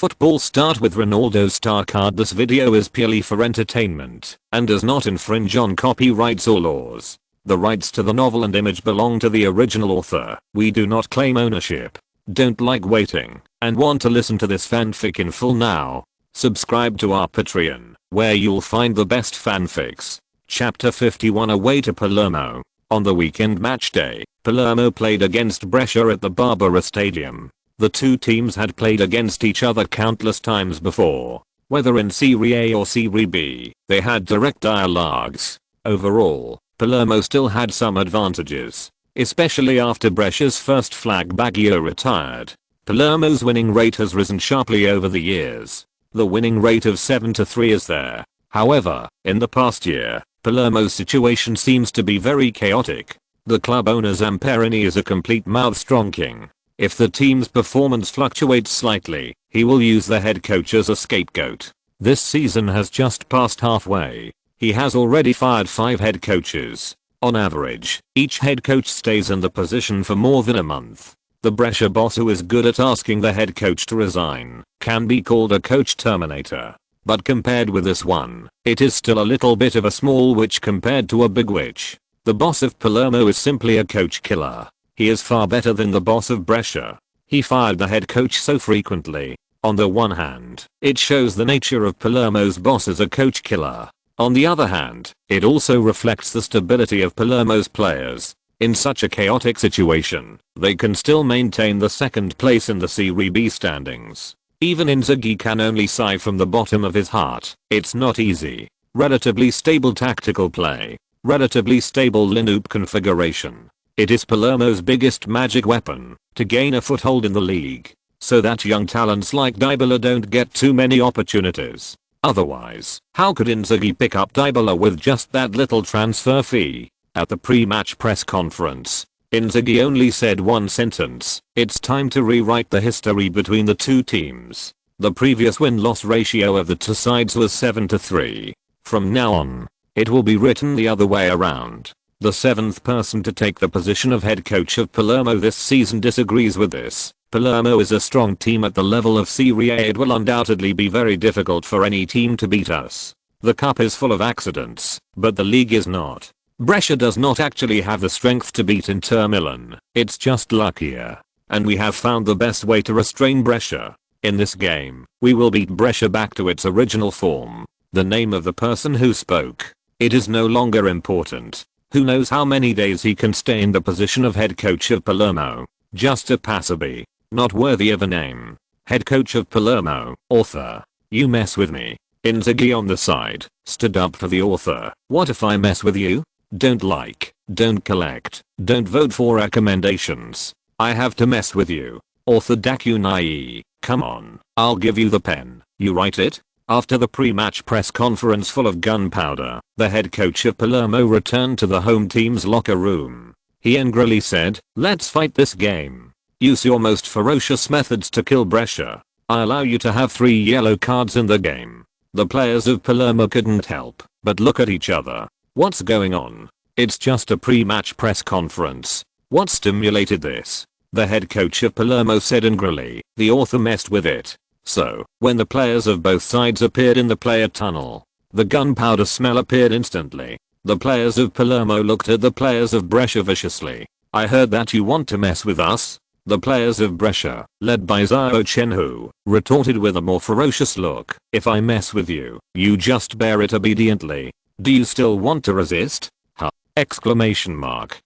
football start with Ronaldo's star card. This video is purely for entertainment and does not infringe on copyrights or laws. The rights to the novel and image belong to the original author. We do not claim ownership. Don't like waiting and want to listen to this fanfic in full now? Subscribe to our Patreon, where you'll find the best fanfics. Chapter 51. Away to Palermo. On the weekend match day, Palermo played against Brescia at the Barbara Stadium. The two teams had played against each other countless times before. Whether in Serie A or Serie B, they had direct dialogues. Overall, Palermo still had some advantages, especially after Brescia's first flag Baggio retired. Palermo's winning rate has risen sharply over the years. The winning rate of 7-3 is there. However, in the past year, Palermo's situation seems to be very chaotic. The club owner Zamperini is a complete mouth-strong king. If the team's performance fluctuates slightly, he will use the head coach as a scapegoat. This season has just passed halfway. He has already fired 5 head coaches. On average, each head coach stays in the position for more than a month. The Brescia boss, who is good at asking the head coach to resign, can be called a coach terminator. But compared with this one, it is still a little bit of a small witch compared to a big witch. The boss of Palermo is simply a coach killer. He is far better than the boss of Brescia. He fired the head coach so frequently. On the one hand, it shows the nature of Palermo's boss as a coach killer. On the other hand, it also reflects the stability of Palermo's players. In such a chaotic situation, they can still maintain the second place in the Serie B standings. Even Inzaghi can only sigh from the bottom of his heart. It's not easy. Relatively stable tactical play. Relatively stable lineup configuration. It is Palermo's biggest magic weapon to gain a foothold in the league, so that young talents like Dybala don't get too many opportunities. Otherwise, how could Inzaghi pick up Dybala with just that little transfer fee? At the pre-match press conference, Inzaghi only said one sentence: "It's time to rewrite the history between the two teams." The previous win-loss ratio of the two sides was 7-3. From now on, it will be written the other way around. The 7th person to take the position of head coach of Palermo this season disagrees with this. Palermo is a strong team at the level of Serie A. It will undoubtedly be very difficult for any team to beat us. The cup is full of accidents, but the league is not. Brescia does not actually have the strength to beat Inter Milan. It's just luckier. And we have found the best way to restrain Brescia. In this game, we will beat Brescia back to its original form. The name of the person who spoke. It is no longer important. Who knows how many days he can stay in the position of head coach of Palermo. Just a passerby. Not worthy of a name. Head coach of Palermo. Author. You mess with me. Inzaghi on the side, stood up for the author. What if I mess with you? Don't like, don't collect, don't vote for recommendations. I have to mess with you. Author Dakunai. Come on, I'll give you the pen. You write it? After the pre-match press conference full of gunpowder, the head coach of Palermo returned to the home team's locker room. He angrily said, "Let's fight this game. Use your most ferocious methods to kill Brescia. I allow you to have 3 yellow cards in the game." The players of Palermo couldn't help but look at each other. What's going on? It's just a pre-match press conference. What stimulated this? The head coach of Palermo said angrily. The author messed with it. So, when the players of both sides appeared in the player tunnel, the gunpowder smell appeared instantly. The players of Palermo looked at the players of Brescia viciously. "I heard that you want to mess with us." The players of Brescia, led by Xiao Chenhui, retorted with a more ferocious look. "If I mess with you, you just bear it obediently. Do you still want to resist? Huh? Exclamation mark.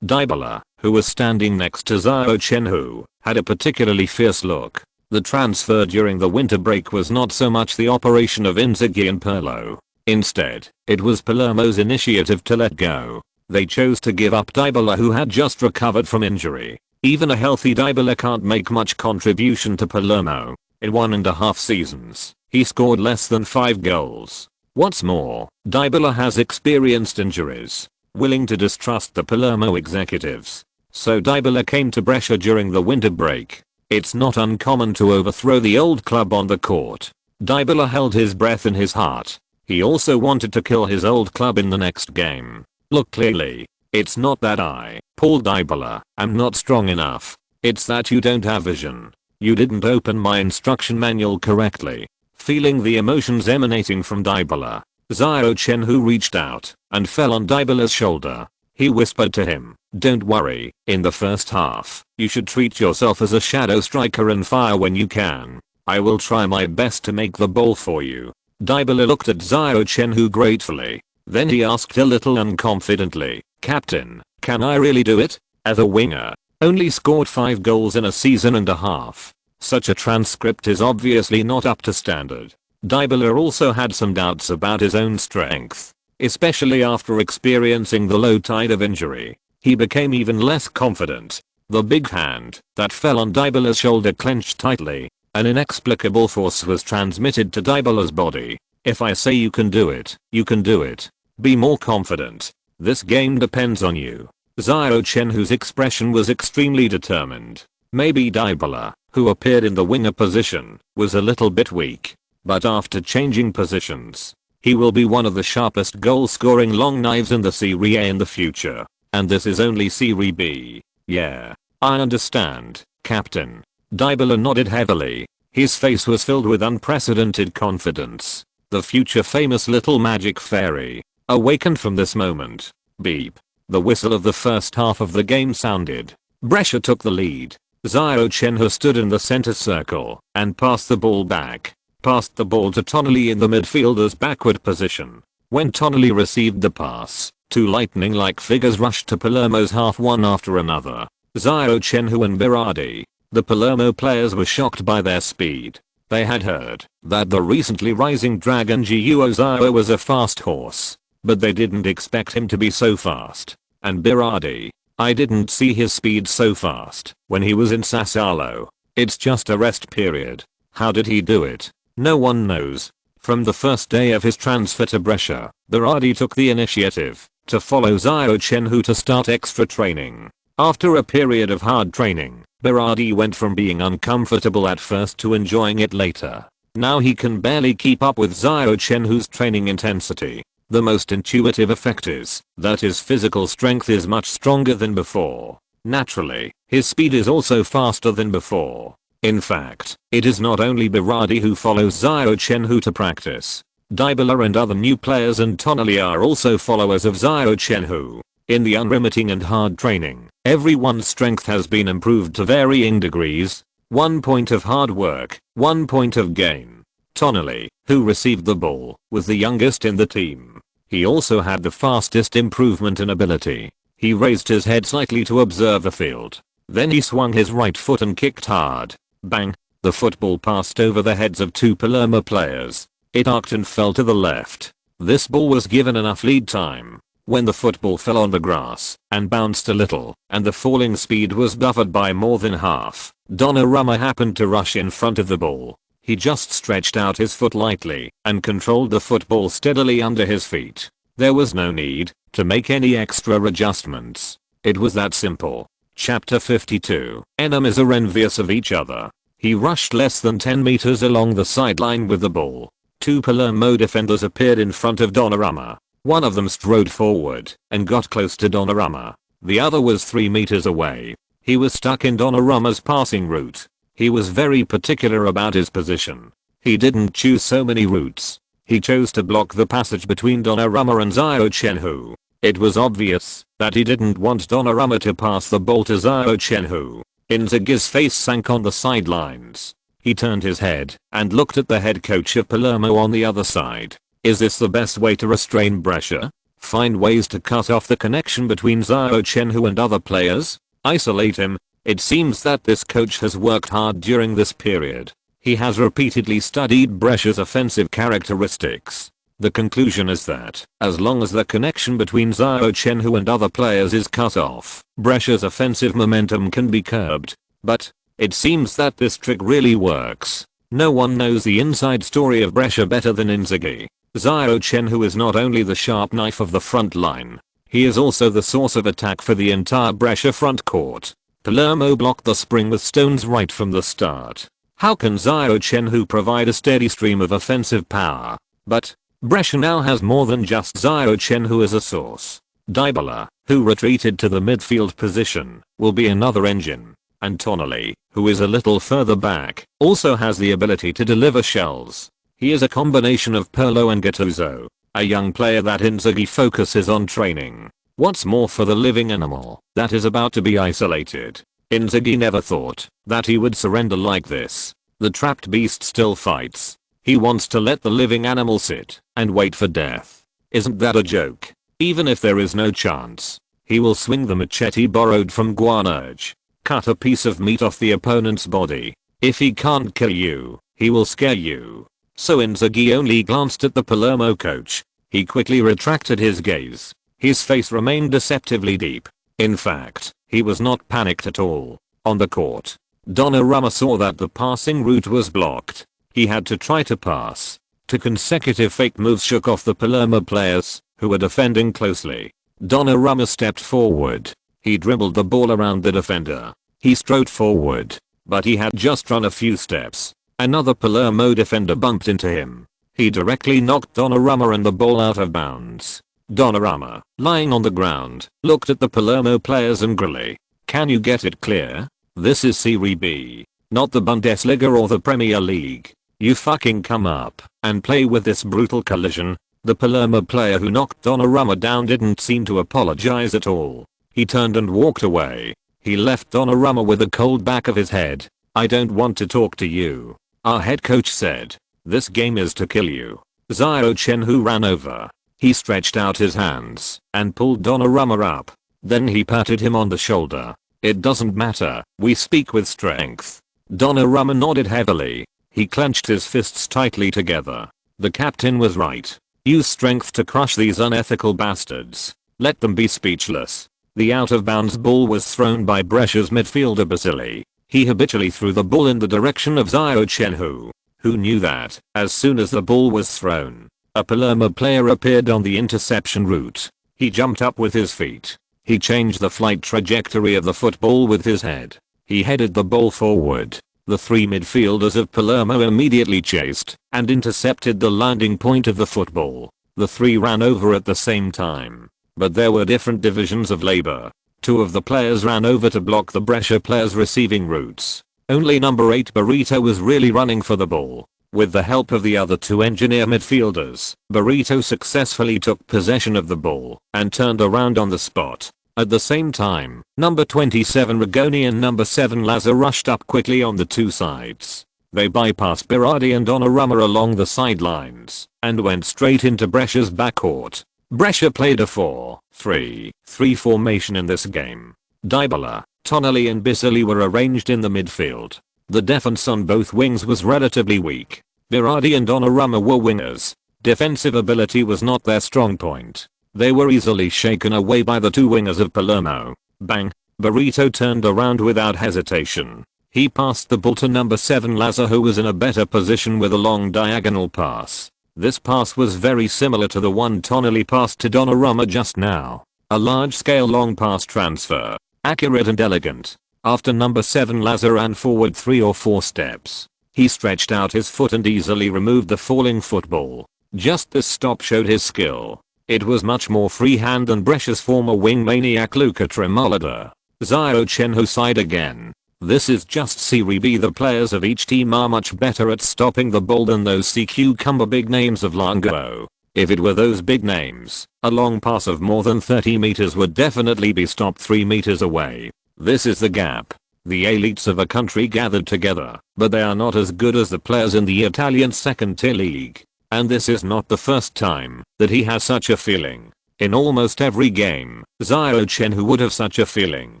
Dybala, who was standing next to Xiao Chenhui, had a particularly fierce look. The transfer during the winter break was not so much the operation of Inzaghi and Pirlo. Instead, it was Palermo's initiative to let go. They chose to give up Dybala, who had just recovered from injury. Even a healthy Dybala can't make much contribution to Palermo. In 1.5 seasons, he scored less than 5 goals. What's more, Dybala has experienced injuries, willing to distrust the Palermo executives. So Dybala came to Brescia during the winter break. It's not uncommon to overthrow the old club on the court. Dybala held his breath in his heart. He also wanted to kill his old club in the next game. Look clearly. It's not that I, Paul Dybala, am not strong enough. It's that you don't have vision. You didn't open my instruction manual correctly. Feeling the emotions emanating from Dybala, Xiao Chenhui reached out and fell on Dybala's shoulder. He whispered to him, "Don't worry, in the first half, you should treat yourself as a shadow striker and fire when you can. I will try my best to make the ball for you." Dybala looked at Xiao Chenhui gratefully. Then he asked a little unconfidently, "Captain, can I really do it? As a winger, only scored 5 goals in a season and a half. Such a transcript is obviously not up to standard." Dybala also had some doubts about his own strength, especially after experiencing the low tide of injury. He became even less confident. The big hand that fell on Dybala's shoulder clenched tightly. An inexplicable force was transmitted to Dybala's body. "If I say you can do it, you can do it. Be more confident. This game depends on you." Xiao Chenhui's expression was extremely determined. Maybe Dybala, who appeared in the winger position, was a little bit weak. But after changing positions, he will be one of the sharpest goal-scoring long knives in the Serie A in the future. And this is only Serie B. "Yeah, I understand, Captain." Dybala nodded heavily. His face was filled with unprecedented confidence. The future famous little magic fairy awakened from this moment. Beep. The whistle of the first half of the game sounded. Brescia took the lead. Xiao Chenhui stood in the center circle and passed the ball back. Passed the ball to Tonali in the midfielder's backward position. When Tonali received the pass, 2 lightning-like figures rushed to Palermo's half one after another. Xiao Chenhui and Berardi. The Palermo players were shocked by their speed. They had heard that the recently rising dragon Gio Xiao was a fast horse, but they didn't expect him to be so fast. And Berardi, "I didn't see his speed so fast when he was in Sassuolo. It's just a rest period. How did he do it? No one knows." From the first day of his transfer to Brescia, Berardi took the initiative to follow Xiao Chenhui to start extra training. After a period of hard training, Berardi went from being uncomfortable at first to enjoying it later. Now he can barely keep up with Xiao Chenhui's training intensity. The most intuitive effect is that his physical strength is much stronger than before. Naturally, his speed is also faster than before. In fact, it is not only Berardi who follows Xiao Chenhui to practice. Dybala and other new players and Tonali are also followers of Xiao Chenhui. In the unremitting and hard training, everyone's strength has been improved to varying degrees. 1 point of hard work, 1 point of gain. Tonali, who received the ball, was the youngest in the team. He also had the fastest improvement in ability. He raised his head slightly to observe the field. Then he swung his right foot and kicked hard. Bang! The football passed over the heads of 2 Palermo players. It arced and fell to the left. This ball was given enough lead time. When the football fell on the grass and bounced a little, and the falling speed was buffered by more than half, Donnarumma happened to rush in front of the ball. He just stretched out his foot lightly and controlled the football steadily under his feet. There was no need to make any extra adjustments. It was that simple. Chapter 52. Enemies are envious of each other. He rushed less than 10 meters along the sideline with the ball. 2 Palermo defenders appeared in front of Donnarumma. One of them strode forward and got close to Donnarumma. The other was 3 meters away. He was stuck in Donnarumma's passing route. He was very particular about his position. He didn't choose so many routes. He chose to block the passage between Donnarumma and Xiao Chenhui. It was obvious that he didn't want Donnarumma to pass the ball to Xiao Chenhui. Inzaghi's face sank on the sidelines. He turned his head and looked at the head coach of Palermo on the other side. Is this the best way to restrain Brescia? Find ways to cut off the connection between Xiao Chenhui and other players? Isolate him? It seems that this coach has worked hard during this period. He has repeatedly studied Brescia's offensive characteristics. The conclusion is that, as long as the connection between Xiao Chenhui and other players is cut off, Brescia's offensive momentum can be curbed. But, it seems that this trick really works. No one knows the inside story of Brescia better than Inzaghi. Xiao Chenhui is not only the sharp knife of the front line, he is also the source of attack for the entire Brescia front court. Palermo blocked the spring with stones right from the start. How can Xiao Chenhui provide a steady stream of offensive power? But, Brescia now has more than just Xiao Chenhui as a source. Dybala, who retreated to the midfield position, will be another engine. And Tonali, who is a little further back, also has the ability to deliver shells. He is a combination of Pirlo and Gattuso, a young player that Inzaghi focuses on training. What's more for the living animal that is about to be isolated? Inzaghi never thought that he would surrender like this. The trapped beast still fights. He wants to let the living animal sit and wait for death. Isn't that a joke? Even if there is no chance, he will swing the machete borrowed from Guanurge, cut a piece of meat off the opponent's body. If he can't kill you, he will scare you. So Inzaghi only glanced at the Palermo coach. He quickly retracted his gaze. His face remained deceptively deep. In fact, he was not panicked at all. On the court, Donnarumma saw that the passing route was blocked. He had to try to pass. Two consecutive fake moves shook off the Palermo players, who were defending closely. Donnarumma stepped forward. He dribbled the ball around the defender. He strode forward, but he had just run a few steps. Another Palermo defender bumped into him. He directly knocked Donnarumma and the ball out of bounds. Donnarumma, lying on the ground, looked at the Palermo players angrily. Can you get it clear? This is Serie B, not the Bundesliga or the Premier League. You fucking come up and play with this brutal collision. The Palermo player who knocked Donnarumma down didn't seem to apologize at all. He turned and walked away. He left Donnarumma with a cold back of his head. I don't want to talk to you. Our head coach said. This game is to kill you. Xiao Chenhui ran over. He stretched out his hands and pulled Donnarumma up. Then he patted him on the shoulder. It doesn't matter, we speak with strength. Donnarumma nodded heavily. He clenched his fists tightly together. The captain was right. Use strength to crush these unethical bastards. Let them be speechless. The out-of-bounds ball was thrown by Brescia's midfielder Basili. He habitually threw the ball in the direction of Xiao Chenhui, who knew that, as soon as the ball was thrown, a Palermo player appeared on the interception route. He jumped up with his feet. He changed the flight trajectory of the football with his head. He headed the ball forward. The three midfielders of Palermo immediately chased and intercepted the landing point of the football. The three ran over at the same time. But there were different divisions of labor. Two of the players ran over to block the Brescia players' receiving routes. Only number 8 Burrito was really running for the ball. With the help of the other two engineer midfielders, Burrito successfully took possession of the ball and turned around on the spot. At the same time, number 27 Rigoni and number 7 Lazza rushed up quickly on the two sides. They bypassed Berardi and Donnarumma along the sidelines and went straight into Brescia's backcourt. Brescia played a 4-3-3 formation in this game. Dybala, Tonali and Basili were arranged in the midfield. The defense on both wings was relatively weak. Berardi and Donnarumma were wingers. Defensive ability was not their strong point. They were easily shaken away by the two wingers of Palermo. Bang! Burrito turned around without hesitation. He passed the ball to number 7 Lazza, who was in a better position with a long diagonal pass. This pass was very similar to the one Tonali passed to Donnarumma just now. A large-scale long pass transfer. Accurate and elegant. After number 7 Lazza ran forward 3 or 4 steps. He stretched out his foot and easily removed the falling football. Just this stop showed his skill. It was much more freehand than Brescia's former wing maniac Luca Tremolada. Xiao Chenhui sighed again. This is just Serie B. The players of each team are much better at stopping the ball than those sea cucumber big names of Longguo. If it were those big names, a long pass of more than 30 meters would definitely be stopped 3 meters away. This is the gap. The elites of a country gathered together, but they are not as good as the players in the Italian second-tier league. And this is not the first time that he has such a feeling. In almost every game, Xiao Chenhui would have such a feeling.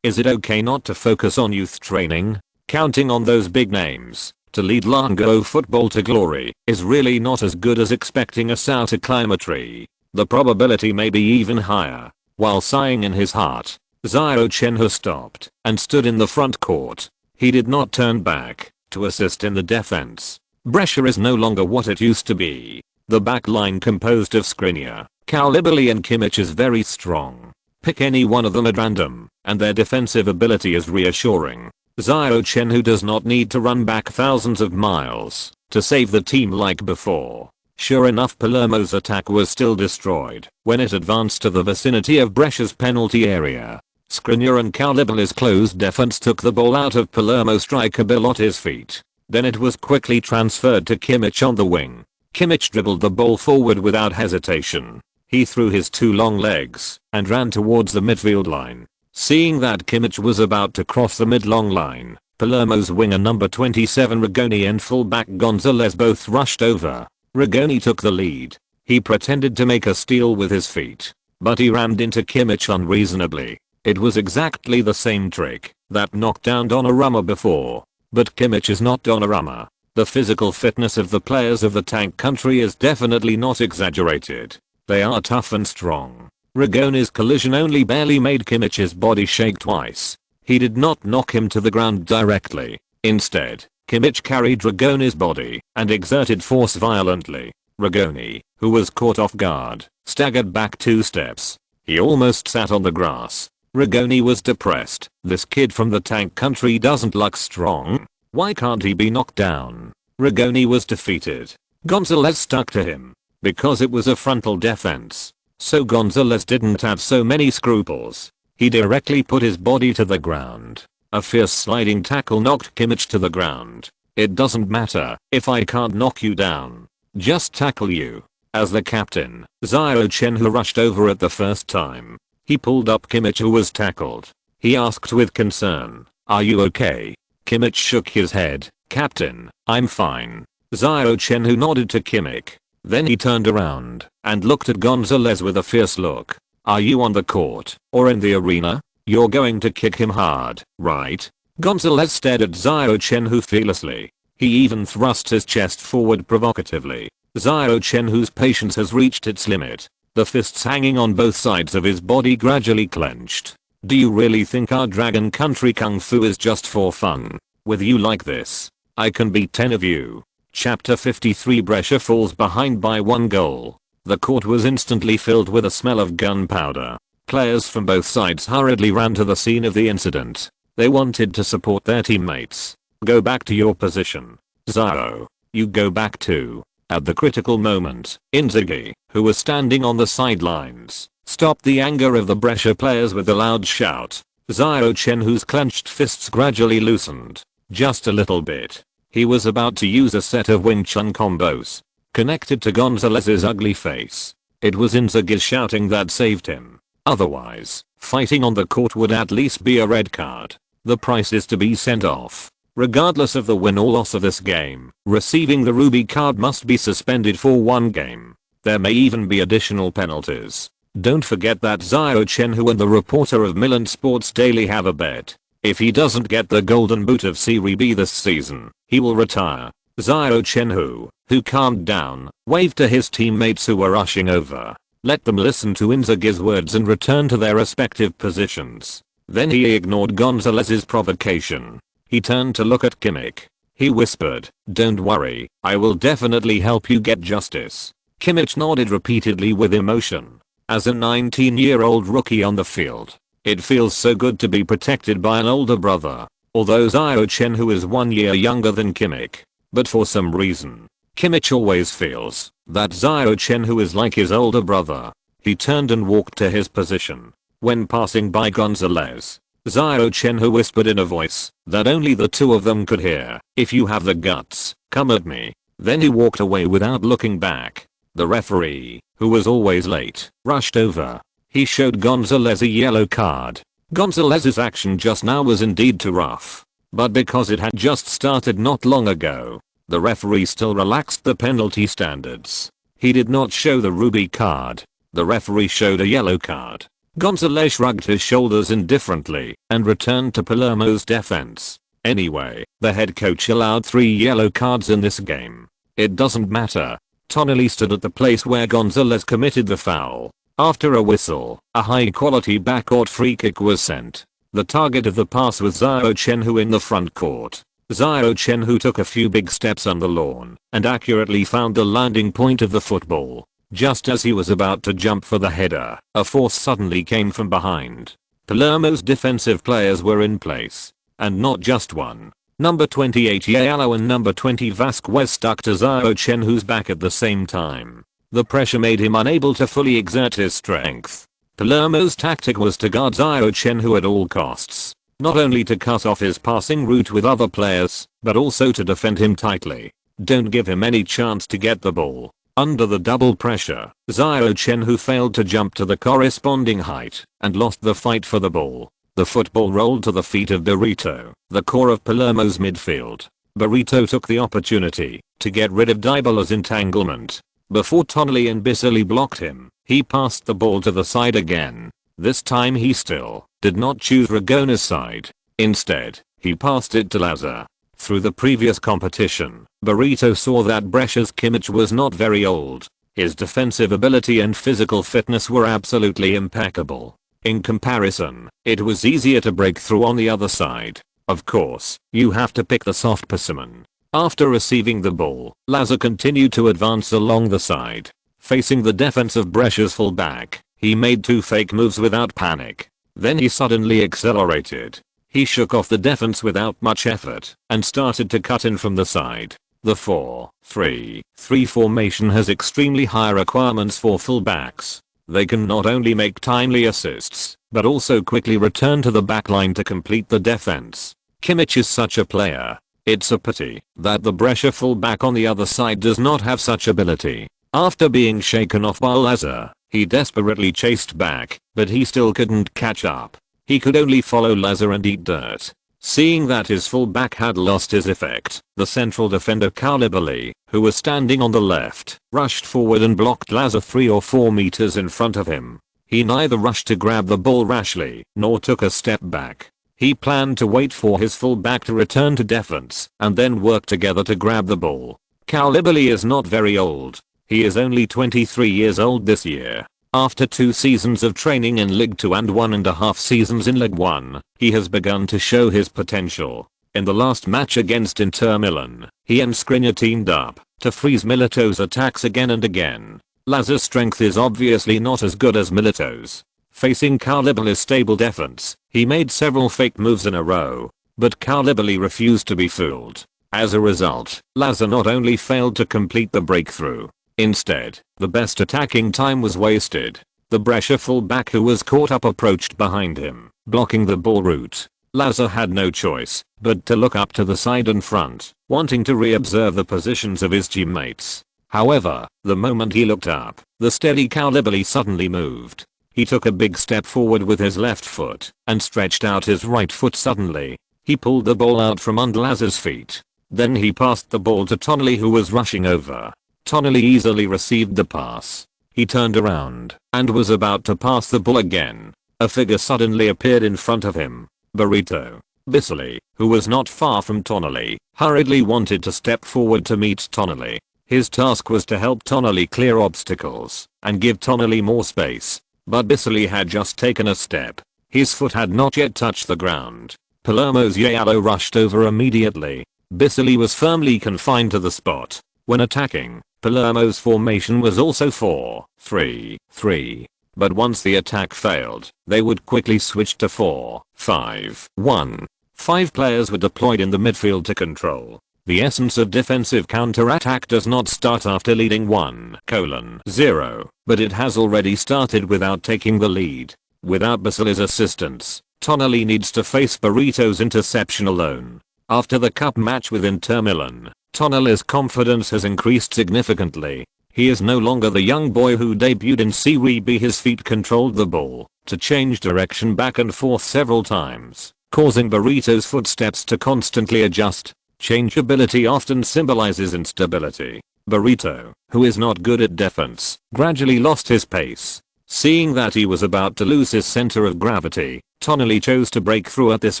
Is it okay not to focus on youth training? Counting on those big names to lead Longguo football to glory is really not as good as expecting a sow to climb a tree. The probability may be even higher. While sighing in his heart, Xiao Chenhui stopped and stood in the front court. He did not turn back to assist in the defense. Brescia is no longer what it used to be. The back line composed of Skriniar, Koulibaly and Kimmich is very strong. Pick any one of them at random, and their defensive ability is reassuring. Xiao Chenhui does not need to run back thousands of miles to save the team like before. Sure enough, Palermo's attack was still destroyed when it advanced to the vicinity of Brescia's penalty area. Skriniar and Koulibaly's closed defense took the ball out of Palermo striker Belotti's feet. Then it was quickly transferred to Kimmich on the wing. Kimmich dribbled the ball forward without hesitation. He threw his two long legs and ran towards the midfield line. Seeing that Kimmich was about to cross the mid-long line, Palermo's winger number 27 Rigoni and fullback Gonzalez both rushed over. Rigoni took the lead. He pretended to make a steal with his feet, but he rammed into Kimmich unreasonably. It was exactly the same trick that knocked down Donnarumma before. But Kimmich is not Donnarumma. The physical fitness of the players of the tank country is definitely not exaggerated. They are tough and strong. Rigoni's collision only barely made Kimmich's body shake twice. He did not knock him to the ground directly. Instead, Kimmich carried Rigoni's body and exerted force violently. Rigoni, who was caught off guard, staggered back 2 steps. He almost sat on the grass. Rigoni was depressed. This kid from the tank country doesn't look strong. Why can't he be knocked down? Rigoni was defeated. Gonzalez stuck to him because it was a frontal defense. So Gonzalez didn't have so many scruples. He directly put his body to the ground. A fierce sliding tackle knocked Kimmich to the ground. It doesn't matter if I can't knock you down. Just tackle you. As the captain, Xiao Chenhui rushed over at the first time. He pulled up Kimmich, who was tackled. He asked with concern, "Are you okay?" Kimmich shook his head. "Captain, I'm fine." Xiao Chenhui nodded to Kimmich. Then he turned around and looked at Gonzalez with a fierce look. "Are you on the court or in the arena? You're going to kick him hard, right?" Gonzalez stared at Xiao Chenhui fearlessly. He even thrust his chest forward provocatively. Xiao Chenhui's patience has reached its limit. The fists hanging on both sides of his body gradually clenched. "Do you really think our Dragon Country Kung Fu is just for fun? With you like this, I can beat 10 of you." Chapter 53. Brescia falls behind by 1 goal. The court was instantly filled with a smell of gunpowder. Players from both sides hurriedly ran to the scene of the incident. They wanted to support their teammates. "Go back to your position. Xiao, you go back too." At the critical moment, Inzaghi, who was standing on the sidelines, stopped the anger of the Brescia players with a loud shout. Xiao Chenhui's clenched fists gradually loosened. Just a little bit. He was about to use a set of Wing Chun combos connected to Gonzalez's ugly face. It was Inzaghi's shouting that saved him. Otherwise, fighting on the court would at least be a red card. The price is to be sent off. Regardless of the win or loss of this game, receiving the ruby card must be suspended for 1 game. There may even be additional penalties. Don't forget that Xiao Chenhui and the reporter of Milan Sports Daily have a bet. If he doesn't get the golden boot of Serie B this season, he will retire. Xiao Chenhui, who calmed down, waved to his teammates who were rushing over. Let them listen to Inzaghi's words and return to their respective positions. Then he ignored Gonzalez's provocation. He turned to look at Kimmich. He whispered, "Don't worry, I will definitely help you get justice." Kimmich nodded repeatedly with emotion. As a 19-year-old rookie on the field, it feels so good to be protected by an older brother. Although Xiao Chenhui is 1 year younger than Kimmich. But for some reason, Kimmich always feels that Xiao Chenhui is like his older brother. He turned and walked to his position. When passing by Gonzalez, Xiao Chenhui whispered in a voice that only the two of them could hear, "If you have the guts, come at me." Then he walked away without looking back. The referee, who was always late, rushed over. He showed Gonzalez a yellow card. Gonzalez's action just now was indeed too rough. But because it had just started not long ago, the referee still relaxed the penalty standards. He did not show the ruby card. The referee showed a yellow card. Gonzalez shrugged his shoulders indifferently and returned to Palermo's defense. Anyway, the head coach allowed 3 yellow cards in this game. It doesn't matter. Tonelli stood at the place where Gonzalez committed the foul. After a whistle, a high-quality backcourt free kick was sent. The target of the pass was Xiao Chenhui in the front court. Xiao Chenhui took a few big steps on the lawn and accurately found the landing point of the football. Just as he was about to jump for the header, a force suddenly came from behind. Palermo's defensive players were in place. And not just one. Number 28 Yalo and number 20 Vasquez stuck to Xiao Chenhui's back at the same time. The pressure made him unable to fully exert his strength. Palermo's tactic was to guard Xiao Chenhui at all costs, not only to cut off his passing route with other players, but also to defend him tightly. Don't give him any chance to get the ball. Under the double pressure, Xiao Chenhui failed to jump to the corresponding height and lost the fight for the ball. The football rolled to the feet of Barreto, the core of Palermo's midfield. Barreto took the opportunity to get rid of Dybala's entanglement. Before Tonali and Bissoli blocked him, he passed the ball to the side again. This time he still did not choose Ragona's side. Instead, he passed it to Lazar. Through the previous competition, Barreto saw that Brescia's Kimmich was not very old. His defensive ability and physical fitness were absolutely impeccable. In comparison, it was easier to break through on the other side. Of course, you have to pick the soft persimmon. After receiving the ball, Lazar continued to advance along the side. Facing the defense of Brescia's fullback, he made 2 fake moves without panic. Then he suddenly accelerated. He shook off the defense without much effort and started to cut in from the side. The 4-3-3 formation has extremely high requirements for fullbacks. They can not only make timely assists, but also quickly return to the backline to complete the defense. Kimmich is such a player. It's a pity that the Brescia fullback on the other side does not have such ability. After being shaken off by Lazar, he desperately chased back, but he still couldn't catch up. He could only follow Lazar and eat dirt. Seeing that his fullback had lost his effect, the central defender Koulibaly, who was standing on the left, rushed forward and blocked Lazar 3 or 4 meters in front of him. He neither rushed to grab the ball rashly, nor took a step back. He planned to wait for his fullback to return to defense, and then work together to grab the ball. Koulibaly is not very old. He is only 23 years old this year. After 2 seasons of training in Ligue 2 and 1.5 seasons in Ligue 1, he has begun to show his potential. In the last match against Inter Milan, he and Skriniar teamed up to freeze Milito's attacks again and again. Lazar's strength is obviously not as good as Milito's. Facing Koulibaly's stable defense, he made several fake moves in a row, but Koulibaly refused to be fooled. As a result, Lazar not only failed to complete the breakthrough, instead, the best attacking time was wasted. The Brescia fullback who was caught up approached behind him, blocking the ball route. Lazar had no choice but to look up to the side and front, wanting to re-observe the positions of his teammates. However, the moment he looked up, the steady Koulibaly suddenly moved. He took a big step forward with his left foot and stretched out his right foot suddenly. He pulled the ball out from under Lazar's feet. Then he passed the ball to Tonali, who was rushing over. Tonali easily received the pass. He turned around and was about to pass the ball again. A figure suddenly appeared in front of him. Barreto. Bissoli, who was not far from Tonali, hurriedly wanted to step forward to meet Tonali. His task was to help Tonali clear obstacles and give Tonali more space. But Bissoli had just taken a step. His foot had not yet touched the ground. Palermo's Xiao rushed over immediately. Bissoli was firmly confined to the spot. When attacking, Palermo's formation was also 4-3-3. But once the attack failed, they would quickly switch to 4-5-1. 5 players were deployed in the midfield to control. The essence of defensive counter-attack does not start after leading 1:0, but it has already started without taking the lead. Without Bissoli's assistance, Tonali needs to face Barreto's interception alone. After the cup match with Inter Milan, Tonali's confidence has increased significantly. He is no longer the young boy who debuted in Serie B. His feet controlled the ball to change direction back and forth several times, causing Barreto's footsteps to constantly adjust. Changeability often symbolizes instability. Barreto, who is not good at defense, gradually lost his pace. Seeing that he was about to lose his center of gravity, Tonali chose to break through at this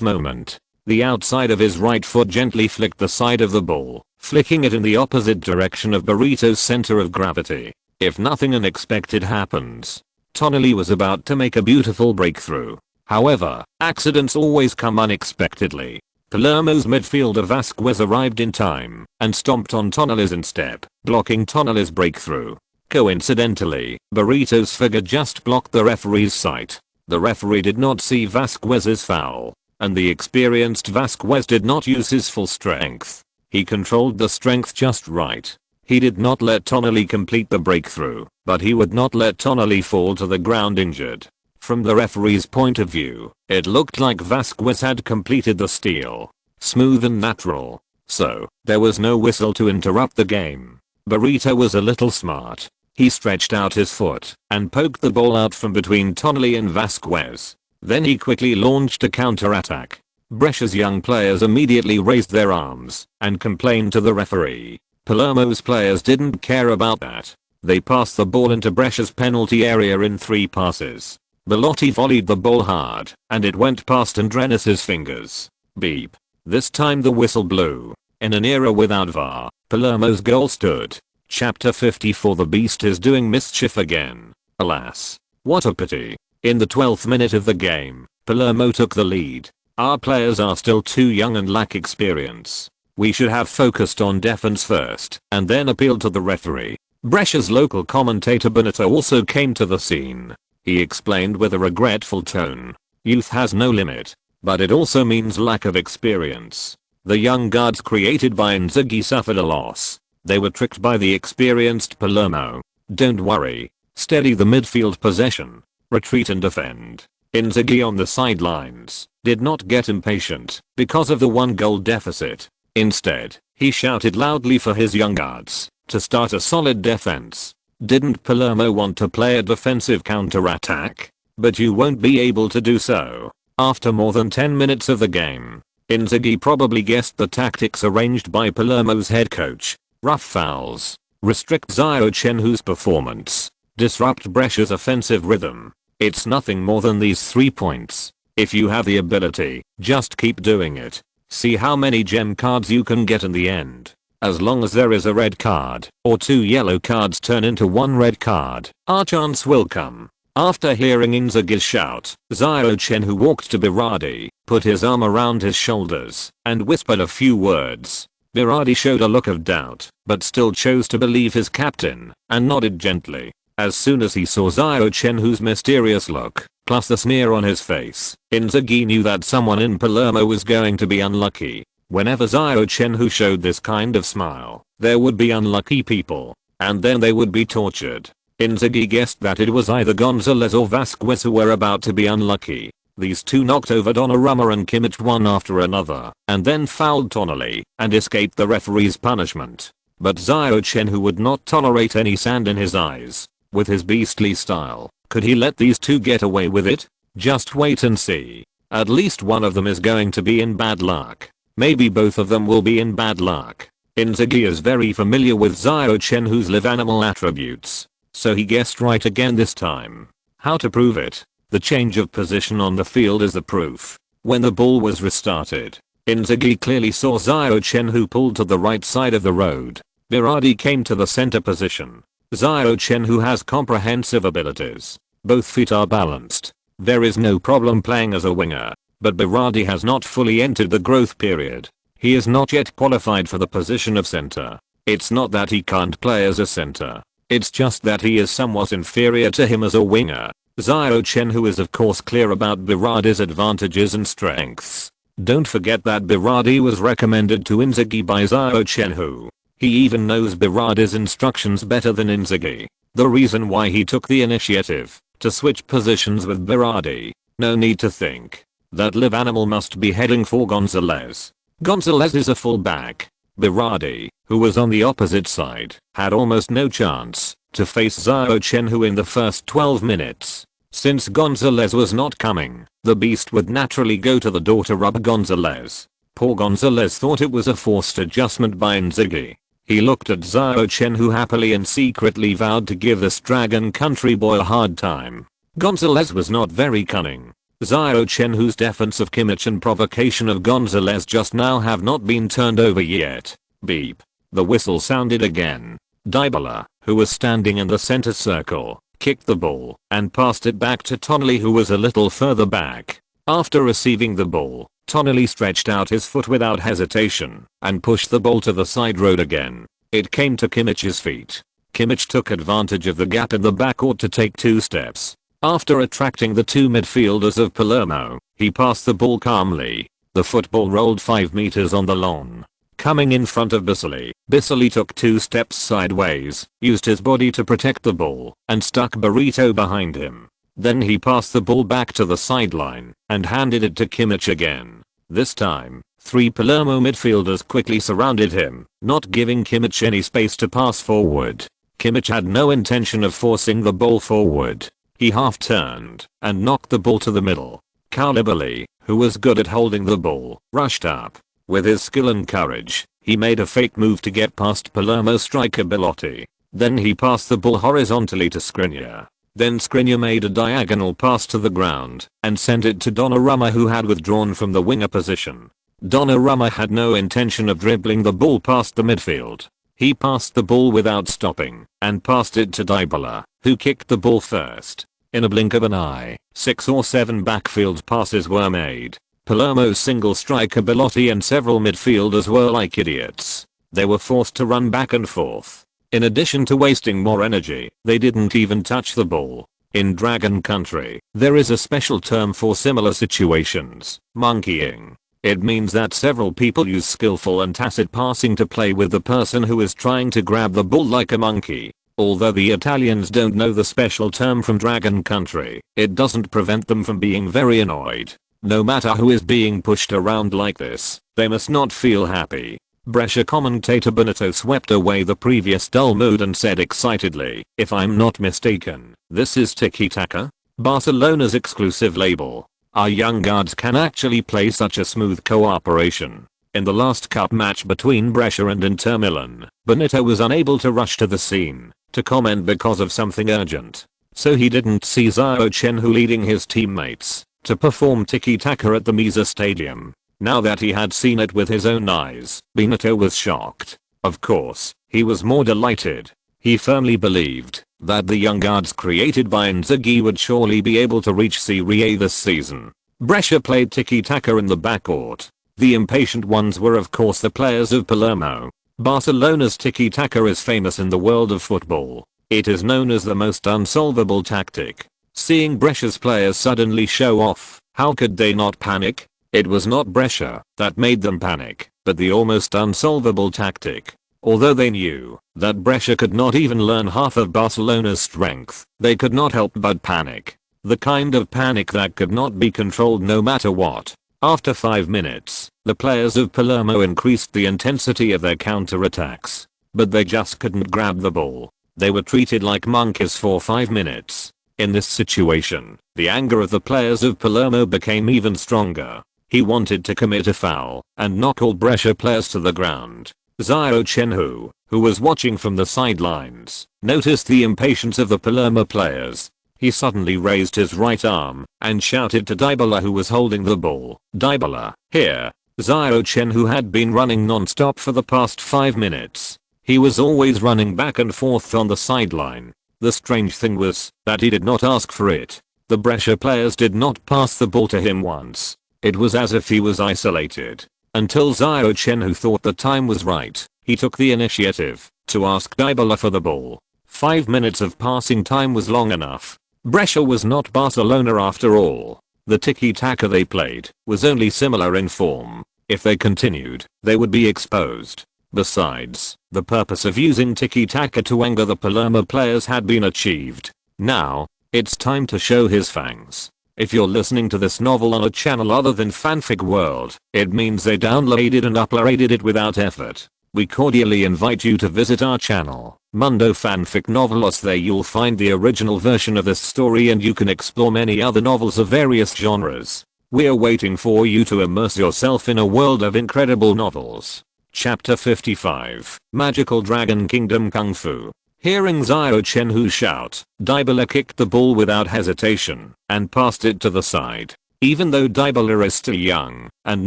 moment. The outside of his right foot gently flicked the side of the ball, flicking it in the opposite direction of Barreto's center of gravity. If nothing unexpected happens, Tonali was about to make a beautiful breakthrough. However, accidents always come unexpectedly. Palermo's midfielder Vasquez arrived in time and stomped on Tonali's instep, blocking Tonali's breakthrough. Coincidentally, Barreto's figure just blocked the referee's sight. The referee did not see Vasquez's foul, and the experienced Vasquez did not use his full strength. He controlled the strength just right. He did not let Tonali complete the breakthrough, but he would not let Tonali fall to the ground injured. From the referee's point of view, it looked like Vasquez had completed the steal. Smooth and natural. So, there was no whistle to interrupt the game. Burrito was a little smart. He stretched out his foot and poked the ball out from between Tonali and Vasquez. Then he quickly launched a counter-attack. Brescia's young players immediately raised their arms and complained to the referee. Palermo's players didn't care about that. They passed the ball into Brescia's penalty area in 3 passes. Belotti volleyed the ball hard, and it went past Andreas's fingers. Beep. This time the whistle blew. In an era without VAR, Palermo's goal stood. Chapter 54. The Beast is doing mischief again. Alas. What a pity. In the 12th minute of the game, Palermo took the lead. Our players are still too young and lack experience. We should have focused on defense first, and then appealed to the referee. Brescia's local commentator Benito also came to the scene. He explained with a regretful tone. Youth has no limit. But it also means lack of experience. The young guards created by Inzaghi suffered a loss. They were tricked by the experienced Palermo. Don't worry. Steady the midfield possession. Retreat and defend. Inzaghi on the sidelines did not get impatient because of the 1-goal deficit. Instead, he shouted loudly for his young guards to start a solid defense. Didn't Palermo want to play a defensive counter-attack? But you won't be able to do so. After more than 10 minutes of the game, Inzaghi probably guessed the tactics arranged by Palermo's head coach. Rough fouls. Restrict Xiao Chenhui's performance. Disrupt Brescia's offensive rhythm. It's nothing more than these 3 points. If you have the ability, just keep doing it. See how many gem cards you can get in the end. As long as there is a red card, or 2 yellow cards turn into 1 red card, our chance will come. After hearing Inzaghi's shout, Xiao Chenhui walked to Berardi, put his arm around his shoulders, and whispered a few words. Berardi showed a look of doubt, but still chose to believe his captain, and nodded gently. As soon as he saw Xiao Chenhui's mysterious look, plus the sneer on his face, Inzaghi knew that someone in Palermo was going to be unlucky. Whenever Xiao Chenhui showed this kind of smile, there would be unlucky people, and then they would be tortured. Inzaghi guessed that it was either Gonzalez or Vasquez who were about to be unlucky. These two knocked over Donnarumma and Kimmich one after another, and then fouled Tonali, and escaped the referee's punishment. But Xiao Chenhui would not tolerate any sand in his eyes. With his beastly style, could he let these two get away with it? Just wait and see. At least one of them is going to be in bad luck. Maybe both of them will be in bad luck. Inzaghi is very familiar with Xiao Chenhui's live animal attributes, so he guessed right again this time. How to prove it? The change of position on the field is the proof. When the ball was restarted, Inzaghi clearly saw Xiao Chenhui pull to the right side of the road. Berardi came to the center position. Xiao Chenhui has comprehensive abilities. Both feet are balanced. There is no problem playing as a winger. But Berardi has not fully entered the growth period. He is not yet qualified for the position of center. It's not that he can't play as a center. It's just that he is somewhat inferior to him as a winger. Xiao Chenhui is of course clear about Berardi's advantages and strengths. Don't forget that Berardi was recommended to Inzaghi by Xiao Chenhui. He even knows Berardi's instructions better than Inzaghi. The reason why he took the initiative to switch positions with Berardi. No need to think. That live animal must be heading for Gonzalez. Gonzalez is a fullback. Berardi, who was on the opposite side, had almost no chance to face Xiao Chenhui in the first 12 minutes. Since Gonzalez was not coming, the beast would naturally go to the door to rub Gonzalez. Poor Gonzalez thought it was a forced adjustment by Inzaghi. He looked at Xiao Chenhui happily and secretly vowed to give this dragon country boy a hard time. Gonzalez was not very cunning. Xiao Chenhui's defense of Kimmich and provocation of Gonzalez just now have not been turned over yet. Beep. The whistle sounded again. Dybala, who was standing in the center circle, kicked the ball and passed it back to Tonali, who was a little further back. After receiving the ball, Tonali stretched out his foot without hesitation and pushed the ball to the side road again. It came to Kimmich's feet. Kimmich took advantage of the gap in the backcourt to take 2 steps. After attracting the 2 midfielders of Palermo, he passed the ball calmly. The football rolled 5 meters on the lawn. Coming in front of Bisoli, Bisoli took 2 steps sideways, used his body to protect the ball, and stuck Burrito behind him. Then he passed the ball back to the sideline and handed it to Kimmich again. This time, 3 Palermo midfielders quickly surrounded him, not giving Kimmich any space to pass forward. Kimmich had no intention of forcing the ball forward. He half turned and knocked the ball to the middle. Koulibaly, who was good at holding the ball, rushed up. With his skill and courage, he made a fake move to get past Palermo striker Belotti. Then he passed the ball horizontally to Skriniar. Then Skriniar made a diagonal pass to the ground and sent it to Donnarumma, who had withdrawn from the winger position. Donnarumma had no intention of dribbling the ball past the midfield. He passed the ball without stopping and passed it to Dybala, who kicked the ball first. In a blink of an eye, 6 or 7 backfield passes were made. Palermo's single striker Belotti and several midfielders were like idiots. They were forced to run back and forth. In addition to wasting more energy, they didn't even touch the ball. In Dragon Country, there is a special term for similar situations: monkeying. It means that several people use skillful and tacit passing to play with the person who is trying to grab the ball like a monkey. Although the Italians don't know the special term from Dragon Country, it doesn't prevent them from being very annoyed. No matter who is being pushed around like this, they must not feel happy. Brescia commentator Benito swept away the previous dull mood and said excitedly, "If I'm not mistaken, this is tiki-taka? Barcelona's exclusive label. Our young guards can actually play such a smooth cooperation." In the last cup match between Brescia and Inter Milan, Benito was unable to rush to the scene to comment because of something urgent. So he didn't see Xiao Chenhui leading his teammates to perform tiki-taka at the Misa Stadium. Now that he had seen it with his own eyes, Benito was shocked. Of course, he was more delighted. He firmly believed that the young guards created by Inzaghi would surely be able to reach Serie A this season. Brescia played tiki-taka in the backcourt. The impatient ones were of course the players of Palermo. Barcelona's tiki-taka is famous in the world of football. It is known as the most unsolvable tactic. Seeing Brescia's players suddenly show off, how could they not panic? It was not Brescia that made them panic, but the almost unsolvable tactic. Although they knew that Brescia could not even learn half of Barcelona's strength, they could not help but panic. The kind of panic that could not be controlled no matter what. After 5 minutes, the players of Palermo increased the intensity of their counter-attacks. But they just couldn't grab the ball. They were treated like monkeys for 5 minutes. In this situation, the anger of the players of Palermo became even stronger. He wanted to commit a foul and knock all Brescia players to the ground. Xiao Chenhui, who was watching from the sidelines, noticed the impatience of the Palermo players. He suddenly raised his right arm and shouted to Dybala, who was holding the ball, "Dybala, here." Xiao Chenhui had been running non-stop for the past 5 minutes. He was always running back and forth on the sideline. The strange thing was that he did not ask for it. The Brescia players did not pass the ball to him once. It was as if he was isolated. Until Xiao Chenhui thought the time was right, he took the initiative to ask Dybala for the ball. 5 minutes of passing time was long enough. Brescia was not Barcelona after all. The tiki-taka they played was only similar in form. If they continued, they would be exposed. Besides, the purpose of using tiki-taka to anger the Palermo players had been achieved. Now, it's time to show his fangs. If you're listening to this novel on a channel other than Fanfic World, it means they downloaded and uploaded it without effort. We cordially invite you to visit our channel, Mundo Fanfic Novelos. There you'll find the original version of this story and you can explore many other novels of various genres. We're waiting for you to immerse yourself in a world of incredible novels. Chapter 55, Magical Dragon Kingdom Kung Fu. Hearing Xiao Chenhui shout, Dybala kicked the ball without hesitation and passed it to the side. Even though Dybala is still young and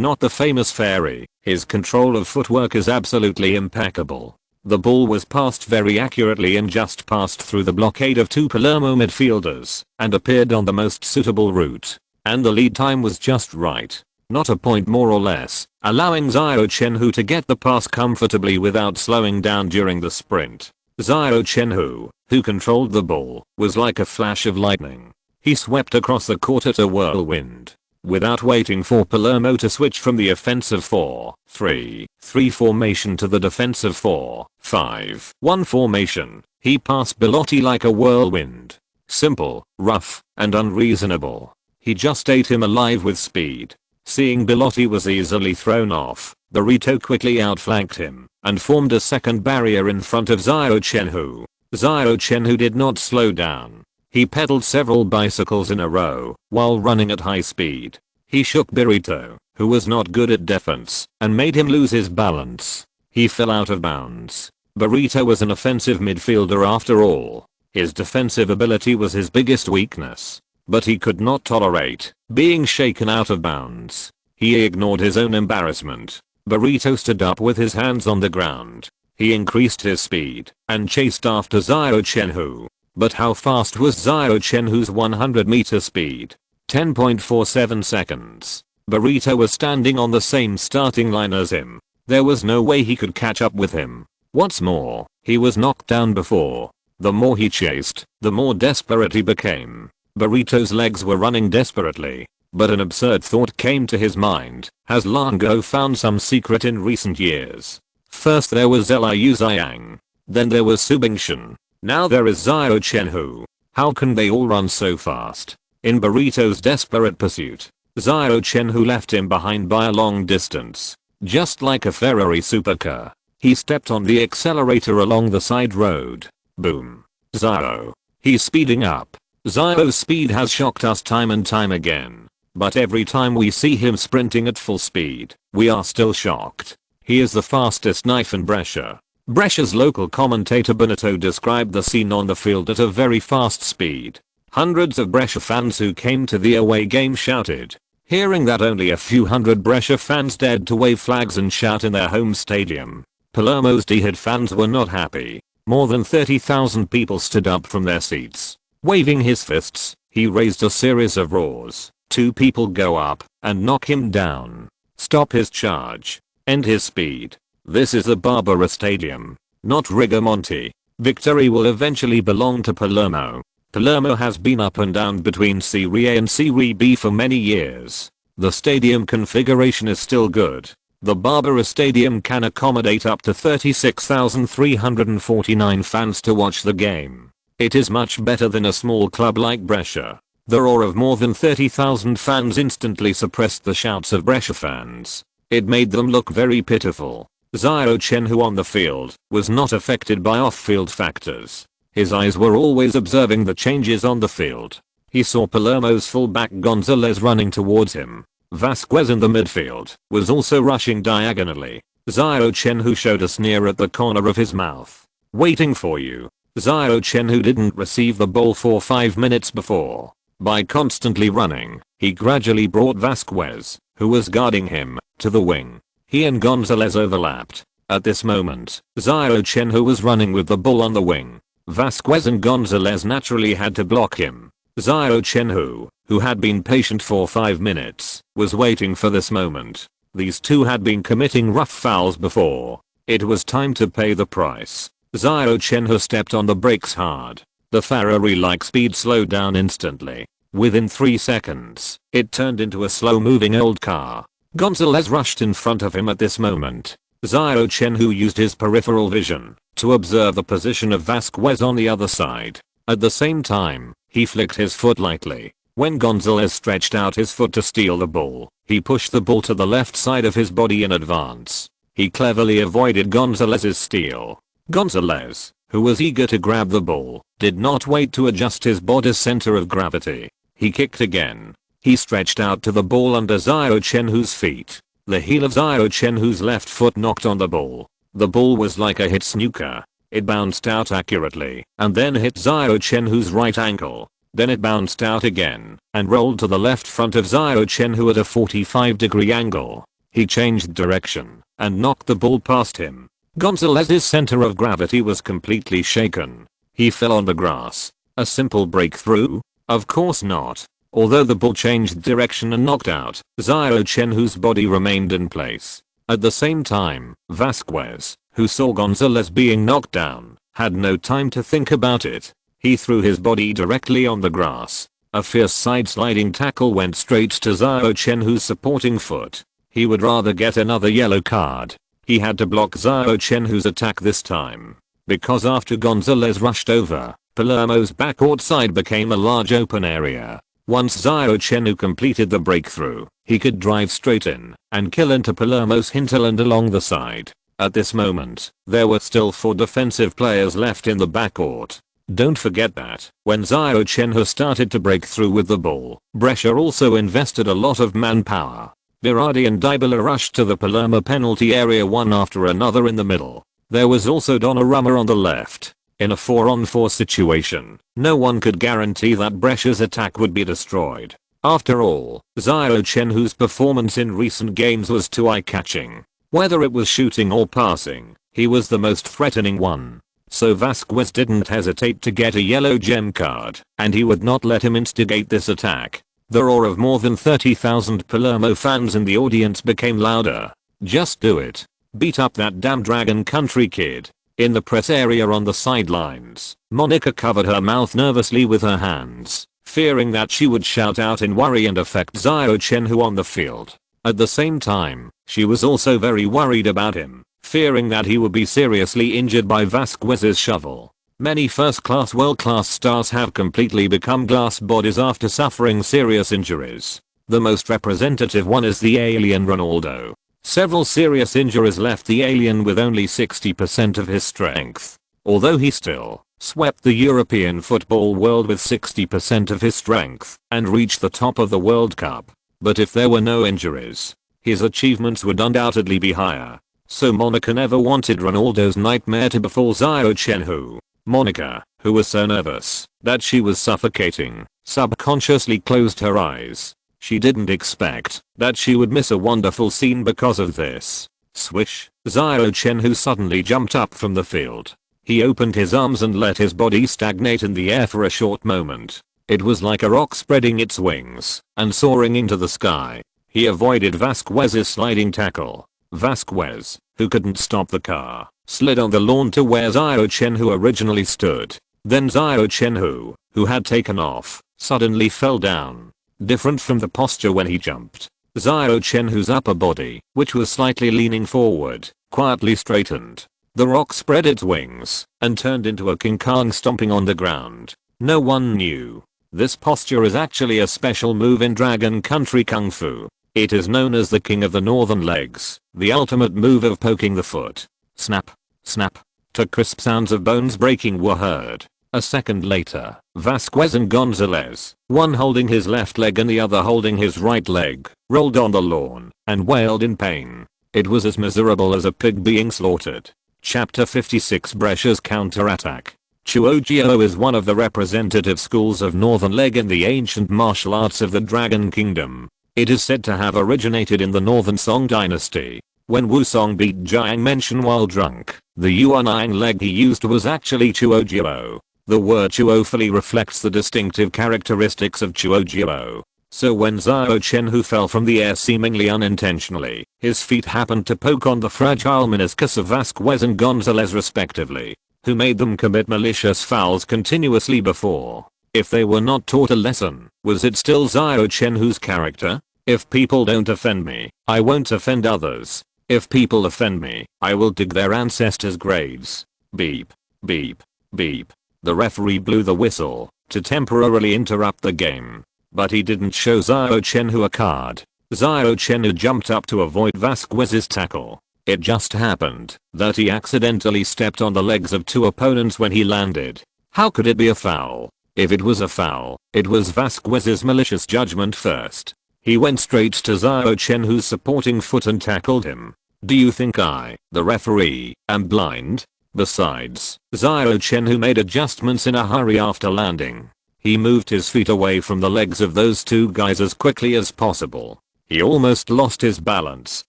not the famous fairy, his control of footwork is absolutely impeccable. The ball was passed very accurately and just passed through the blockade of 2 Palermo midfielders and appeared on the most suitable route. And the lead time was just right. Not a point more or less, allowing Xiao Chenhui to get the pass comfortably without slowing down during the sprint. Xiao Chenhui, who controlled the ball, was like a flash of lightning. He swept across the court at a whirlwind. Without waiting for Palermo to switch from the offensive 4-3-3 formation to the defensive 4-5-1 formation, he passed Belotti like a whirlwind. Simple, rough, and unreasonable. He just ate him alive with speed. Seeing Belotti was easily thrown off, Barreto quickly outflanked him and formed a second barrier in front of Xiao Chenhui. Xiao Chenhui did not slow down. He pedaled several bicycles in a row while running at high speed. He shook Barreto, who was not good at defense, and made him lose his balance. He fell out of bounds. Barreto was an offensive midfielder after all. His defensive ability was his biggest weakness. But he could not tolerate being shaken out of bounds. He ignored his own embarrassment. Barreto stood up with his hands on the ground. He increased his speed and chased after Xiao Chenhui. But how fast was Xiao Chenhui's 100-meter speed? 10.47 seconds. Barreto was standing on the same starting line as him. There was no way he could catch up with him. What's more, he was knocked down before. The more he chased, the more desperate he became. Barreto's legs were running desperately. But an absurd thought came to his mind. Has Longguo found some secret in recent years? First there was Liu Ziyang. Then there was Su Bingshan. Now there is Xiao Chenhui. How can they all run so fast? In Barreto's desperate pursuit, Xiao Chenhui left him behind by a long distance. Just like a Ferrari supercar, he stepped on the accelerator along the side road. Boom. Xiao. He's speeding up. Xiao's speed has shocked us time and time again. But every time we see him sprinting at full speed, we are still shocked. He is the fastest knife in Brescia. Brescia's local commentator Benito described the scene on the field at a very fast speed. Hundreds of Brescia fans who came to the away game shouted. Hearing that, only a few hundred Brescia fans dared to wave flags and shout in their home stadium. Palermo's D-head fans were not happy. More than 30,000 people stood up from their seats. Waving his fists, he raised a series of roars. Two people go up and knock him down. Stop his charge. End his speed. This is the Barbara Stadium, not Rigamonti. Victory will eventually belong to Palermo. Palermo has been up and down between Serie A and Serie B for many years. The stadium configuration is still good. The Barbara Stadium can accommodate up to 36,349 fans to watch the game. It is much better than a small club like Brescia. The roar of more than 30,000 fans instantly suppressed the shouts of Brescia fans. It made them look very pitiful. Xiao Chenhui on the field was not affected by off-field factors. His eyes were always observing the changes on the field. He saw Palermo's fullback Gonzalez running towards him. Vasquez in the midfield was also rushing diagonally. Xiao Chenhui showed a sneer at the corner of his mouth. Waiting for you. Xiao Chenhui didn't receive the ball for 5 minutes before. By constantly running, he gradually brought Vasquez, who was guarding him, to the wing. He and Gonzalez overlapped. At this moment, Xiao Chenhui was running with the ball on the wing. Vasquez and Gonzalez naturally had to block him. Xiao Chenhui, who had been patient for 5 minutes, was waiting for this moment. These two had been committing rough fouls before. It was time to pay the price. Xiao Chenhui stepped on the brakes hard. The Ferrari-like speed slowed down instantly. Within 3 seconds, it turned into a slow-moving old car. Gonzalez rushed in front of him at this moment. Xiao Chenhui used his peripheral vision to observe the position of Vasquez on the other side. At the same time, he flicked his foot lightly. When Gonzalez stretched out his foot to steal the ball, he pushed the ball to the left side of his body in advance. He cleverly avoided Gonzalez's steal. Gonzalez, who was eager to grab the ball, did not wait to adjust his body's center of gravity. He kicked again. He stretched out to the ball under Xiao Chenhui's feet. The heel of Xiao Chenhui's left foot knocked on the ball. The ball was like a hit snooker. It bounced out accurately and then hit Xiao Chenhui's right ankle. Then it bounced out again and rolled to the left front of Xiao Chenhui at a 45-degree angle. He changed direction and knocked the ball past him. Gonzalez's center of gravity was completely shaken. He fell on the grass. A simple breakthrough? Of course not. Although the ball changed direction and knocked out, Xiao Chenhui's body remained in place. At the same time, Vasquez, who saw Gonzalez being knocked down, had no time to think about it. He threw his body directly on the grass. A fierce side-sliding tackle went straight to Xiao Chenhui's supporting foot. He would rather get another yellow card. He had to block Xiao Chenhui's attack this time. Because after Gonzalez rushed over, Palermo's backcourt side became a large open area. Once Xiao Chenhui completed the breakthrough, he could drive straight in and kill into Palermo's hinterland along the side. At this moment, there were still 4 defensive players left in the backcourt. Don't forget that, when Xiao Chenhui started to break through with the ball, Brescia also invested a lot of manpower. Berardi and Dybala rushed to the Palermo penalty area one after another in the middle. There was also Donnarumma on the left. In a 4-on-4 situation, no one could guarantee that Brescia's attack would be destroyed. After all, Xiao Chenhui's performance in recent games was too eye-catching. Whether it was shooting or passing, he was the most threatening one. So Vasquez didn't hesitate to get a yellow gem card, and he would not let him instigate this attack. The roar of more than 30,000 Palermo fans in the audience became louder. Just do it. Beat up that damn Dragon Country kid. In the press area on the sidelines, Monica covered her mouth nervously with her hands, fearing that she would shout out in worry and affect Xiao Chenhui on the field. At the same time, she was also very worried about him, fearing that he would be seriously injured by Vasquez's shovel. Many first-class world-class stars have completely become glass bodies after suffering serious injuries. The most representative one is the alien Ronaldo. Several serious injuries left the alien with only 60% of his strength. Although he still swept the European football world with 60% of his strength and reached the top of the World Cup. But if there were no injuries, his achievements would undoubtedly be higher. So Monica never wanted Ronaldo's nightmare to befall Xiao Chenhui. Monica, who was so nervous that she was suffocating, subconsciously closed her eyes. She didn't expect that she would miss a wonderful scene because of this. Swish, Xiao Chenhui suddenly jumped up from the field. He opened his arms and let his body stagnate in the air for a short moment. It was like a rock spreading its wings and soaring into the sky. He avoided Vasquez's sliding tackle. Vasquez, who couldn't stop the car, slid on the lawn to where Xiao Chenhui originally stood. Then Xiao Chenhui, who had taken off, suddenly fell down. Different from the posture when he jumped, Xiao Chenhui's upper body, which was slightly leaning forward, quietly straightened. The rock spread its wings and turned into a King Kong stomping on the ground. No one knew. This posture is actually a special move in Dragon Country Kung Fu. It is known as the King of the Northern Legs, the ultimate move of poking the foot. Snap, snap. To crisp sounds of bones breaking were heard. A second later, Vasquez and Gonzalez, one holding his left leg and the other holding his right leg, rolled on the lawn and wailed in pain. It was as miserable as a pig being slaughtered. Chapter 56 Brescia's counterattack. Chuo is one of the representative schools of Northern Leg in the ancient martial arts of the Dragon Kingdom. It is said to have originated in the Northern Song dynasty. When Wusong beat Jiang Mention while drunk, the Yuan leg he used was actually Chuo. The word Chuo fully reflects the distinctive characteristics of Chuo. So when Xiao Chenhui fell from the air seemingly unintentionally, his feet happened to poke on the fragile meniscus of Vasquez and Gonzalez respectively, who made them commit malicious fouls continuously before. If they were not taught a lesson, was it still Xiao Chenhui's character? If people don't offend me, I won't offend others. If people offend me, I will dig their ancestors' graves. Beep, beep, beep. The referee blew the whistle to temporarily interrupt the game. But he didn't show Xiao Chenhui a card. Xiao Chenhui jumped up to avoid Vasquez's tackle. It just happened that he accidentally stepped on the legs of 2 opponents when he landed. How could it be a foul? If it was a foul, it was Vasquez's malicious judgment first. He went straight to Xiao Chenhui's supporting foot and tackled him. Do you think I, the referee, am blind? Besides, Xiao Chenhui made adjustments in a hurry after landing. He moved his feet away from the legs of those 2 guys as quickly as possible. He almost lost his balance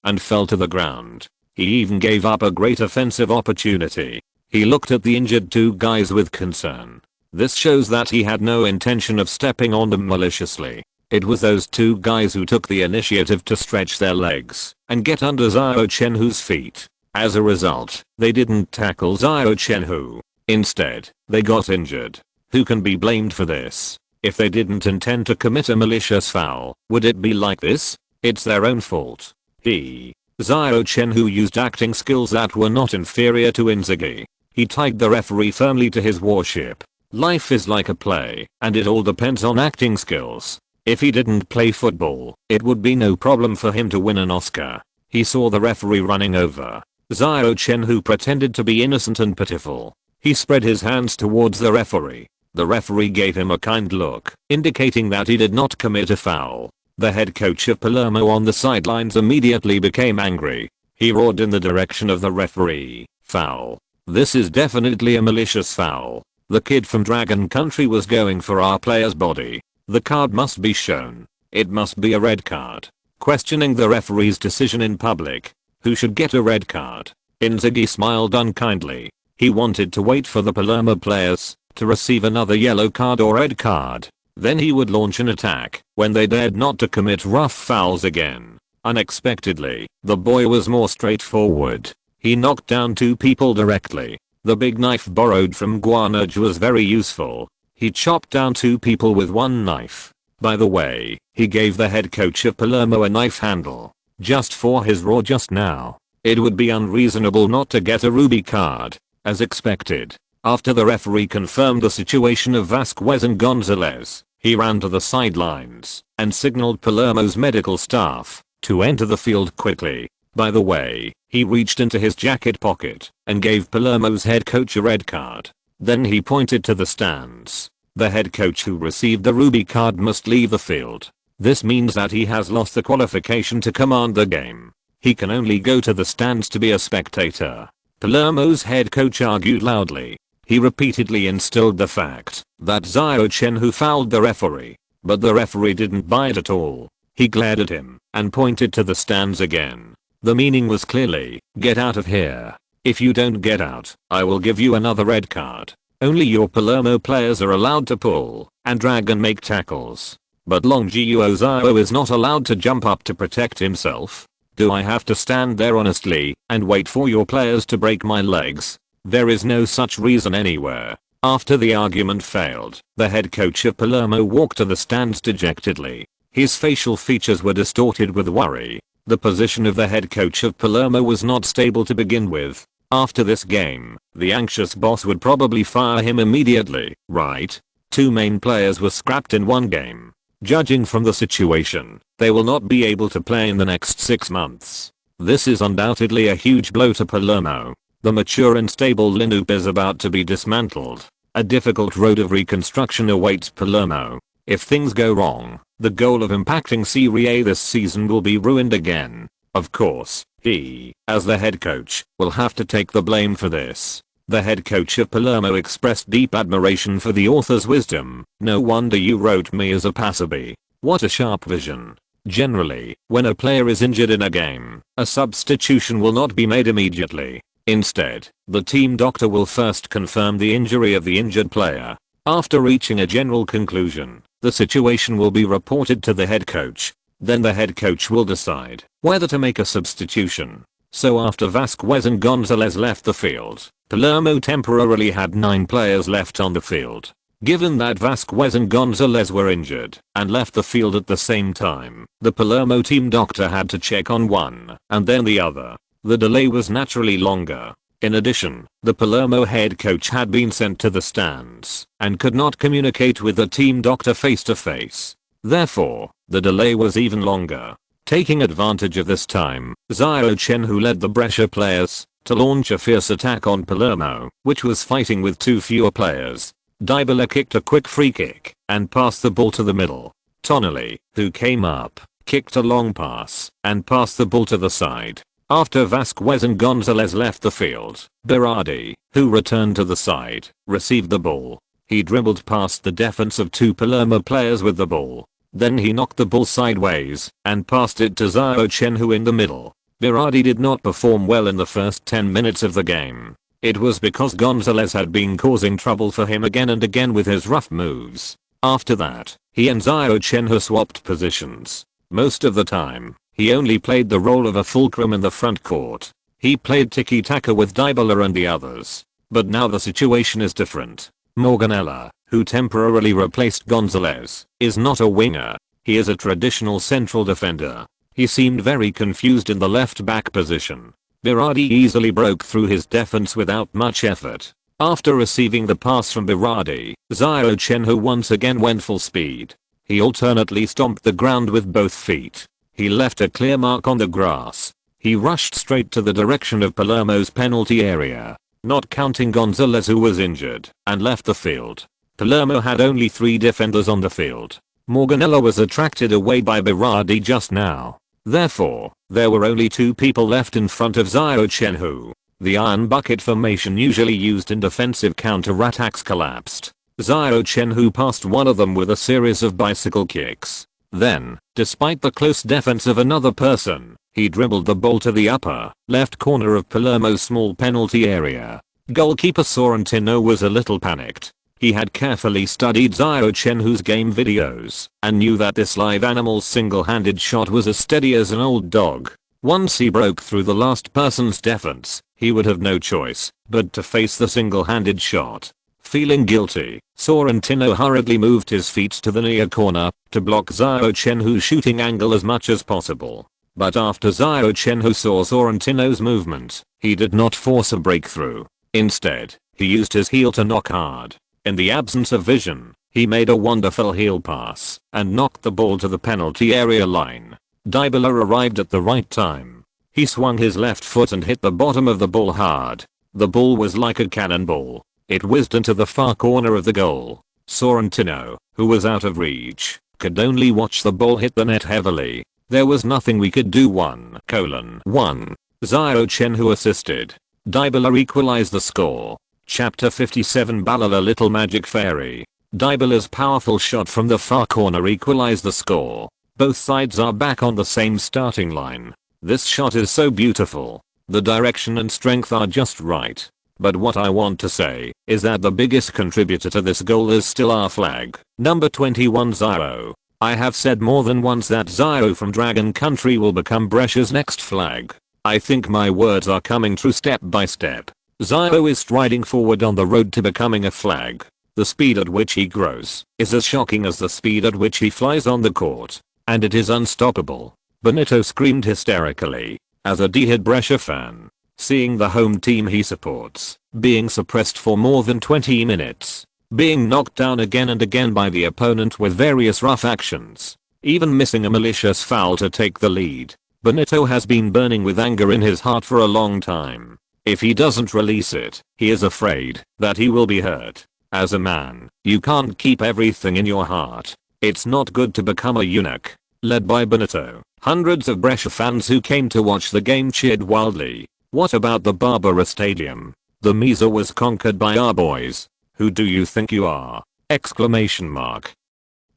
and fell to the ground. He even gave up a great offensive opportunity. He looked at the injured 2 guys with concern. This shows that he had no intention of stepping on them maliciously. It was those 2 guys who took the initiative to stretch their legs and get under Xiao Chenhui's feet. As a result, they didn't tackle Xiao Chenhui. Instead, they got injured. Who can be blamed for this? If they didn't intend to commit a malicious foul, would it be like this? It's their own fault. Xiao Chenhui used acting skills that were not inferior to Inzaghi. He tied the referee firmly to his warship. Life is like a play, and it all depends on acting skills. If he didn't play football, it would be no problem for him to win an Oscar. He saw the referee running over Xiao Chenhui, who pretended to be innocent and pitiful. He spread his hands towards the referee. The referee gave him a kind look, indicating that he did not commit a foul. The head coach of Palermo on the sidelines immediately became angry. He roared in the direction of the referee, "Foul. This is definitely a malicious foul. The kid from Dragon Country was going for our player's body. The card must be shown. It must be a red card." Questioning the referee's decision in public, who should get a red card, Inzaghi smiled unkindly. He wanted to wait for the Palermo players to receive another yellow card or red card. Then he would launch an attack when they dared not to commit rough fouls again. Unexpectedly, the boy was more straightforward. He knocked down 2 people directly. The big knife borrowed from Guanaj was very useful. He chopped down 2 people with 1 knife. By the way, he gave the head coach of Palermo a knife handle just for his roar just now. It would be unreasonable not to get a ruby card, as expected. After the referee confirmed the situation of Vasquez and Gonzalez, he ran to the sidelines and signaled Palermo's medical staff to enter the field quickly. By the way, he reached into his jacket pocket and gave Palermo's head coach a red card. Then he pointed to the stands. The head coach who received the ruby card must leave the field. This means that he has lost the qualification to command the game. He can only go to the stands to be a spectator. Palermo's head coach argued loudly. He repeatedly instilled the fact that Xiao Chenhui fouled the referee, but the referee didn't buy it at all. He glared at him and pointed to the stands again. The meaning was clearly, "Get out of here. If you don't get out, I will give you another red card. Only your Palermo players are allowed to pull and drag and make tackles. But Longguo Xiao is not allowed to jump up to protect himself. Do I have to stand there honestly and wait for your players to break my legs? There is no such reason anywhere." After the argument failed, the head coach of Palermo walked to the stands dejectedly. His facial features were distorted with worry. The position of the head coach of Palermo was not stable to begin with. After this game, the anxious boss would probably fire him immediately, right? 2 main players were scrapped in 1 game. Judging from the situation, they will not be able to play in the next 6 months. This is undoubtedly a huge blow to Palermo. The mature and stable lineup is about to be dismantled. A difficult road of reconstruction awaits Palermo. If things go wrong, the goal of impacting Serie A this season will be ruined again. Of course, he, as the head coach, will have to take the blame for this. The head coach of Palermo expressed deep admiration for the author's wisdom. "No wonder you wrote me as a passerby. What a sharp vision." Generally, when a player is injured in a game, a substitution will not be made immediately. Instead, the team doctor will first confirm the injury of the injured player. After reaching a general conclusion, the situation will be reported to the head coach. Then the head coach will decide whether to make a substitution. So after Vasquez and Gonzalez left the field, Palermo temporarily had 9 players left on the field. Given that Vasquez and Gonzalez were injured and left the field at the same time, the Palermo team doctor had to check on one and then the other. The delay was naturally longer. In addition, the Palermo head coach had been sent to the stands and could not communicate with the team doctor face to face. Therefore, the delay was even longer. Taking advantage of this time, Xiao Chenhui led the Brescia players to launch a fierce attack on Palermo, which was fighting with 2 fewer players. Dybala kicked a quick free kick and passed the ball to the middle. Tonali, who came up, kicked a long pass and passed the ball to the side. After Vasquez and Gonzalez left the field, Berardi, who returned to the side, received the ball. He dribbled past the defense of 2 Palermo players with the ball. Then he knocked the ball sideways and passed it to Xiao Chenhui in the middle. Berardi did not perform well in the first 10 minutes of the game. It was because Gonzalez had been causing trouble for him again and again with his rough moves. After that, he and Xiao Chenhui swapped positions. Most of the time, he only played the role of a fulcrum in the front court. He played tiki-taka with Dybala and the others. But now the situation is different. Morganella, who temporarily replaced Gonzalez, is not a winger. He is a traditional central defender. He seemed very confused in the left back position. Berardi easily broke through his defense without much effort. After receiving the pass from Berardi, Xiao Chenhui once again went full speed. He alternately stomped the ground with both feet. He left a clear mark on the grass. He rushed straight to the direction of Palermo's penalty area, not counting Gonzalez who was injured, and left the field. Palermo had only 3 defenders on the field. Morganella was attracted away by Berardi just now. Therefore, there were only 2 people left in front of Xiao Chenhui. The iron bucket formation usually used in defensive counter-attacks collapsed. Xiao Chenhui passed one of them with a series of bicycle kicks. Then, despite the close defense of another person, he dribbled the ball to the upper left corner of Palermo's small penalty area. Goalkeeper Sorrentino was a little panicked. He had carefully studied Xiao Chenhui's game videos and knew that this live animal's single-handed shot was as steady as an old dog. Once he broke through the last person's defense, he would have no choice but to face the single-handed shot. Feeling guilty, Sorrentino hurriedly moved his feet to the near corner to block Xiao Chenhui's shooting angle as much as possible. But after Xiao Chenhui saw Sorrentino's movement, he did not force a breakthrough. Instead, he used his heel to knock hard. In the absence of vision, he made a wonderful heel pass and knocked the ball to the penalty area line. Dybala arrived at the right time. He swung his left foot and hit the bottom of the ball hard. The ball was like a cannonball. It whizzed into the far corner of the goal. Sorrentino, who was out of reach, could only watch the ball hit the net heavily. There was nothing we could do. 1:1. Xiao Chenhui assisted. Dybala equalized the score. Chapter 57 Balala Little Magic Fairy. Dybala's powerful shot from the far corner equalized the score. Both sides are back on the same starting line. This shot is so beautiful. The direction and strength are just right. But what I want to say is that the biggest contributor to this goal is still our flag. Number 21 Xiao. I have said more than once that Xiao from Dragon Country will become Brescia's next flag. I think my words are coming true step by step. Xiao is striding forward on the road to becoming a flag. The speed at which he grows is as shocking as the speed at which he flies on the court. And it is unstoppable. Benito screamed hysterically as a die-hard Brescia fan, seeing the home team he supports being suppressed for more than 20 minutes, being knocked down again and again by the opponent with various rough actions, even missing a malicious foul to take the lead. Benito has been burning with anger in his heart for a long time. If he doesn't release it, he is afraid that he will be hurt. As a man, you can't keep everything in your heart. It's not good to become a eunuch. Led by Benito, hundreds of Brescia fans who came to watch the game cheered wildly. What about the Barbara Stadium? The Misa was conquered by our boys. Who do you think you are? Exclamation mark.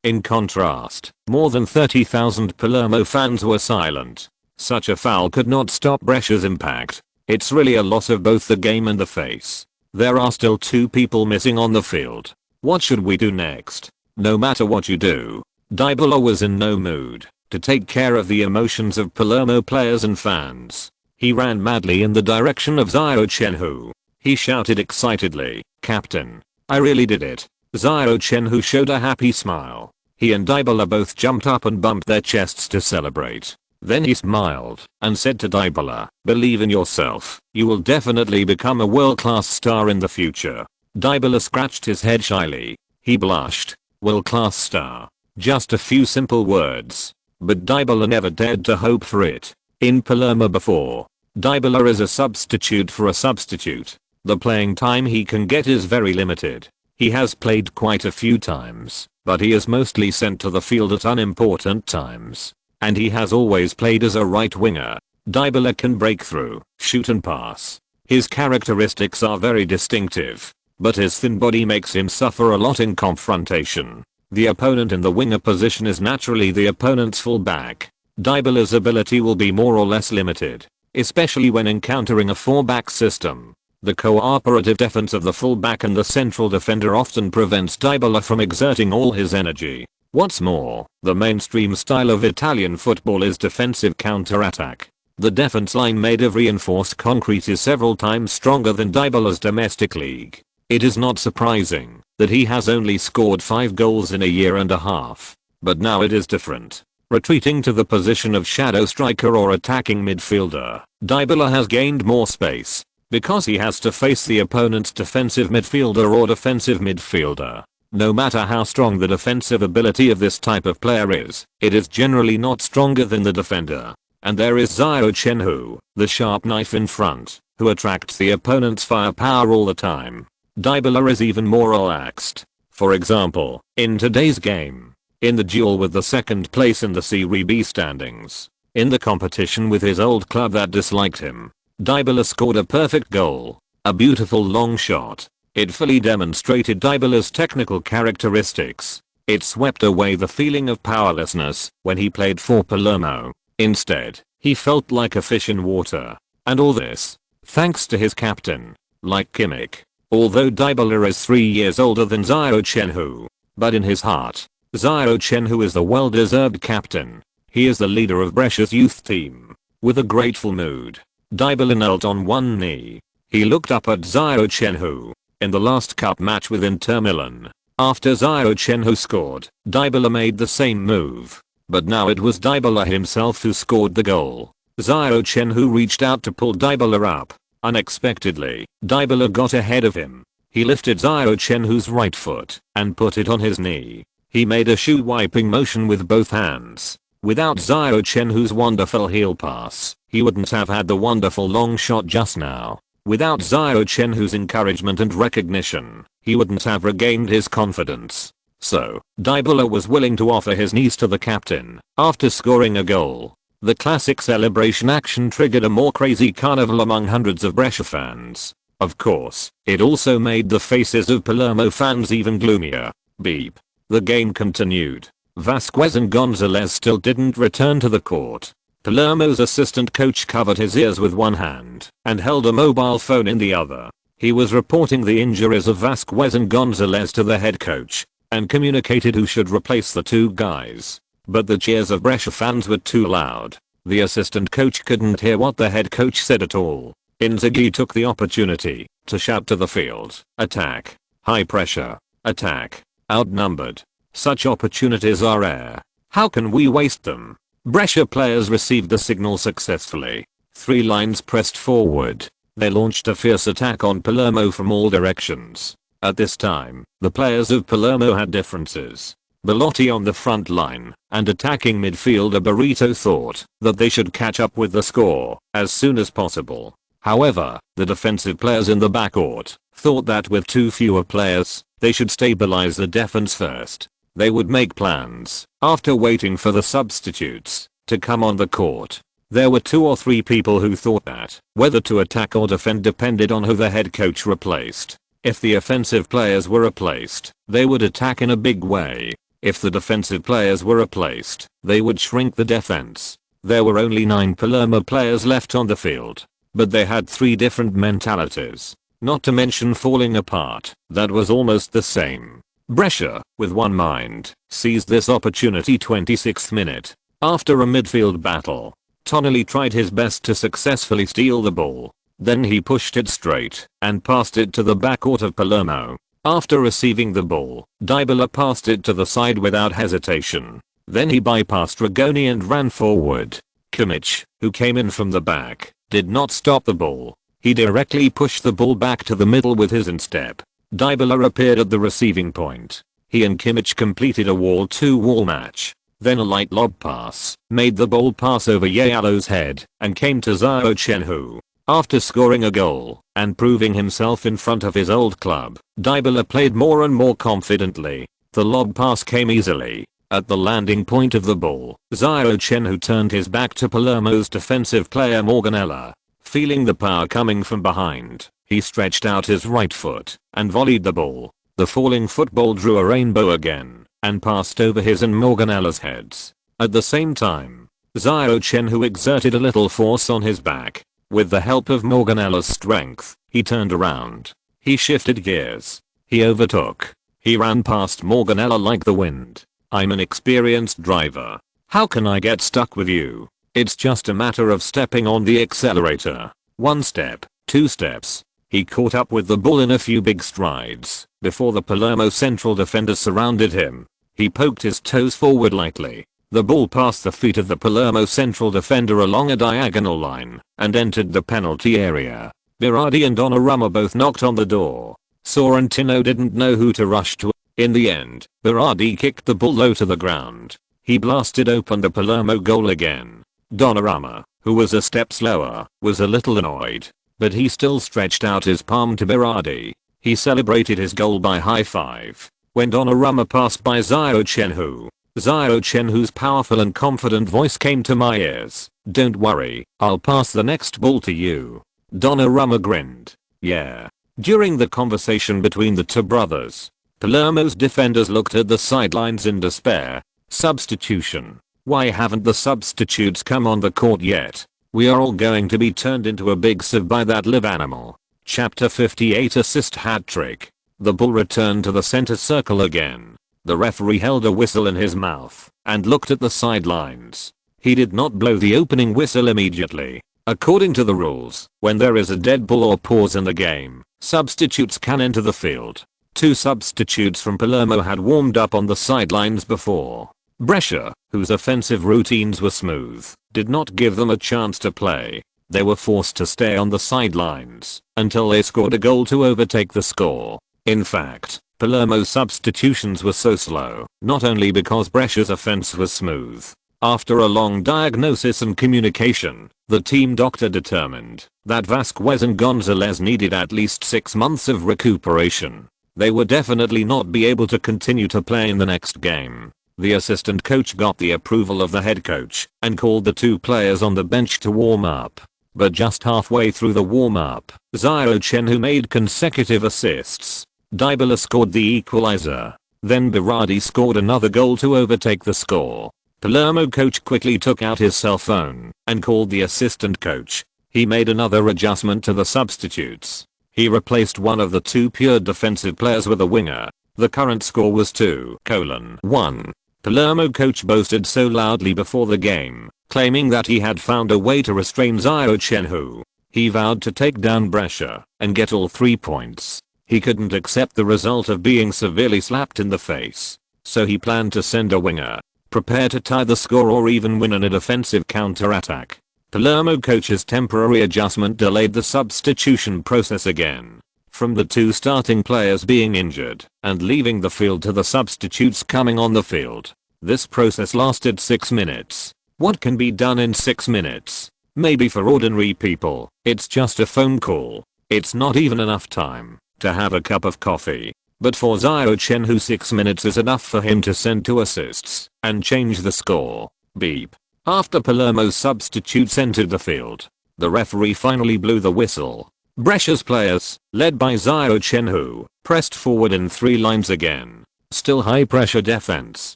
In contrast, more than 30,000 Palermo fans were silent. Such a foul could not stop Brescia's impact. It's really a loss of both the game and the face. There are still 2 people missing on the field. What should we do next? No matter what you do, Dybala was in no mood to take care of the emotions of Palermo players and fans. He ran madly in the direction of Xiao Chenhui. He shouted excitedly, "Captain, I really did it." Xiao Chenhui showed a happy smile. He and Dybala both jumped up and bumped their chests to celebrate. Then he smiled and said to Dybala, "Believe in yourself. You will definitely become a world-class star in the future." Dybala scratched his head shyly. He blushed. World-class star. Just a few simple words. But Dybala never dared to hope for it. In Palermo before, Dybala is a substitute for a substitute. The playing time he can get is very limited. He has played quite a few times, but he is mostly sent to the field at unimportant times. And he has always played as a right winger. Dybala can break through, shoot and pass. His characteristics are very distinctive, but his thin body makes him suffer a lot in confrontation. The opponent in the winger position is naturally the opponent's fullback. Dybala's ability will be more or less limited, especially when encountering a 4-back system. The cooperative defense of the fullback and the central defender often prevents Dybala from exerting all his energy. What's more, the mainstream style of Italian football is defensive counter-attack. The defense line made of reinforced concrete is several times stronger than Dybala's domestic league. It is not surprising that he has only scored 5 goals in a year and a half. But now it is different. Retreating to the position of shadow striker or attacking midfielder, Dybala has gained more space. Because he has to face the opponent's defensive midfielder or defensive midfielder. No matter how strong the defensive ability of this type of player is, it is generally not stronger than the defender. And there is Xiao Chenhui, the sharp knife in front, who attracts the opponent's firepower all the time. Dybala is even more relaxed. For example, in today's game, in the duel with the second place in the Serie B standings, in the competition with his old club that disliked him, Dybala scored a perfect goal, a beautiful long shot. It fully demonstrated Dybala's technical characteristics. It swept away the feeling of powerlessness when he played for Palermo. Instead, he felt like a fish in water. And all this, thanks to his captain, like Kimmich. Although Dybala is 3 years older than Xiao Chenhui, but in his heart, Xiao Chenhui is the well-deserved captain. He is the leader of Brescia's youth team. With a grateful mood, Dybala knelt on one knee. He looked up at Xiao Chenhui. In the last cup match with Inter Milan, after Xiao Chenhui scored, Dybala made the same move. But now it was Dybala himself who scored the goal. Xiao Chenhui reached out to pull Dybala up. Unexpectedly, Dybala got ahead of him. He lifted Xiao Chenhui's right foot and put it on his knee. He made a shoe wiping motion with both hands. Without Xiao Chenhui's wonderful heel pass, he wouldn't have had the wonderful long shot just now. Without Xiao Chenhui's encouragement and recognition, he wouldn't have regained his confidence. So, Dybala was willing to offer his knees to the captain after scoring a goal. The classic celebration action triggered a more crazy carnival among hundreds of Brescia fans. Of course, it also made the faces of Palermo fans even gloomier. Beep. The game continued. Vasquez and Gonzalez still didn't return to the court. Palermo's assistant coach covered his ears with one hand and held a mobile phone in the other. He was reporting the injuries of Vasquez and Gonzalez to the head coach and communicated who should replace the two guys. But the cheers of Brescia fans were too loud. The assistant coach couldn't hear what the head coach said at all. Inzaghi took the opportunity to shout to the field, "Attack! High pressure! Attack! Outnumbered!" Such opportunities are rare. How can we waste them? Brescia players received the signal successfully. 3 lines pressed forward. They launched a fierce attack on Palermo from all directions. At this time, the players of Palermo had differences. Belotti on the front line and attacking midfielder Barreto thought that they should catch up with the score as soon as possible. However, the defensive players in the backcourt thought that with 2 fewer players, they should stabilize the defense first. They would make plans after waiting for the substitutes to come on the court. There were 2 or 3 people who thought that whether to attack or defend depended on who the head coach replaced. If the offensive players were replaced, they would attack in a big way. If the defensive players were replaced, they would shrink the defense. There were only 9 Palermo players left on the field, but they had 3 different mentalities. Not to mention falling apart, that was almost the same. Brescia, with one mind, seized this opportunity 26th minute. After a midfield battle, Tonelli tried his best to successfully steal the ball. Then he pushed it straight and passed it to the backcourt of Palermo. After receiving the ball, Dybala passed it to the side without hesitation. Then he bypassed Rigoni and ran forward. Kimmich, who came in from the back, did not stop the ball. He directly pushed the ball back to the middle with his instep. Dybala appeared at the receiving point. He and Kimmich completed a wall-to-wall match. Then a light lob pass made the ball pass over Yalo's head and came to Xiao Chenhui. After scoring a goal and proving himself in front of his old club, Dybala played more and more confidently. The lob pass came easily. At the landing point of the ball, Xiao Chenhui turned his back to Palermo's defensive player Morganella. Feeling the power coming from behind, he stretched out his right foot and volleyed the ball. The falling football drew a rainbow again and passed over his and Morganella's heads. At the same time, Xiao Chenhui exerted a little force on his back. With the help of Morganella's strength, he turned around. He shifted gears. He overtook. He ran past Morganella like the wind. "I'm an experienced driver. How can I get stuck with you? It's just a matter of stepping on the accelerator. 1 step, 2 steps. He caught up with the ball in a few big strides before the Palermo central defender surrounded him. He poked his toes forward lightly. The ball passed the feet of the Palermo central defender along a diagonal line and entered the penalty area. Berardi and Donnarumma both knocked on the door. Sorrentino didn't know who to rush to. In the end, Berardi kicked the ball low to the ground. He blasted open the Palermo goal again. Donnarumma, who was a step slower, was a little annoyed, but he still stretched out his palm to Berardi. He celebrated his goal by high five. When Donnarumma passed by Xiao Chenhui, Xiao Chenhui's powerful and confident voice came to my ears. "Don't worry, I'll pass the next ball to you." Donnarumma grinned. Yeah. During the conversation between the two brothers, Palermo's defenders looked at the sidelines in despair. Substitution. Why haven't the substitutes come on the court yet? We are all going to be turned into a big sieve by that live animal. Chapter 58 Assist Hat-trick. The ball returned to the center circle again. The referee held a whistle in his mouth and looked at the sidelines. He did not blow the opening whistle immediately. According to the rules, when there is a dead ball or pause in the game, substitutes can enter the field. Two substitutes from Palermo had warmed up on the sidelines before. Brescia, whose offensive routines were smooth, did not give them a chance to play. They were forced to stay on the sidelines until they scored a goal to overtake the score. In fact, Palermo's substitutions were so slow, not only because Brescia's offense was smooth. After a long diagnosis and communication, the team doctor determined that Vasquez and Gonzalez needed at least 6 months of recuperation. They would definitely not be able to continue to play in the next game. The assistant coach got the approval of the head coach and called the two players on the bench to warm up. But just halfway through the warm-up, Xiao Chenhui made consecutive assists. Dybala scored the equalizer. Then Berardi scored another goal to overtake the score. Palermo coach quickly took out his cell phone and called the assistant coach. He made another adjustment to the substitutes. He replaced one of the two pure defensive players with a winger. The current score was 2-1. Palermo coach boasted so loudly before the game, claiming that he had found a way to restrain Xiao Chenhui. He vowed to take down Brescia and get all 3 points. He couldn't accept the result of being severely slapped in the face, so he planned to send a winger, prepare to tie the score or even win in a defensive counter-attack. Palermo coach's temporary adjustment delayed the substitution process again. From the two starting players being injured and leaving the field to the substitutes coming on the field, this process lasted 6 minutes. What can be done in 6 minutes? Maybe for ordinary people, it's just a phone call. It's not even enough time to have a cup of coffee. But for Xiao Chenhui 6 minutes is enough for him to send 2 assists and change the score. Beep. After Palermo's substitutes entered the field, the referee finally blew the whistle. Brescia's players, led by Xiao Chenhui, pressed forward in 3 lines again. Still high pressure defense.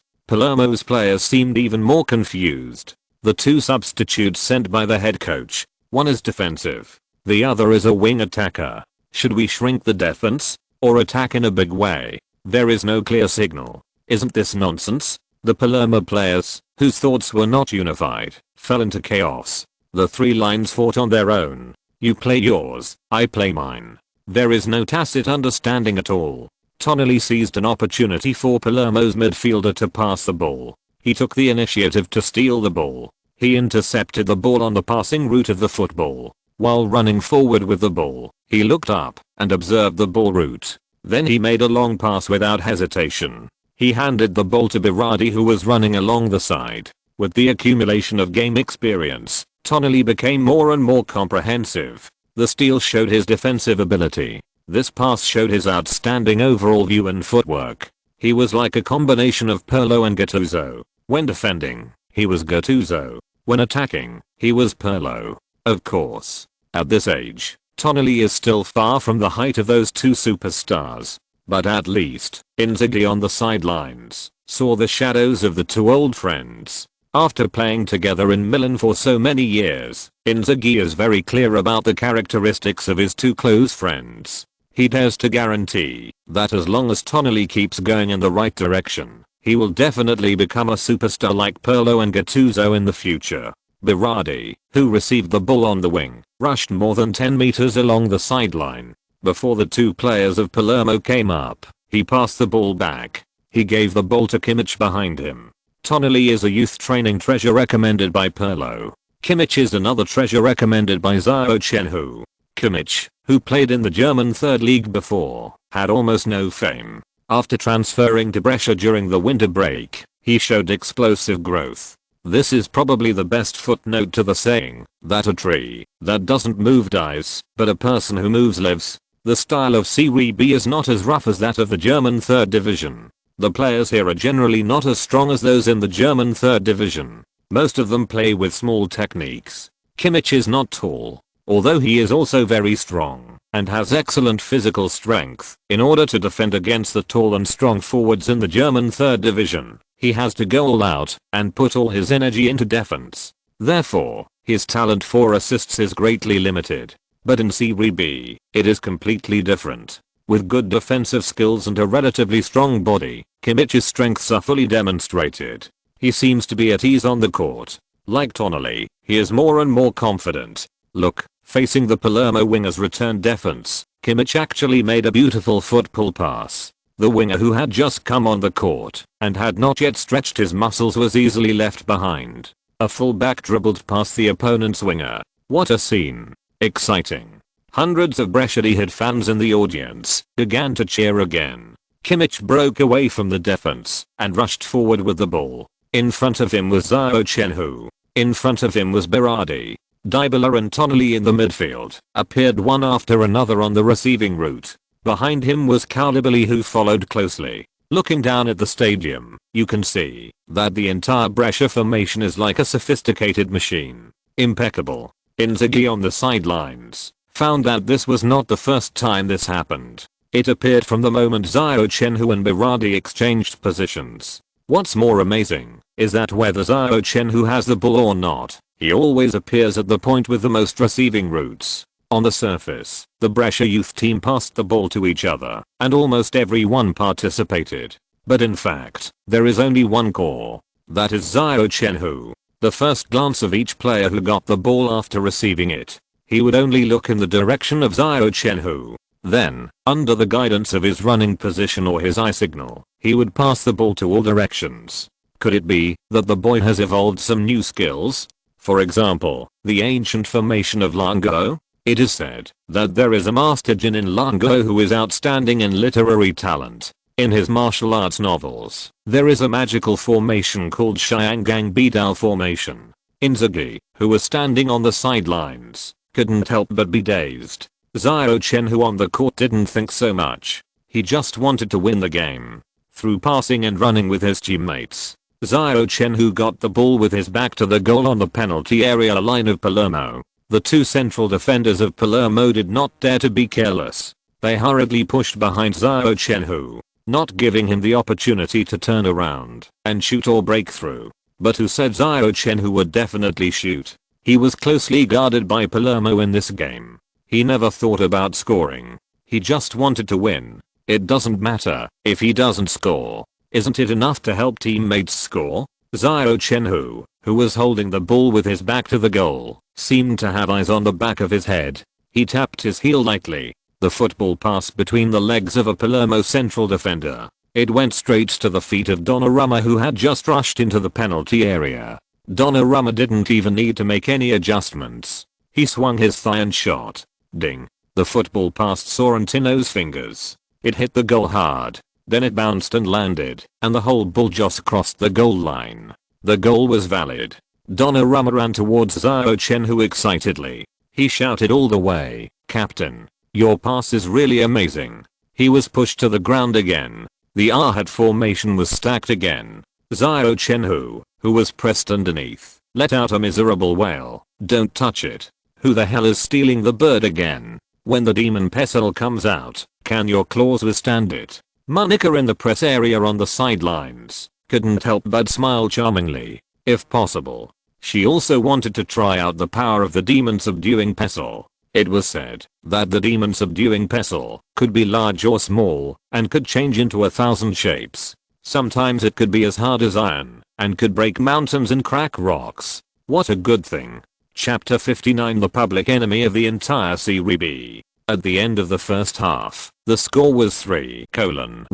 Palermo's players seemed even more confused. The 2 substitutes sent by the head coach, one is defensive, the other is a wing attacker. Should we shrink the defense or attack in a big way? There is no clear signal. Isn't this nonsense? The Palermo players, whose thoughts were not unified, fell into chaos. The 3 lines fought on their own. You play yours, I play mine. There is no tacit understanding at all. Tonelli seized an opportunity for Palermo's midfielder to pass the ball. He took the initiative to steal the ball. He intercepted the ball on the passing route of the football. While running forward with the ball, he looked up and observed the ball route. Then he made a long pass without hesitation. He handed the ball to Berardi, who was running along the side. With the accumulation of game experience, Tonelli became more and more comprehensive. The steal showed his defensive ability. This pass showed his outstanding overall view and footwork. He was like a combination of Pirlo and Gattuso. When defending, he was Gattuso. When attacking, he was Pirlo. Of course, at this age, Tonelli is still far from the height of those 2 superstars. But at least, Inzaghi on the sidelines saw the shadows of the 2 old friends. After playing together in Milan for so many years, Inzaghi is very clear about the characteristics of his 2 close friends. He dares to guarantee that as long as Tonelli keeps going in the right direction, he will definitely become a superstar like Pirlo and Gattuso in the future. Berardi, who received the ball on the wing, rushed more than 10 meters along the sideline. Before the 2 players of Palermo came up, he passed the ball back. He gave the ball to Kimmich behind him. Tonelli is a youth training treasure recommended by Pirlo. Kimmich is another treasure recommended by Xiao Chenhui. Kimmich, who played in the German third league before, had almost no fame. After transferring to Brescia during the winter break, he showed explosive growth. This is probably the best footnote to the saying that a tree that doesn't move dies, but a person who moves lives. The style of Serie B is not as rough as that of the German third division. The players here are generally not as strong as those in the German third division. Most of them play with small techniques. Kimmich is not tall, although he is also very strong and has excellent physical strength. In order to defend against the tall and strong forwards in the German third division, he has to go all out and put all his energy into defense. Therefore, his talent for assists is greatly limited. But in Serie B, it is completely different. With good defensive skills and a relatively strong body, Kimmich's strengths are fully demonstrated. He seems to be at ease on the court. Like Tonali, he is more and more confident. Look, facing the Palermo winger's return defense, Kimmich actually made a beautiful foot pull pass. The winger who had just come on the court and had not yet stretched his muscles was easily left behind. A fullback dribbled past the opponent's winger. What a scene. Exciting. Hundreds of Brescia fans in the audience began to cheer again. Kimmich broke away from the defense and rushed forward with the ball. In front of him was Xiao Chenhui. In front of him was Berardi. Dybala and Tonali in the midfield appeared one after another on the receiving route. Behind him was Koulibaly, who followed closely. Looking down at the stadium, you can see that the entire Brescia formation is like a sophisticated machine. Impeccable. Inzaghi on the sidelines found that this was not the first time this happened. It appeared from the moment Xiao Chenhui and Berardi exchanged positions. What's more amazing is that whether Xiao Chenhui has the ball or not, he always appears at the point with the most receiving routes. On the surface, the Brescia youth team passed the ball to each other, and almost everyone participated. But in fact, there is only one core. That is Xiao Chenhui. The first glance of each player who got the ball after receiving it, he would only look in the direction of Xiao Chenhui. Then, under the guidance of his running position or his eye signal, he would pass the ball to all directions. Could it be that the boy has evolved some new skills? For example, the ancient formation of Longguo? It is said that there is a master Jin in Longguo who is outstanding in literary talent. In his martial arts novels, there is a magical formation called Xiangang Bidao formation. Inzaghi, who was standing on the sidelines, couldn't help but be dazed. Xiao Chenhui on the court didn't think so much. He just wanted to win the game. Through passing and running with his teammates, Xiao Chenhui got the ball with his back to the goal on the penalty area line of Palermo. The two central defenders of Palermo did not dare to be careless. They hurriedly pushed behind Xiao Chenhui, not giving him the opportunity to turn around and shoot or break through. But who said Xiao Chenhui would definitely shoot? He was closely guarded by Palermo in this game. He never thought about scoring. He just wanted to win. It doesn't matter if he doesn't score. Isn't it enough to help teammates score? Xiao Chenhui, who was holding the ball with his back to the goal, seemed to have eyes on the back of his head. He tapped his heel lightly. The football passed between the legs of a Palermo central defender. It went straight to the feet of Donnarumma, who had just rushed into the penalty area. Donnarumma didn't even need to make any adjustments. He swung his thigh and shot. Ding. The football passed Sorrentino's fingers. It hit the goal hard. Then it bounced and landed, and the whole ball just crossed the goal line. The goal was valid. Donnarumma ran towards Xiao Chenhui excitedly. He shouted all the way, "Captain, your pass is really amazing." He was pushed to the ground again. The Ahad formation was stacked again. Xiao Chenhui, who was pressed underneath, let out a miserable wail. "Don't touch it. Who the hell is stealing the bird again? When the demon pestle comes out, can your claws withstand it?" Monica in the press area on the sidelines couldn't help but smile charmingly. If possible, she also wanted to try out the power of the demon subduing pestle. It was said that the demon subduing pestle could be large or small and could change into 1,000 shapes. Sometimes it could be as hard as iron and could break mountains and crack rocks. What a good thing. Chapter 59, the public enemy of the entire Serie B. At the end of the first half, the score was 3-1.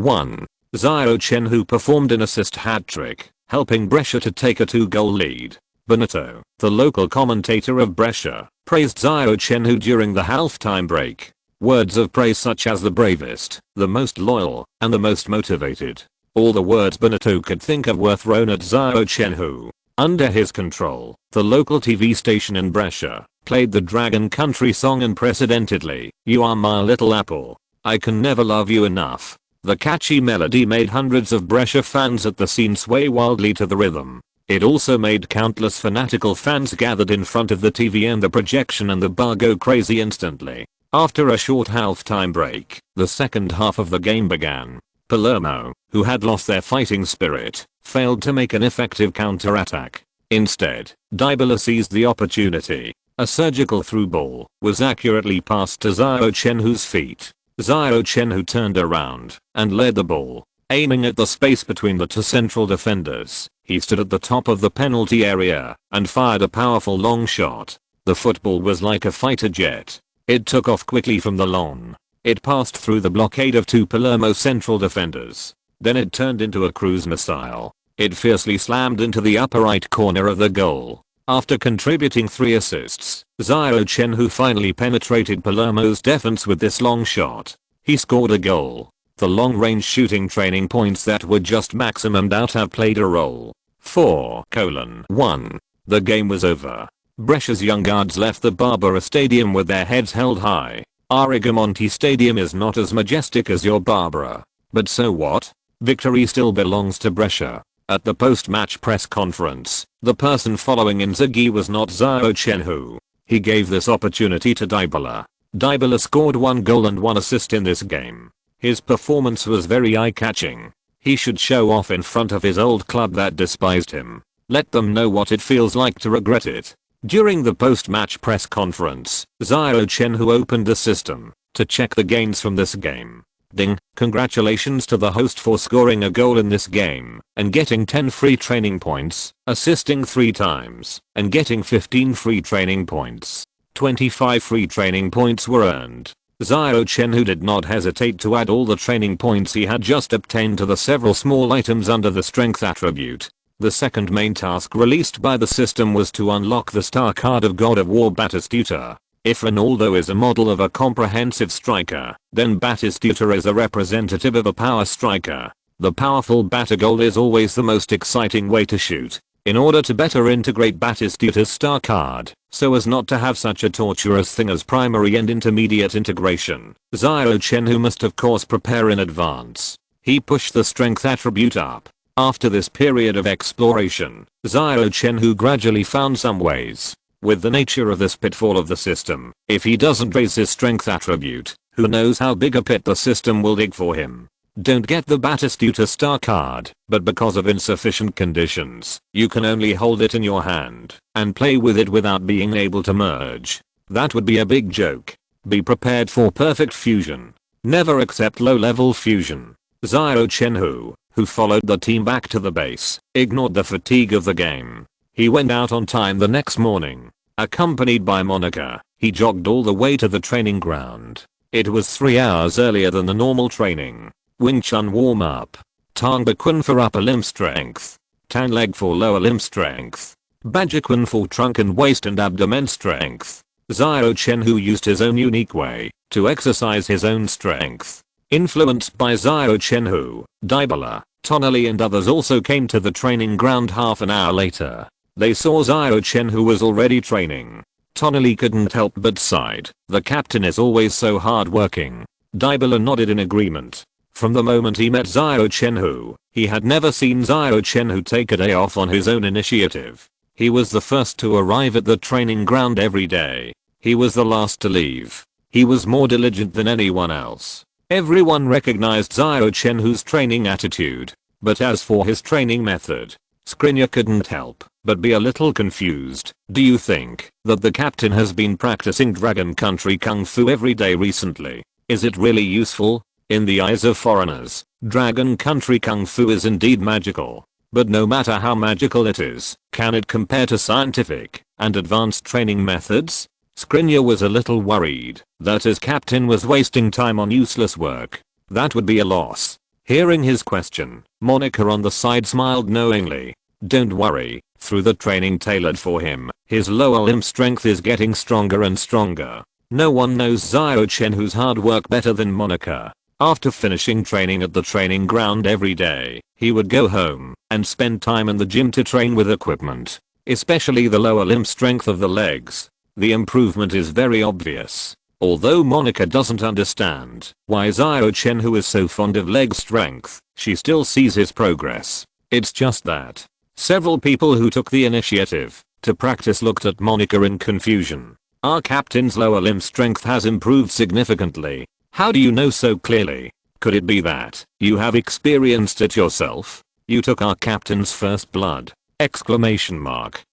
Xiao Chenhui performed an assist hat-trick, helping Brescia to take a 2-goal lead. Benito, the local commentator of Brescia, praised Xiao Chenhui during the halftime break. Words of praise such as the bravest, the most loyal, and the most motivated. All the words Benito could think of were thrown at Xiao Chenhui. Under his control, the local TV station in Brescia played the Dragon Country song unprecedentedly, "You Are My Little Apple. I Can Never Love You Enough." The catchy melody made hundreds of Brescia fans at the scene sway wildly to the rhythm. It also made countless fanatical fans gathered in front of the TV and the projection and the bar go crazy instantly. After a short halftime break, the second half of the game began. Palermo, who had lost their fighting spirit, failed to make an effective counter-attack. Instead, Dybala seized the opportunity. A surgical through ball was accurately passed to Xiao Chenhui's feet. Xiao Chenhui turned around and led the ball, aiming at the space between the two central defenders. He stood at the top of the penalty area and fired a powerful long shot. The football was like a fighter jet. It took off quickly from the lawn. It passed through the blockade of two Palermo central defenders. Then it turned into a cruise missile. It fiercely slammed into the upper right corner of the goal. After contributing 3 assists, Xiao Chenhui finally penetrated Palermo's defense with this long shot. He scored a goal. The long-range shooting training points that were just maximum doubt have played a role. 4:1. The game was over. Brescia's young guards left the Barbara Stadium with their heads held high. Our Rigamonti Stadium is not as majestic as your Barbara. But so what? Victory still belongs to Brescia. At the post-match press conference, the person following Inzaghi was not Xiao Chenhui. He gave this opportunity to Dybala. Dybala scored 1 goal and 1 assist in this game. His performance was very eye-catching. He should show off in front of his old club that despised him. Let them know what it feels like to regret it. During the post-match press conference, Xiao Chenhui opened the system to check the gains from this game. Ding, congratulations to the host for scoring a goal in this game and getting 10 free training points, assisting 3 times, and getting 15 free training points. 25 free training points were earned. Xiao Chenhui did not hesitate to add all the training points he had just obtained to the several small items under the strength attribute. The second main task released by the system was to unlock the star card of God of War Batistuta. If Ronaldo is a model of a comprehensive striker, then Batistuta is a representative of a power striker. The powerful Batagol is always the most exciting way to shoot. In order to better integrate Batistuta's star card, so as not to have such a torturous thing as primary and intermediate integration, Xiao Chenhui must of course prepare in advance. He pushed the strength attribute up. After this period of exploration, Xiao Chenhui gradually found some ways. With the nature of this pitfall of the system, if he doesn't raise his strength attribute, who knows how big a pit the system will dig for him. Don't get the Batistuta star card, but because of insufficient conditions, you can only hold it in your hand and play with it without being able to merge. That would be a big joke. Be prepared for perfect fusion. Never accept low-level fusion. Xiao Chenhui, who followed the team back to the base, ignored the fatigue of the game. He went out on time the next morning. Accompanied by Monica, he jogged all the way to the training ground. It was 3 hours earlier than the normal training. Wing Chun warm-up. Tang Bakun for upper limb strength. Tan leg for lower limb strength. Bajikun for trunk and waist and abdomen strength. Xiao Chenhui used his own unique way to exercise his own strength. Influenced by Xiao Chenhui, Dybala, Tonali and others also came to the training ground half an hour later. They saw Xiao Chenhui was already training. Tonali couldn't help but sighed. The captain is always so hard-working. Dybala nodded in agreement. From the moment he met Xiao Chenhui, he had never seen Xiao Chenhui take a day off on his own initiative. He was the first to arrive at the training ground every day. He was the last to leave. He was more diligent than anyone else. Everyone recognized Xiao Chenhui's training attitude. But as for his training method, Skriniar couldn't help but be a little confused. Do you think that the captain has been practicing Dragon Country Kung Fu every day recently? Is it really useful? In the eyes of foreigners, Dragon Country Kung Fu is indeed magical. But no matter how magical it is, can it compare to scientific and advanced training methods? Skriniar was a little worried that his captain was wasting time on useless work. That would be a loss. Hearing his question, Monica on the side smiled knowingly. Don't worry, Through the training tailored for him, his lower limb strength is getting stronger and stronger. No one knows Xiao Chenhui's hard work better than Monica. After finishing training at the training ground every day, he would go home and spend time in the gym to train with equipment, especially the lower limb strength of the legs. The improvement is very obvious. Although Monica doesn't understand why Xiao Chenhui is so fond of leg strength, she still sees his progress. It's just that several people who took the initiative to practice looked at Monica in confusion. Our captain's lower limb strength has improved significantly. How do you know so clearly? Could it be that you have experienced it yourself? You took our captain's first blood! Exclamation mark.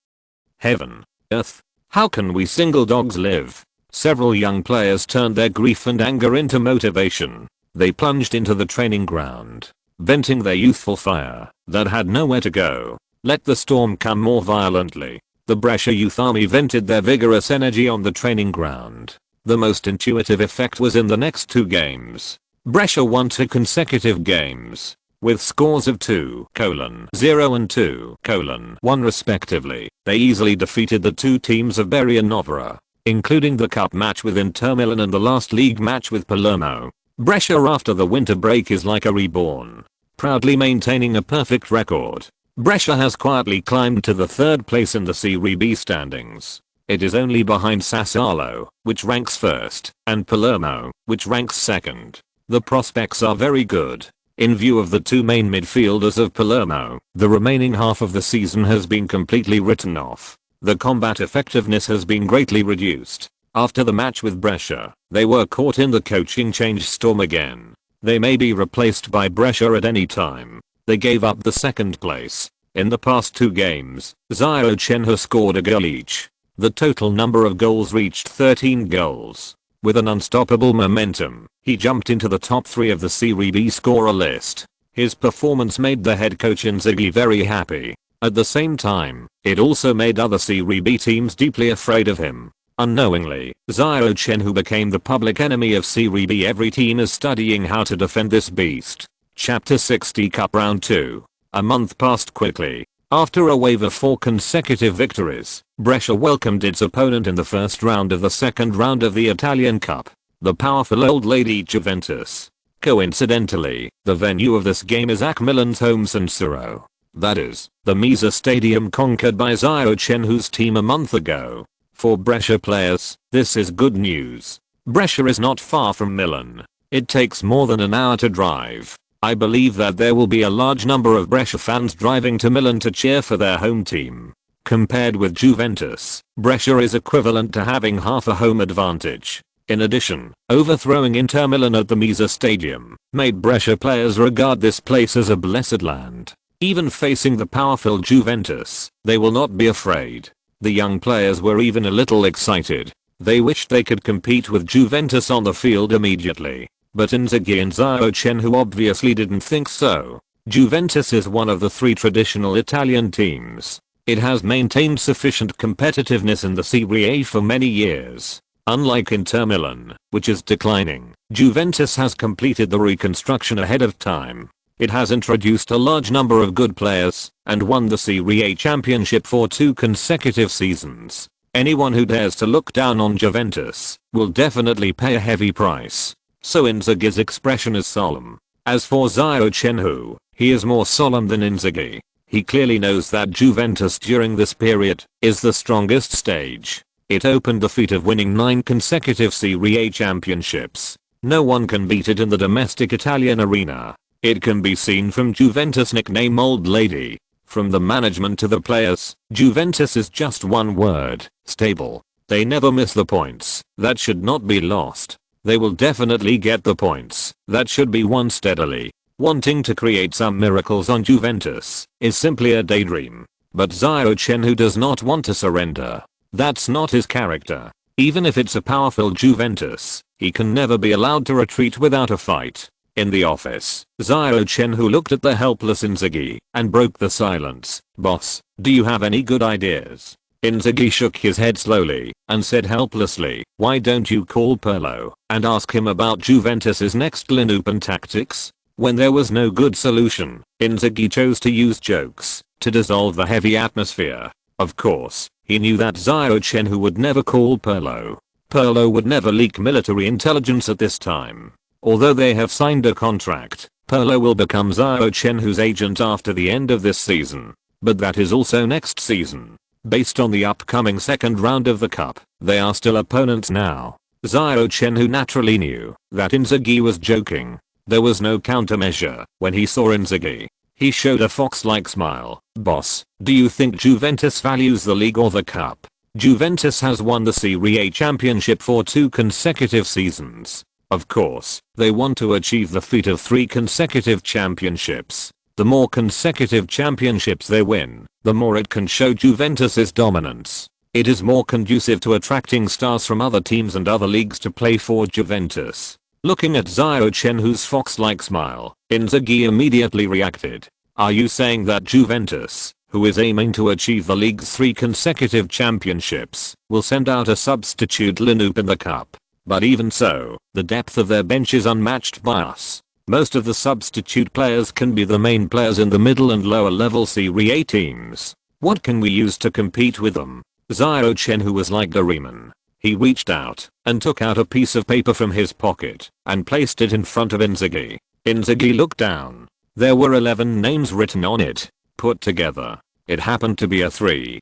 Heaven. Earth. How can we single dogs live? Several young players turned their grief and anger into motivation. They plunged into the training ground, venting their youthful fire that had nowhere to go. Let the storm come more violently. The Brescia Youth Army vented their vigorous energy on the training ground. The most intuitive effect was in the next 2 games. Brescia won 2 consecutive games, with scores of 2:0 and 2:1 respectively. They easily defeated the 2 teams of Bari and Novara, including the cup match with Inter Milan and the last league match with Palermo. Brescia after the winter break is like a reborn, proudly maintaining a perfect record. Brescia has quietly climbed to the 3rd place in the Serie B standings. It is only behind Sassuolo, which ranks 1st, and Palermo, which ranks 2nd. The prospects are very good. In view of the 2 main midfielders of Palermo, the remaining half of the season has been completely written off. The combat effectiveness has been greatly reduced. After the match with Brescia, they were caught in the coaching change storm again. They may be replaced by Brescia at any time. They gave up the 2nd place. In the past 2 games, Xiao Chenhui scored a goal each. The total number of goals reached 13 goals. With an unstoppable momentum, he jumped into the top 3 of the Serie B scorer list. His performance made the head coach Inzaghi very happy. At the same time, it also made other Serie B teams deeply afraid of him. Unknowingly, Xiao Chenhui became the public enemy of Serie B. Every team is studying how to defend this beast. Chapter 60 Cup Round 2. A month passed quickly. After a wave of 4 consecutive victories, Brescia welcomed its opponent in the first round of the second round of the Italian Cup, the powerful old lady Juventus. Coincidentally, the venue of this game is AC Milan's home San Siro. That is, the Misa Stadium conquered by Xiao Chenhui's team a month ago. For Brescia players, this is good news. Brescia is not far from Milan. It takes more than an hour to drive. I believe that there will be a large number of Brescia fans driving to Milan to cheer for their home team. Compared with Juventus, Brescia is equivalent to having half a home advantage. In addition, overthrowing Inter Milan at the Misa Stadium made Brescia players regard this place as a blessed land. Even facing the powerful Juventus, they will not be afraid. The young players were even a little excited. They wished they could compete with Juventus on the field immediately. But Inzaghi and Xiao Chenhui obviously didn't think so. Juventus is one of the 3 traditional Italian teams. It has maintained sufficient competitiveness in the Serie A for many years. Unlike Inter Milan, which is declining, Juventus has completed the reconstruction ahead of time. It has introduced a large number of good players and won the Serie A championship for 2 consecutive seasons. Anyone who dares to look down on Juventus will definitely pay a heavy price. So Inzaghi's expression is solemn. As for Xiao Chenhui, he is more solemn than Inzaghi. He clearly knows that Juventus during this period is the strongest stage. It opened the feat of winning 9 consecutive Serie A championships. No one can beat it in the domestic Italian arena. It can be seen from Juventus' nickname Old Lady. From the management to the players, Juventus is just one word: stable. They never miss the points that should not be lost. They will definitely get the points that should be won steadily. Wanting to create some miracles on Juventus is simply a daydream. But Xiao Chenhui does not want to surrender. That's not his character. Even if it's a powerful Juventus, he can never be allowed to retreat without a fight. In the office, Xiao Chenhui looked at the helpless Inzaghi and broke the silence. "Boss, do you have any good ideas?" Inzaghi shook his head slowly and said helplessly, "Why don't you call Pirlo and ask him about Juventus's next Linupan tactics?" When there was no good solution, Inzaghi chose to use jokes. to dissolve the heavy atmosphere. Of course, he knew that Xiao Chenhui would never call Pirlo. Pirlo would never leak military intelligence at this time. Although they have signed a contract, Pirlo will become Xiao Chenhui's agent after the end of this season. But that is also next season. Based on the upcoming second round of the cup, they are still opponents now. Xiao Chenhui naturally knew that Inzaghi was joking. There was no countermeasure when he saw Inzaghi. He showed a fox-like smile. Boss, do you think Juventus values the league or the cup? Juventus has won the Serie A championship for 2 consecutive seasons. Of course, they want to achieve the feat of 3 consecutive championships. The more consecutive championships they win, the more it can show Juventus's dominance. It is more conducive to attracting stars from other teams and other leagues to play for Juventus. Looking at Xiao Chenhui's fox-like smile, Inzaghi immediately reacted. Are you saying that Juventus, who is aiming to achieve the league's 3 consecutive championships, will send out a substitute lineup in the cup? But even so, the depth of their bench is unmatched by us. Most of the substitute players can be the main players in the middle and lower level Serie A teams. What can we use to compete with them? Xiao Chenhui was like the Riemann. He reached out and took out a piece of paper from his pocket and placed it in front of Inzaghi. Inzaghi looked down. There were 11 names written on it, put together. It happened to be a 3-5-2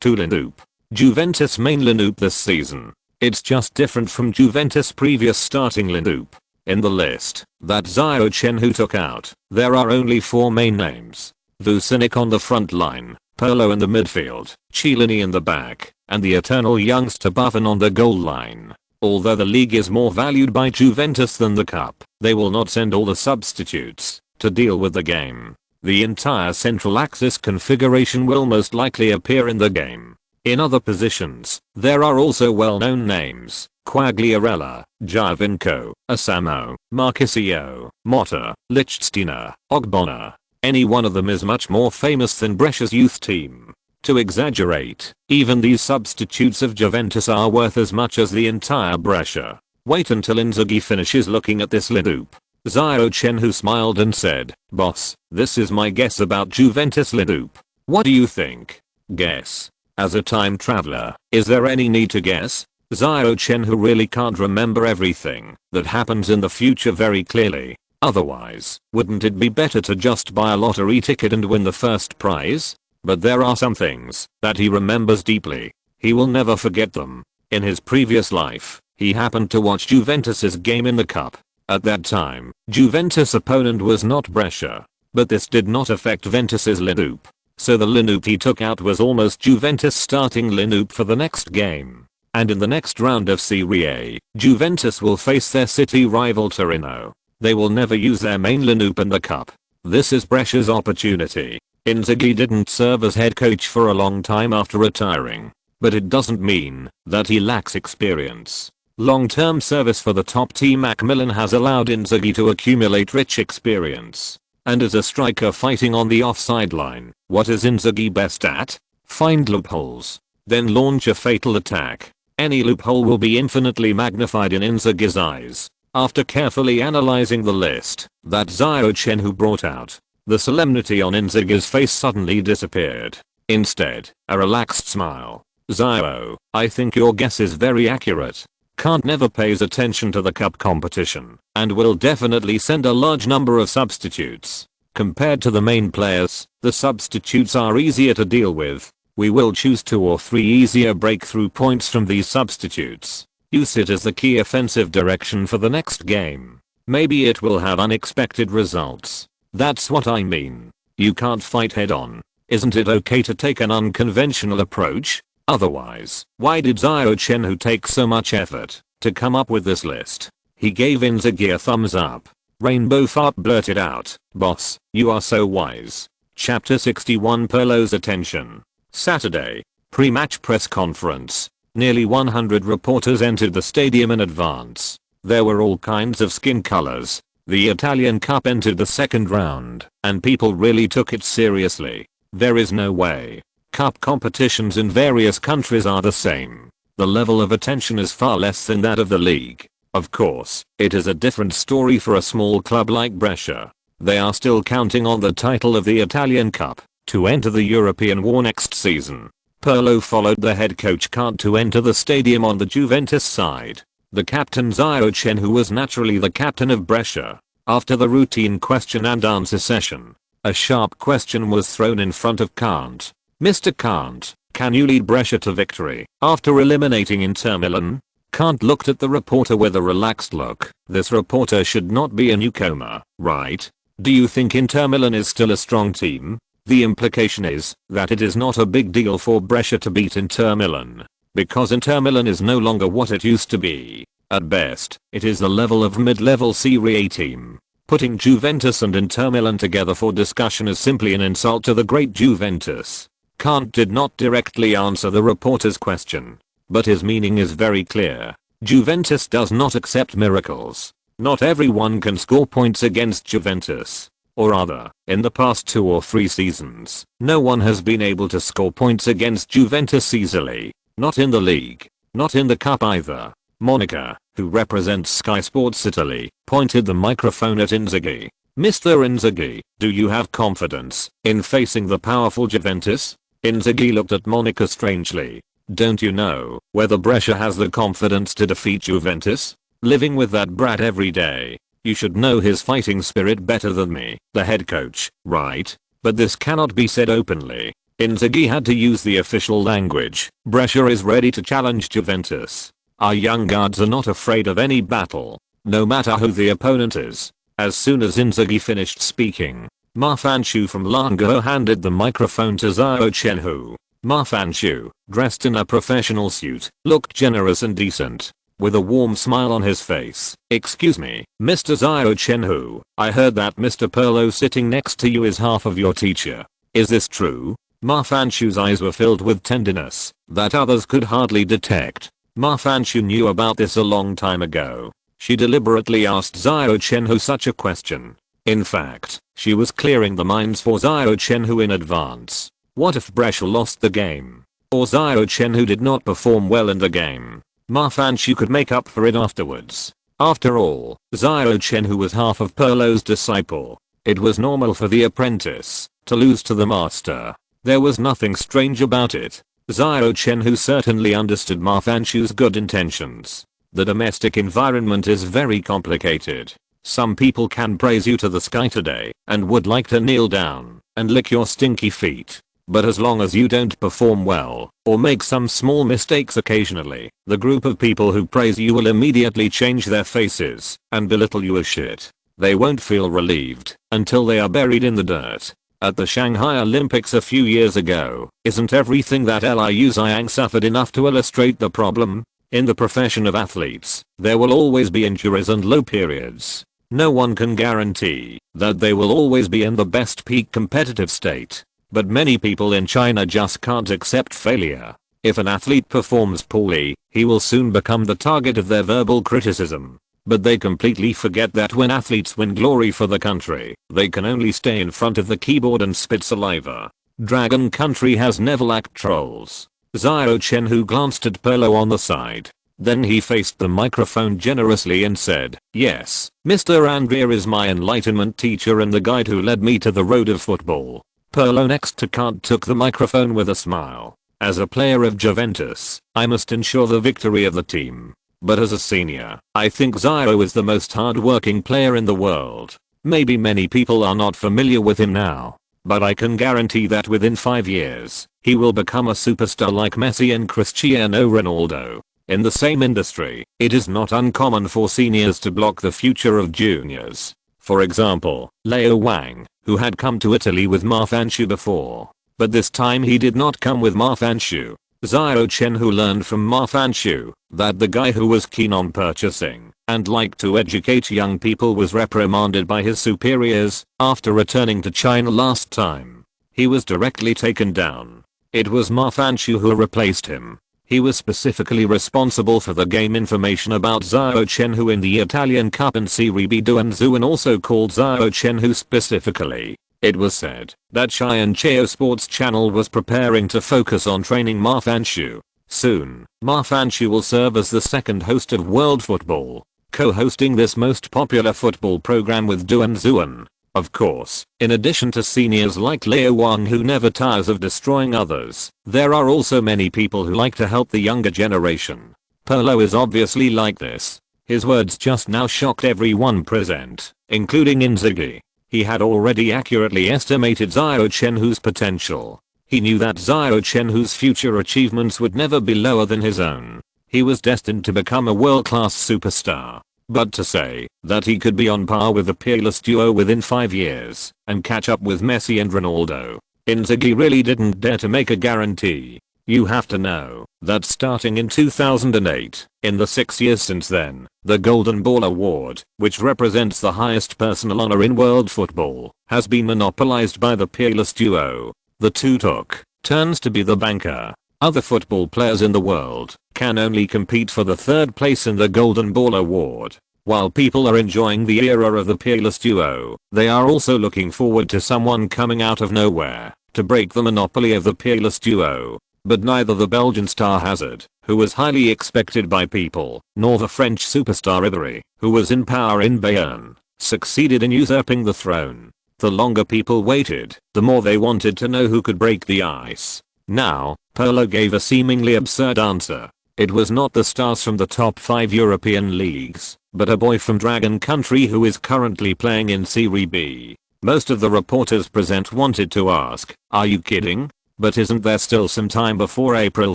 lineup. Juventus main lineup this season. It's just different from Juventus' previous starting lineup. In the list that Xiao Chenhui took out, there are only 4 main names. Vucinic on the front line, Pirlo in the midfield, Chiellini in the back, and the eternal youngster Buffon on the goal line. Although the league is more valued by Juventus than the cup, they will not send all the substitutes to deal with the game. The entire central axis configuration will most likely appear in the game. In other positions, there are also well-known names: Quagliarella, Giovinco, Asamo, Marchisio, Motta, Lichtsteiner, Ogbonna. Any one of them is much more famous than Brescia's youth team. To exaggerate, even these substitutes of Juventus are worth as much as the entire Brescia. Wait until Inzaghi finishes looking at this lineup. Xiao Chenhui smiled and said, "Boss, this is my guess about Juventus lineup. What do you think?" Guess. As a time traveler, is there any need to guess? Xiao Chenhui really can't remember everything that happens in the future very clearly. Otherwise, wouldn't it be better to just buy a lottery ticket and win the first prize? But there are some things that he remembers deeply. He will never forget them. In his previous life, he happened to watch Juventus's game in the cup. At that time, Juventus' opponent was not Brescia. But this did not affect Juventus's lineup. So the lineup he took out was almost Juventus' starting lineup for the next game. And in the next round of Serie A, Juventus will face their city rival Torino. They will never use their main lineup in the cup. This is Brescia's opportunity. Inzaghi didn't serve as head coach for a long time after retiring. But it doesn't mean that he lacks experience. Long-term service for the top team Macmillan has allowed Inzaghi to accumulate rich experience. And as a striker fighting on the offside line, what is Inzaghi best at? Find loopholes. Then launch a fatal attack. Any loophole will be infinitely magnified in Inzaghi's eyes. After carefully analyzing the list that Xiao Chenhui brought out, the solemnity on Inzaghi's face suddenly disappeared. Instead, a relaxed smile. "Xiao, I think your guess is very accurate. Can't never pays attention to the cup competition and will definitely send a large number of substitutes. Compared to the main players, the substitutes are easier to deal with. We will choose 2 or 3 easier breakthrough points from these substitutes. Use it as the key offensive direction for the next game. Maybe it will have unexpected results. That's what I mean. You can't fight head on. Isn't it okay to take an unconventional approach? Otherwise, why did Xiao Chenhui take so much effort to come up with this list?" He gave Inzaghi a thumbs up. Rainbow Fart blurted out, "Boss, you are so wise." Chapter 61 Pirlo's attention. Saturday. Pre-match press conference. Nearly 100 reporters entered the stadium in advance. There were all kinds of skin colors. The Italian Cup entered the second round, and people really took it seriously. There is no way. Cup competitions in various countries are the same. The level of attention is far less than that of the league. Of course, it is a different story for a small club like Brescia. They are still counting on the title of the Italian Cup to enter the European war next season. Pirlo followed the head coach card to enter the stadium on the Juventus side. The captain Xiao Chenhui was naturally the captain of Brescia. After the routine question and answer session, a sharp question was thrown in front of Kant. Mr. Kant, can you lead Brescia to victory after eliminating Inter Milan? Kant looked at the reporter with a relaxed look. This reporter should not be a newcomer, right? Do you think Inter Milan is still a strong team? The implication is that it is not a big deal for Brescia to beat Inter Milan, because Inter Milan is no longer what it used to be. At best, it is the level of mid-level Serie A team. Putting Juventus and Inter Milan together for discussion is simply an insult to the great Juventus. Kant did not directly answer the reporter's question, but his meaning is very clear. Juventus does not accept miracles. Not everyone can score points against Juventus. Or rather, in the past 2 or 3 seasons, no one has been able to score points against Juventus easily. Not in the league. Not in the cup either. Monica, who represents Sky Sports Italy, pointed the microphone at Inzaghi. Mr. Inzaghi, do you have confidence in facing the powerful Juventus? Inzaghi looked at Monica strangely. Don't you know whether Brescia has the confidence to defeat Juventus? Living with that brat every day. You should know his fighting spirit better than me, the head coach, right? But this cannot be said openly. Inzaghi had to use the official language. Brescia is ready to challenge Juventus. Our young guards are not afraid of any battle, no matter who the opponent is. As soon as Inzaghi finished speaking, Marfanchu from Longguo handed the microphone to Xiao Chenhui. Marfanchu, dressed in a professional suit, looked generous and decent, with a warm smile on his face. Excuse me, Mr. Xiao Chenhui, I heard that Mr. Pirlo sitting next to you is half of your teacher. Is this true? Marfanchu's eyes were filled with tenderness that others could hardly detect. Marfanchu knew about this a long time ago. She deliberately asked Xiao Chenhui such a question. In fact, she was clearing the minds for Xiao Chenhui in advance. What if Brescia lost the game? Or Xiao Chenhui did not perform well in the game? Marfanchu could make up for it afterwards. After all, Xiao Chenhui was half of Pirlo's disciple. It was normal for the apprentice to lose to the master. There was nothing strange about it. Xiao Chenhui certainly understood Marfanchu's good intentions. The domestic environment is very complicated. Some people can praise you to the sky today and would like to kneel down and lick your stinky feet. But as long as you don't perform well or make some small mistakes occasionally, the group of people who praise you will immediately change their faces and belittle you as shit. They won't feel relieved until they are buried in the dirt. At the Shanghai Olympics a few years ago, isn't everything that Liu Zhang suffered enough to illustrate the problem? In the profession of athletes, there will always be injuries and low periods. No one can guarantee that they will always be in the best peak competitive state. But many people in China just can't accept failure. If an athlete performs poorly, he will soon become the target of their verbal criticism. But they completely forget that when athletes win glory for the country, they can only stay in front of the keyboard and spit saliva. Dragon Country has never lacked trolls. Xiao Chenhui glanced at Pirlo on the side. Then he faced the microphone generously and said, yes, Mr. Andrea is my enlightenment teacher and the guide who led me to the road of football. Pirlo next to Kant took the microphone with a smile. As a player of Juventus, I must ensure the victory of the team. But as a senior, I think Xiao is the most hard-working player in the world. Maybe many people are not familiar with him now, but I can guarantee that within 5 years, he will become a superstar like Messi and Cristiano Ronaldo. In the same industry, it is not uncommon for seniors to block the future of juniors. For example, Leo Wang, who had come to Italy with Marfanchu before, but this time he did not come with Marfanchu. Xiao Chenhui learned from Marfanchu that the guy who was keen on purchasing and liked to educate young people was reprimanded by his superiors after returning to China last time. He was directly taken down. It was Marfanchu who replaced him. He was specifically responsible for the game information about Xiao Chenhui in the Italian Cup and Serie B. Duan also called Xiao Chenhui specifically. It was said that Xiao Sports Channel was preparing to focus on training Marfanchu. Soon, Marfanchu will serve as the second host of World Football, co-hosting this most popular football program with Duan. Of course, in addition to seniors like Leo Wang who never tires of destroying others, there are also many people who like to help the younger generation. Pirlo is obviously like this. His words just now shocked everyone present, including Inzaghi. He had already accurately estimated Xiao Chenhui's potential. He knew that Xiao Chenhui's future achievements would never be lower than his own. He was destined to become a world-class superstar. But to say that he could be on par with the peerless duo within 5 years and catch up with Messi and Ronaldo, Inzaghi really didn't dare to make a guarantee. You have to know that starting in 2008, in the 6 years since then, the Golden Ball Award, which represents the highest personal honor in world football, has been monopolized by the peerless duo. The two took turns to be the banker. Other football players in the world can only compete for the third place in the Golden Ball Award. While people are enjoying the era of the peerless duo, they are also looking forward to someone coming out of nowhere to break the monopoly of the peerless duo. But neither the Belgian star Hazard, who was highly expected by people, nor the French superstar Ibrahimović, who was in power in Bayern, succeeded in usurping the throne. The longer people waited, the more they wanted to know who could break the ice. Now, Pirlo gave a seemingly absurd answer. It was not the stars from the top 5 European leagues, but a boy from Dragon Country who is currently playing in Serie B. Most of the reporters present wanted to ask, are you kidding? But isn't there still some time before April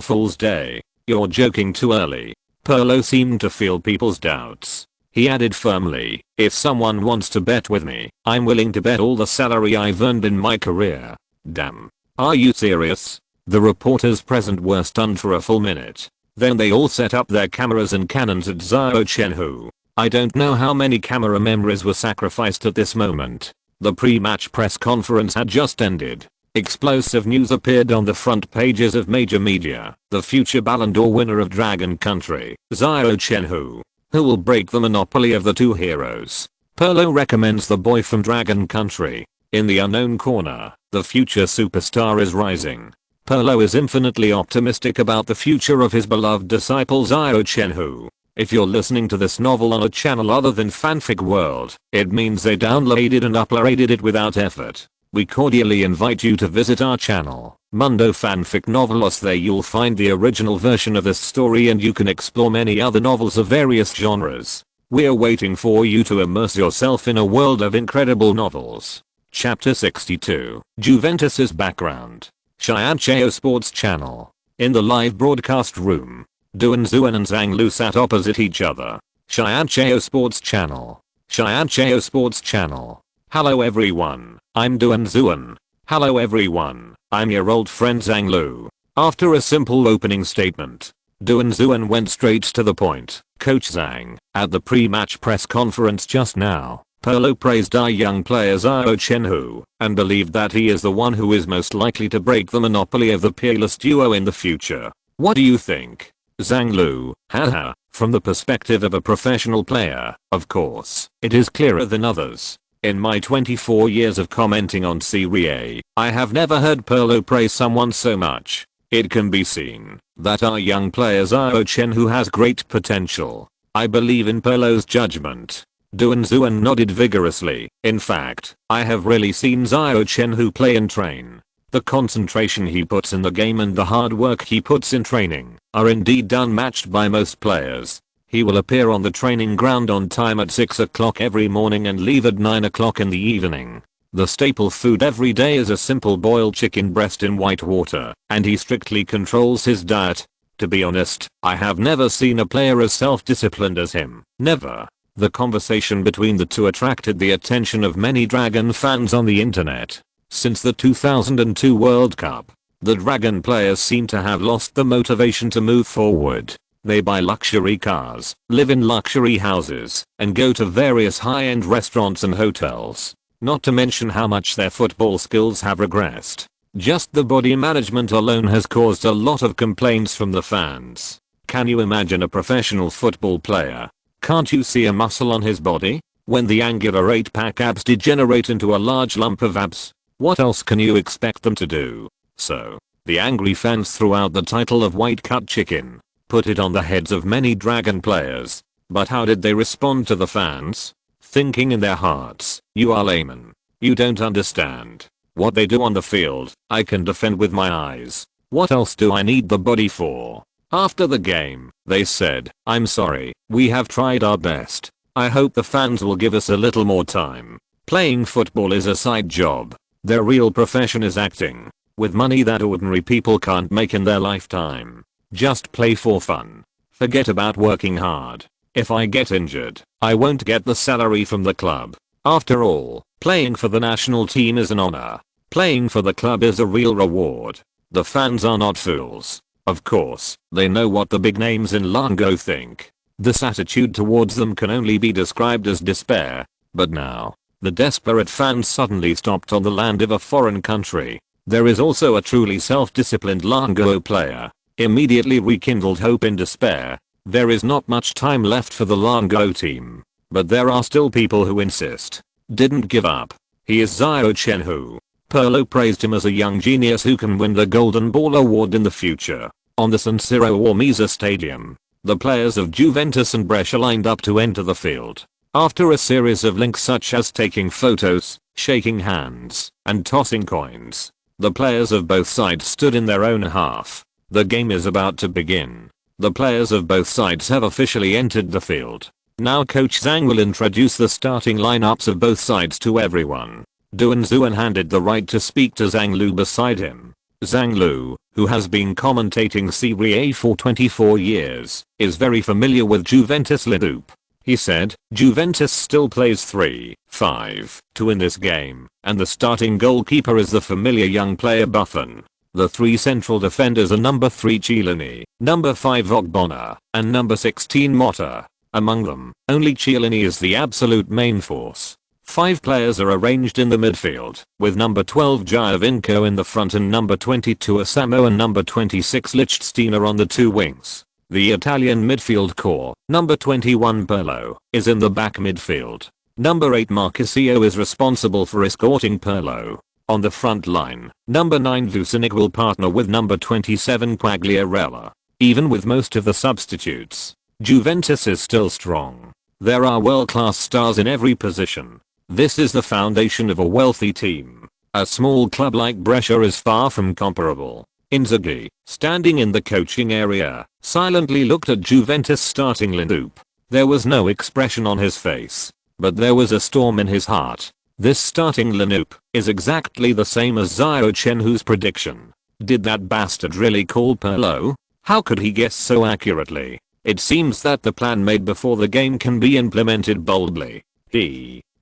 Fool's Day? You're joking too early. Pirlo seemed to feel people's doubts. He added firmly, if someone wants to bet with me, I'm willing to bet all the salary I've earned in my career. Damn. Are you serious? The reporters present were stunned for a full minute. Then they all set up their cameras and cannons at Xiao Chenhui. I don't know how many camera memories were sacrificed at this moment. The pre-match press conference had just ended. Explosive news appeared on the front pages of major media. The future Ballon d'Or winner of Dragon Country, Xiao Chenhui, who will break the monopoly of the two heroes. Pirlo recommends the boy from Dragon Country. In the unknown corner, the future superstar is rising. Pirlo is infinitely optimistic about the future of his beloved disciple Xiao Chenhui. If you're listening to this novel on a channel other than Fanfic World, it means they downloaded and uploaded it without effort. We cordially invite you to visit our channel, Mundo Fanfic Novelos. There you'll find the original version of this story and you can explore many other novels of various genres. We're waiting for you to immerse yourself in a world of incredible novels. Chapter 62, Juventus's background. Xiao Chenhui Sports Channel. In the live broadcast room, Duan Zuan and Zhang Lu sat opposite each other. Xiao Chenhui Sports Channel. Xiao Chenhui Sports Channel. Hello everyone, I'm Duan Zuan. Hello everyone, I'm your old friend Zhang Lu. After a simple opening statement, Duan Zuan went straight to the point. Coach Zhang, at the pre-match press conference just now, Pirlo praised our young player Xiao Chenhui and believed that he is the one who is most likely to break the monopoly of the peerless duo in the future. What do you think? Zhang Lu, haha, from the perspective of a professional player, of course, it is clearer than others. In my 24 years of commenting on Serie A, I have never heard Pirlo praise someone so much. It can be seen that our young player Xiao Chenhui has great potential. I believe in Pirlo's judgment. Duan Zuan nodded vigorously. In fact, I have really seen Xiao Chenhui play and train. The concentration he puts in the game and the hard work he puts in training are indeed unmatched by most players. He will appear on the training ground on time at 6 o'clock every morning and leave at 9 o'clock in the evening. The staple food every day is a simple boiled chicken breast in white water, and he strictly controls his diet. To be honest, I have never seen a player as self-disciplined as him. Never. The conversation between the two attracted the attention of many Dragon fans on the internet. Since the 2002 World Cup, the Dragon players seem to have lost the motivation to move forward. They buy luxury cars, live in luxury houses, and go to various high-end restaurants and hotels. Not to mention how much their football skills have regressed. Just the body management alone has caused a lot of complaints from the fans. Can you imagine a professional football player? Can't you see a muscle on his body? When the angular 8-pack abs degenerate into a large lump of abs, what else can you expect them to do? So, the angry fans threw out the title of White Cut Chicken. Put it on the heads of many Dragon players. But how did they respond to the fans? Thinking in their hearts, you are laymen. You don't understand. What they do on the field, I can defend with my eyes. What else do I need the body for? After the game, they said, "I'm sorry, we have tried our best. I hope the fans will give us a little more time. Playing football is a side job. Their real profession is acting. With money that ordinary people can't make in their lifetime. Just play for fun. Forget about working hard. If I get injured, I won't get the salary from the club. After all, playing for the national team is an honor. Playing for the club is a real reward. The fans are not fools. Of course, they know what the big names in Longguo think. This attitude towards them can only be described as despair. But now, the desperate fans suddenly stopped on the land of a foreign country. There is also a truly self-disciplined Longguo player. Immediately rekindled hope in despair. There is not much time left for the Longguo team. But there are still people who insist. Didn't give up. He is Xiao Chenhui. Pelé praised him as a young genius who can win the Golden Ball award in the future. On the San Siro or Misa Stadium, the players of Juventus and Brescia lined up to enter the field. After a series of links such as taking photos, shaking hands, and tossing coins, the players of both sides stood in their own half. The game is about to begin. The players of both sides have officially entered the field. Now Coach Zhang will introduce the starting lineups of both sides to everyone. Duan Zuan handed the right to speak to Zhang Lu beside him. Zhang Lu, who has been commentating Serie A for 24 years, is very familiar with Juventus lineup. He said, Juventus still plays 3-5-2 in this game, and the starting goalkeeper is the familiar young player Buffon. The three central defenders are number 3 Chiellini, number 5 Ogbonna, and number 16 Motta. Among them, only Chiellini is the absolute main force. 5 players are arranged in the midfield, with number 12 Giovinco in the front and number 22 Asamo and number 26 Lichtsteiner on the 2 wings. The Italian midfield core, number 21 Pirlo, is in the back midfield. Number 8 Marchisio is responsible for escorting Pirlo. On the front line, number 9 Vucinic will partner with number 27 Quagliarella. Even with most of the substitutes, Juventus is still strong. There are world-class stars in every position. This is the foundation of a wealthy team. A small club like Brescia is far from comparable. Inzaghi, standing in the coaching area, silently looked at Juventus starting lineup. There was no expression on his face, but there was a storm in his heart. This starting lineup is exactly the same as Xiao Chenhui's prediction. Did that bastard really call Pirlo? How could he guess so accurately? It seems that the plan made before the game can be implemented boldly.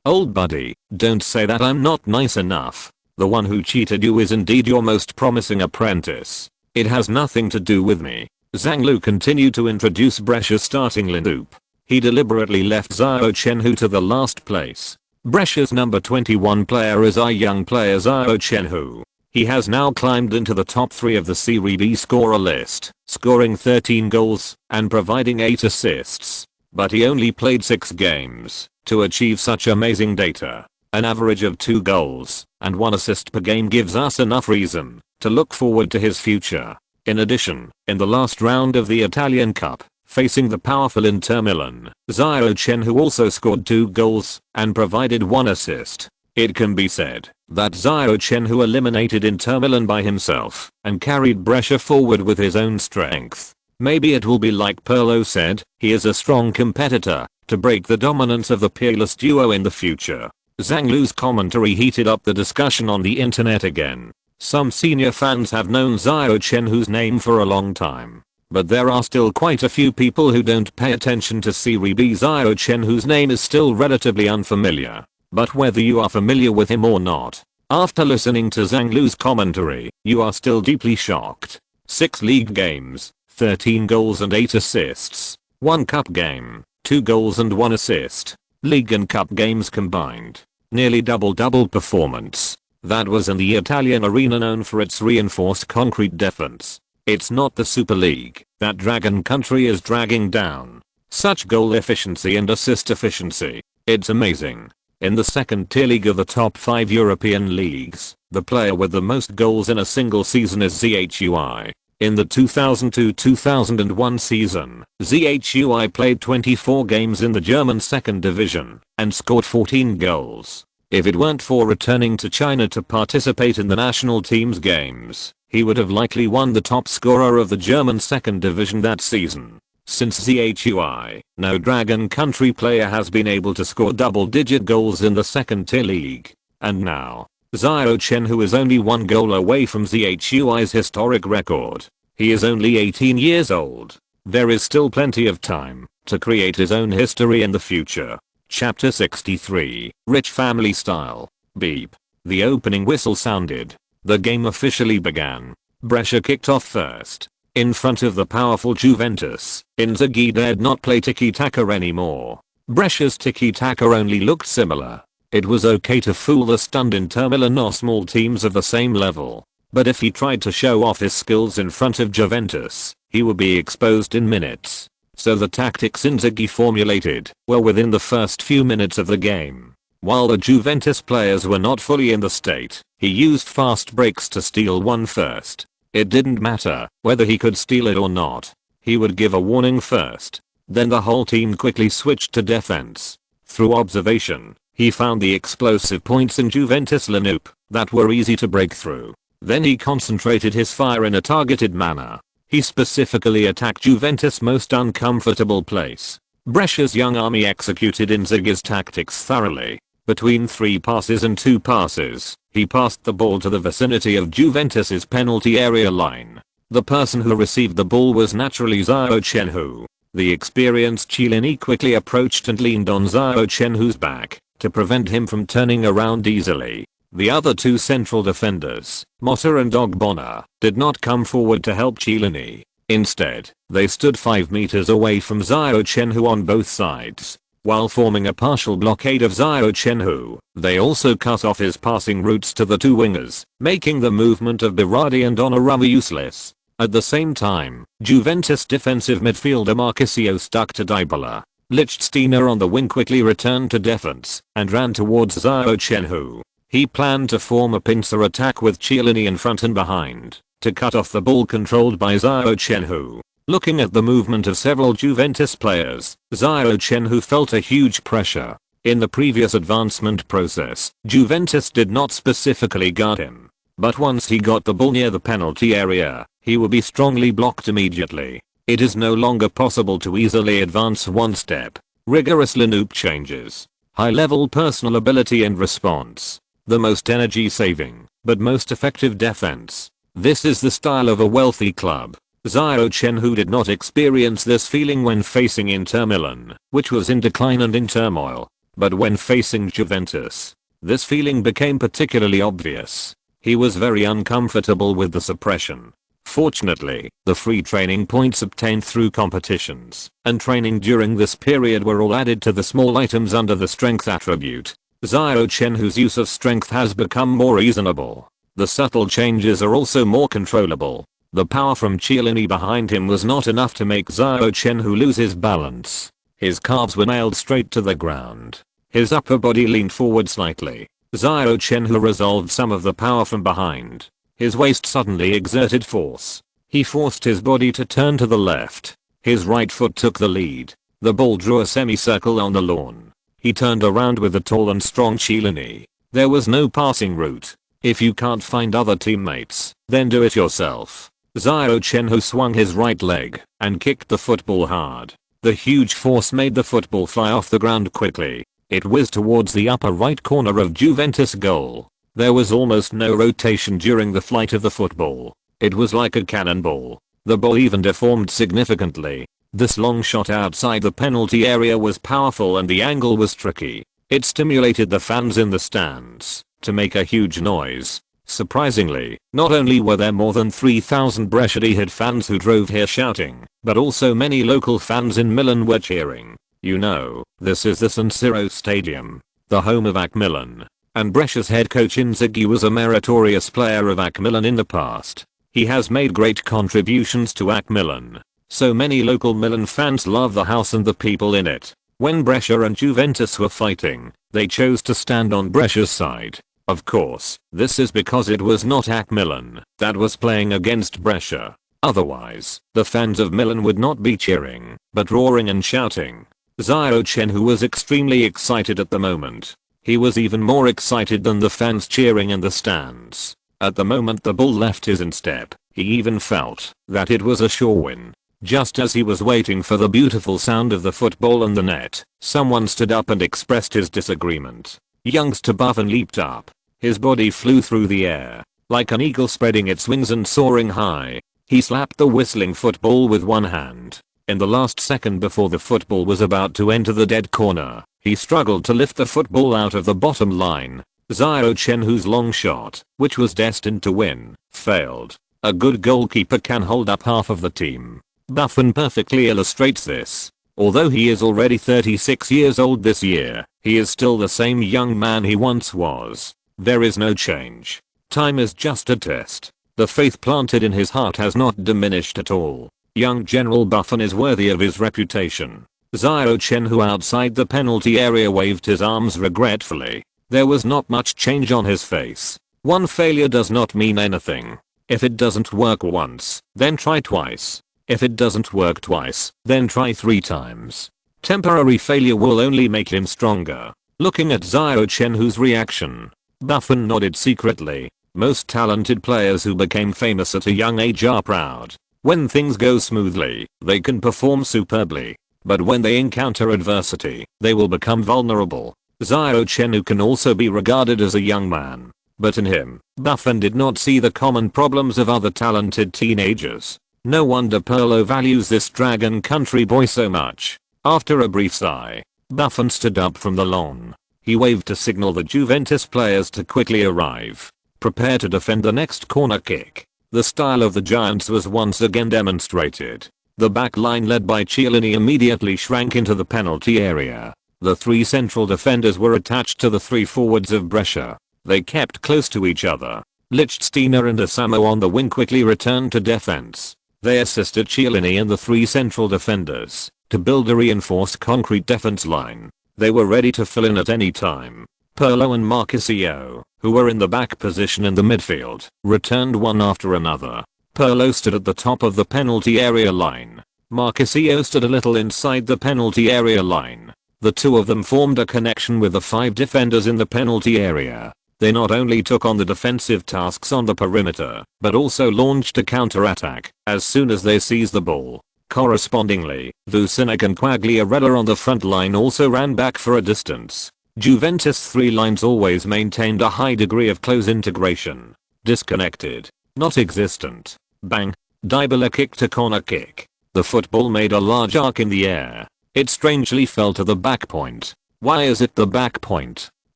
Old buddy, don't say that I'm not nice enough. The one who cheated you is indeed your most promising apprentice. It has nothing to do with me. Zhang Lu continued to introduce Brescia's starting lineup. He deliberately left Xiao Chenhui to the last place. Brescia's number 21 player is our young player Xiao Chenhui. He has now climbed into the top 3 of the Serie B scorer list, scoring 13 goals and providing 8 assists. But he only played 6 games to achieve such amazing data. An average of 2 goals and 1 assist per game gives us enough reason to look forward to his future. In addition, in the last round of the Italian Cup, facing the powerful Inter Milan, Xiao Chenhui also scored 2 goals and provided 1 assist. It can be said that Xiao Chenhui eliminated Inter Milan by himself and carried Brescia forward with his own strength. Maybe it will be like Pirlo said, he is a strong competitor to break the dominance of the peerless duo in the future. Zhang Lu's commentary heated up the discussion on the internet again. Some senior fans have known Xiao Chenhui's name for a long time, but there are still quite a few people who don't pay attention to Serie B. Xiao Chenhui's name is still relatively unfamiliar. But whether you are familiar with him or not, after listening to Zhang Lu's commentary, you are still deeply shocked. 6 league games, 13 goals and 8 assists. 1 cup game, 2 goals and 1 assist. League and cup games combined. Nearly double-double performance. That was in the Italian arena known for its reinforced concrete defense. It's not the Super League that Dragon Country is dragging down. Such goal efficiency and assist efficiency. It's amazing. In the second tier league of the top 5 European leagues, the player with the most goals in a single season is Xihui. In the 2002-2001 season, Xihui played 24 games in the German second division and scored 14 goals. If it weren't for returning to China to participate in the national team's games, he would have likely won the top scorer of the German second division that season. Since Xiao, no Dragon Country player has been able to score double-digit goals in the second-tier league. And now, Xiao Chenhui is only one goal away from Xiao's historic record. He is only 18 years old. There is still plenty of time to create his own history in the future. Chapter 63, Rich Family Style. Beep. The opening whistle sounded. The game officially began. Brescia kicked off first. In front of the powerful Juventus, Inzaghi dared not play tiki-taka anymore. Brescia's tiki-taka only looked similar. It was okay to fool the stunned Inter Milan or small teams of the same level. But if he tried to show off his skills in front of Juventus, he would be exposed in minutes. So the tactics Inzaghi formulated were within the first few minutes of the game. While the Juventus players were not fully in the state, he used fast breaks to steal one first. It didn't matter whether he could steal it or not. He would give a warning first. Then the whole team quickly switched to defense. Through observation, he found the explosive points in Juventus' lineup that were easy to break through. Then he concentrated his fire in a targeted manner. He specifically attacked Juventus' most uncomfortable place. Brescia's young army executed Inzaghi's tactics thoroughly. Between 3 passes and 2 passes, he passed the ball to the vicinity of Juventus' penalty area line. The person who received the ball was naturally Xiao Chenhui. The experienced Chiellini quickly approached and leaned on Xiao Chenhui's back to prevent him from turning around easily. The other 2 central defenders, Motta and Ogbonna, did not come forward to help Chiellini. Instead, they stood 5 meters away from Xiao Chenhui on both sides. While forming a partial blockade of Xiao Chenhui, they also cut off his passing routes to the 2 wingers, making the movement of Berardi and Donnarumma useless. At the same time, Juventus defensive midfielder Marchisio stuck to Dybala. Lichtsteiner on the wing quickly returned to defense and ran towards Xiao Chenhui. He planned to form a pincer attack with Chiellini in front and behind to cut off the ball controlled by Xiao Chenhui. Looking at the movement of several Juventus players, Xiao Chenhui felt a huge pressure. In the previous advancement process, Juventus did not specifically guard him. But once he got the ball near the penalty area, he would be strongly blocked immediately. It is no longer possible to easily advance one step. Rigorous lineup changes. High-level personal ability and response. The most energy-saving, but most effective defense. This is the style of a wealthy club. Xiao Chenhui did not experience this feeling when facing Inter Milan, which was in decline and in turmoil. But when facing Juventus, this feeling became particularly obvious. He was very uncomfortable with the suppression. Fortunately, the free training points obtained through competitions and training during this period were all added to the small items under the strength attribute. Xiao Chenhui's use of strength has become more reasonable. The subtle changes are also more controllable. The power from Chiellini behind him was not enough to make Xiao Chenhui lose his balance. His calves were nailed straight to the ground. His upper body leaned forward slightly. Xiao Chenhui resolved some of the power from behind. His waist suddenly exerted force. He forced his body to turn to the left. His right foot took the lead. The ball drew a semicircle on the lawn. He turned around with the tall and strong Chiellini. There was no passing route. If you can't find other teammates, then do it yourself. Xiao Chenhui swung his right leg and kicked the football hard. The huge force made the football fly off the ground quickly. It whizzed towards the upper right corner of Juventus goal. There was almost no rotation during the flight of the football. It was like a cannonball. The ball even deformed significantly. This long shot outside the penalty area was powerful and the angle was tricky. It stimulated the fans in the stands to make a huge noise. Surprisingly, not only were there more than 3,000 Brescia fans who drove here shouting, but also many local fans in Milan were cheering. You know, this is the San Siro Stadium, the home of AC Milan. And Brescia's head coach Inzaghi was a meritorious player of AC Milan in the past. He has made great contributions to AC Milan. So many local Milan fans love the house and the people in it. When Brescia and Juventus were fighting, they chose to stand on Brescia's side. Of course, this is because it was not AC Milan that was playing against Brescia. Otherwise, the fans of Milan would not be cheering, but roaring and shouting. Xiao Chenhui was extremely excited at the moment. He was even more excited than the fans cheering in the stands. At the moment the ball left his instep, he even felt that it was a sure win. Just as he was waiting for the beautiful sound of the football and the net, someone stood up and expressed his disagreement. Youngster Buffon leaped up. His body flew through the air, like an eagle spreading its wings and soaring high. He slapped the whistling football with one hand. In the last second before the football was about to enter the dead corner, he struggled to lift the football out of the bottom line. Xiao Chenhui's long shot, which was destined to win, failed. A good goalkeeper can hold up half of the team. Buffon perfectly illustrates this. Although he is already 36 years old this year, he is still the same young man he once was. There is no change. Time is just a test. The faith planted in his heart has not diminished at all. Young General Buffon is worthy of his reputation. Xiao Chenhui outside the penalty area waved his arms regretfully. There was not much change on his face. One failure does not mean anything. If it doesn't work once, then try twice. If it doesn't work twice, then try 3 times. Temporary failure will only make him stronger. Looking at Xiao Chenhui's reaction, Buffon nodded secretly. Most talented players who became famous at a young age are proud. When things go smoothly, they can perform superbly. But when they encounter adversity, they will become vulnerable. Xiao Chenhui can also be regarded as a young man. But in him, Buffon did not see the common problems of other talented teenagers. No wonder Pirlo values this dragon country boy so much. After a brief sigh, Buffon stood up from the lawn. He waved to signal the Juventus players to quickly arrive. Prepare to defend the next corner kick. The style of the Giants was once again demonstrated. The back line led by Chiellini immediately shrank into the penalty area. The 3 central defenders were attached to the 3 forwards of Brescia. They kept close to each other. Lichtsteiner and Asamo on the wing quickly returned to defense. They assisted Chiellini and the 3 central defenders to build a reinforced concrete defense line. They were ready to fill in at any time. Pirlo and Marchisio, who were in the back position in the midfield, returned one after another. Pirlo stood at the top of the penalty area line. Marchisio stood a little inside the penalty area line. The 2 of them formed a connection with the 5 defenders in the penalty area. They not only took on the defensive tasks on the perimeter, but also launched a counter-attack as soon as they seized the ball. Correspondingly, Vucinic and Quagliarella on the front line also ran back for a distance. Juventus' 3 lines always maintained a high degree of close integration. Disconnected. Not existent. Bang. Dybala kicked a corner kick. The football made a large arc in the air. It strangely fell to the back point. Why is it the back point?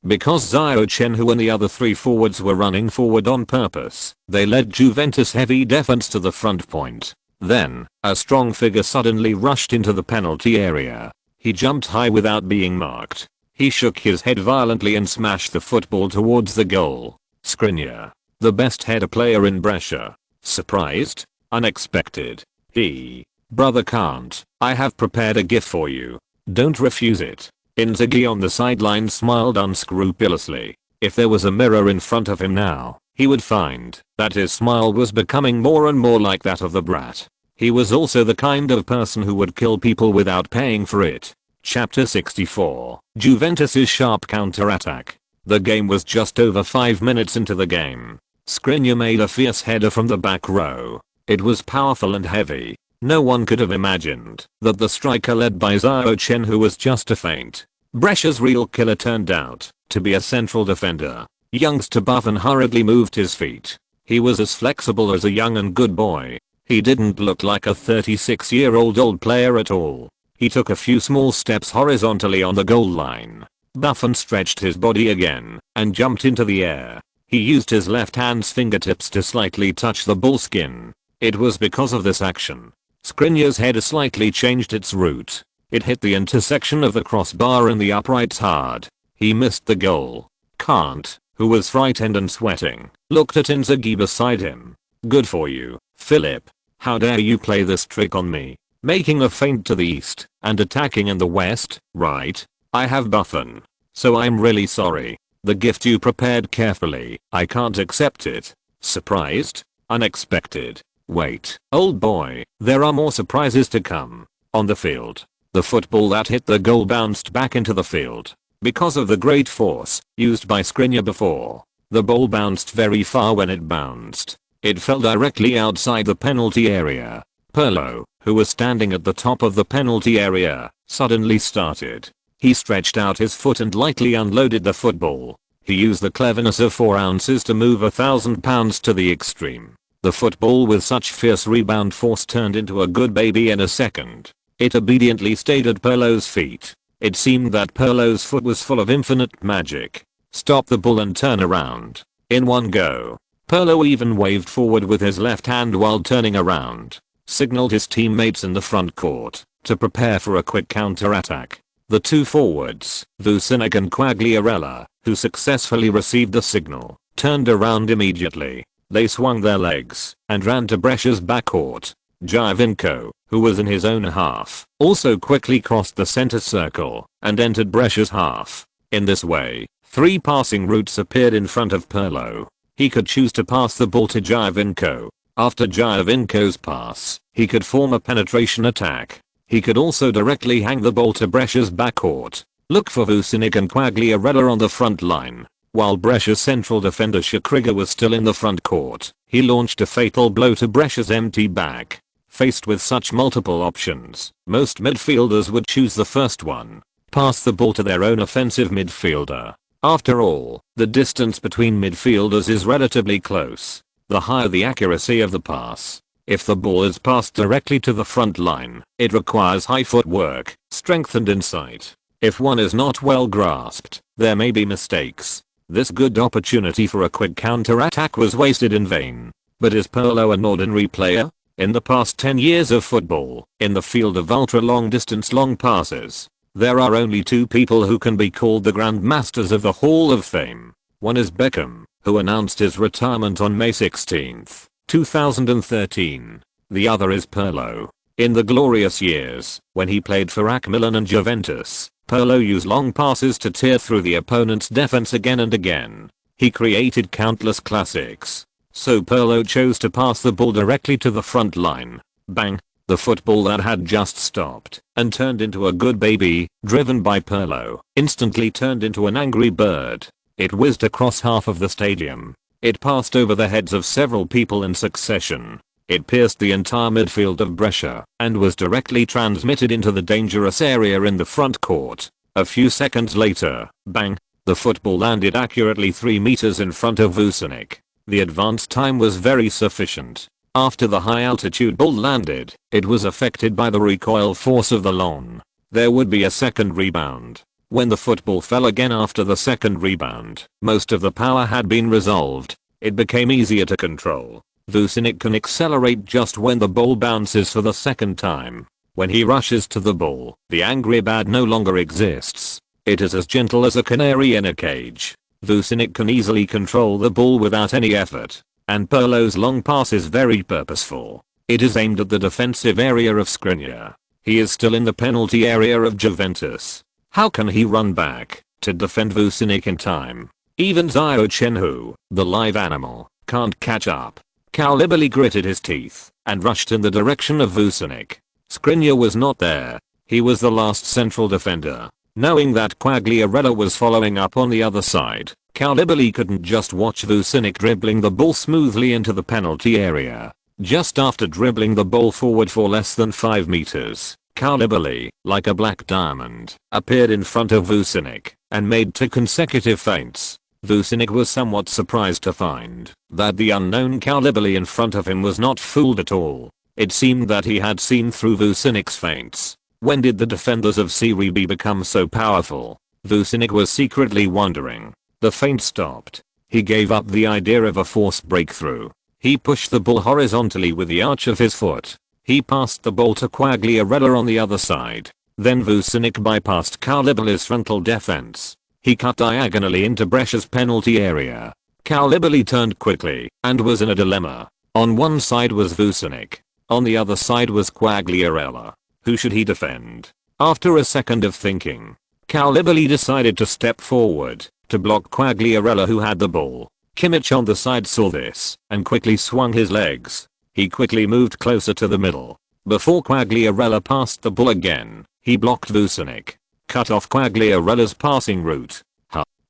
Because Xiao Chenhui and the other 3 forwards were running forward on purpose. They led Juventus' heavy defense to the front point. Then, a strong figure suddenly rushed into the penalty area. He jumped high without being marked. He shook his head violently and smashed the football towards the goal. Skriniar, the best header player in Brescia. Surprised? Unexpected. Brother can't. I have prepared a gift for you. Don't refuse it. Inzaghi on the sideline smiled unscrupulously. If there was a mirror in front of him now, he would find that his smile was becoming more and more like that of the brat. He was also the kind of person who would kill people without paying for it. Chapter 64. Juventus' sharp counter-attack. The game was just over 5 minutes into the game. Skriniar made a fierce header from the back row. It was powerful and heavy. No one could have imagined that the striker led by Xiao Chenhui was just a feint. Brescia's real killer turned out to be a central defender. Youngster Buffon hurriedly moved his feet. He was as flexible as a young and good boy. He didn't look like a 36-year-old player at all. He took a few small steps horizontally on the goal line. Buffon stretched his body again and jumped into the air. He used his left hand's fingertips to slightly touch the ball skin. It was because of this action Skriniar's header slightly changed its route. It hit the intersection of the crossbar and the uprights hard. He missed the goal. Kant, who was frightened and sweating, looked at Inzaghi beside him. Good for you, Philip. How dare you play this trick on me? Making a feint to the east and attacking in the west, right? I have Buffon. So I'm really sorry. The gift you prepared carefully, I can't accept it. Surprised? Unexpected. Wait, old boy, there are more surprises to come. On the field, the football that hit the goal bounced back into the field. Because of the great force used by Skriniar before, the ball bounced very far when it bounced. It fell directly outside the penalty area. Pirlo, who was standing at the top of the penalty area, suddenly started. He stretched out his foot and lightly unloaded the football. He used the cleverness of 4 ounces to move 1,000 pounds to the extreme. The football with such fierce rebound force turned into a good baby in a second. It obediently stayed at Pirlo's feet. It seemed that Pirlo's foot was full of infinite magic. Stop the ball and turn around. In one go. Pirlo even waved forward with his left hand while turning around. Signaled his teammates in the front court to prepare for a quick counter-attack. The two forwards, Vucinic and Quagliarella, who successfully received the signal, turned around immediately. They swung their legs and ran to Brescia's backcourt. Giovinco, who was in his own half, also quickly crossed the center circle and entered Brescia's half. In this way, 3 passing routes appeared in front of Pirlo. He could choose to pass the ball to Giovinco. After Giovinco's pass, he could form a penetration attack. He could also directly hang the ball to Brescia's backcourt. Look for Vucinic and Quagliarella on the front line. While Brescia's central defender Šakriga was still in the front court, he launched a fatal blow to Brescia's empty back. Faced with such multiple options, most midfielders would choose the first one. Pass the ball to their own offensive midfielder. After all, the distance between midfielders is relatively close. The higher the accuracy of the pass. If the ball is passed directly to the front line, it requires high footwork, strength and insight. If one is not well grasped, there may be mistakes. This good opportunity for a quick counter-attack was wasted in vain. But is Pirlo an ordinary player? In the past 10 years of football, in the field of ultra-long distance long passes, there are only 2 people who can be called the Grand Masters of the Hall of Fame. One is Beckham, who announced his retirement on May 16, 2013. The other is Pirlo. In the glorious years, when he played for AC Milan and Juventus, Pirlo used long passes to tear through the opponent's defense again and again. He created countless classics. So Pirlo chose to pass the ball directly to the front line. Bang! The football that had just stopped and turned into a good baby, driven by Pirlo, instantly turned into an angry bird. It whizzed across half of the stadium. It passed over the heads of several people in succession. It pierced the entire midfield of Brescia and was directly transmitted into the dangerous area in the front court. A few seconds later, bang, the football landed accurately 3 meters in front of Vucinic. The advance time was very sufficient. After the high altitude ball landed, it was affected by the recoil force of the lawn. There would be a second rebound. When the football fell again after the second rebound, most of the power had been resolved. It became easier to control. Vucinic can accelerate just when the ball bounces for the second time. When he rushes to the ball, the angry bird no longer exists. It is as gentle as a canary in a cage. Vucinic can easily control the ball without any effort. And Pirlo's long pass is very purposeful. It is aimed at the defensive area of Skriniar. He is still in the penalty area of Juventus. How can he run back to defend Vucinic in time? Even Xiao Chenhui, the live animal, can't catch up. Koulibaly gritted his teeth and rushed in the direction of Vucinic. Skriniar was not there. He was the last central defender. Knowing that Quagliarella was following up on the other side, Koulibaly couldn't just watch Vucinic dribbling the ball smoothly into the penalty area. Just after dribbling the ball forward for less than 5 meters, Koulibaly, like a black diamond, appeared in front of Vucinic and made 2 consecutive feints. Vucinic was somewhat surprised to find that the unknown Koulibaly in front of him was not fooled at all. It seemed that he had seen through Vucinic's feints. When did the defenders of Serie B become so powerful? Vucinic was secretly wondering. The feint stopped. He gave up the idea of a forced breakthrough. He pushed the ball horizontally with the arch of his foot. He passed the ball to Quagliarella on the other side. Then Vucinic bypassed Koulibaly's frontal defense. He cut diagonally into Brescia's penalty area. Koulibaly turned quickly and was in a dilemma. On one side was Vucinic. On the other side was Quagliarella. Who should he defend? After a second of thinking, Koulibaly decided to step forward to block Quagliarella, who had the ball. Kimmich on the side saw this and quickly swung his legs. He quickly moved closer to the middle. Before Quagliarella passed the ball again, he blocked Vucinic. cut off Quagliarella's passing route.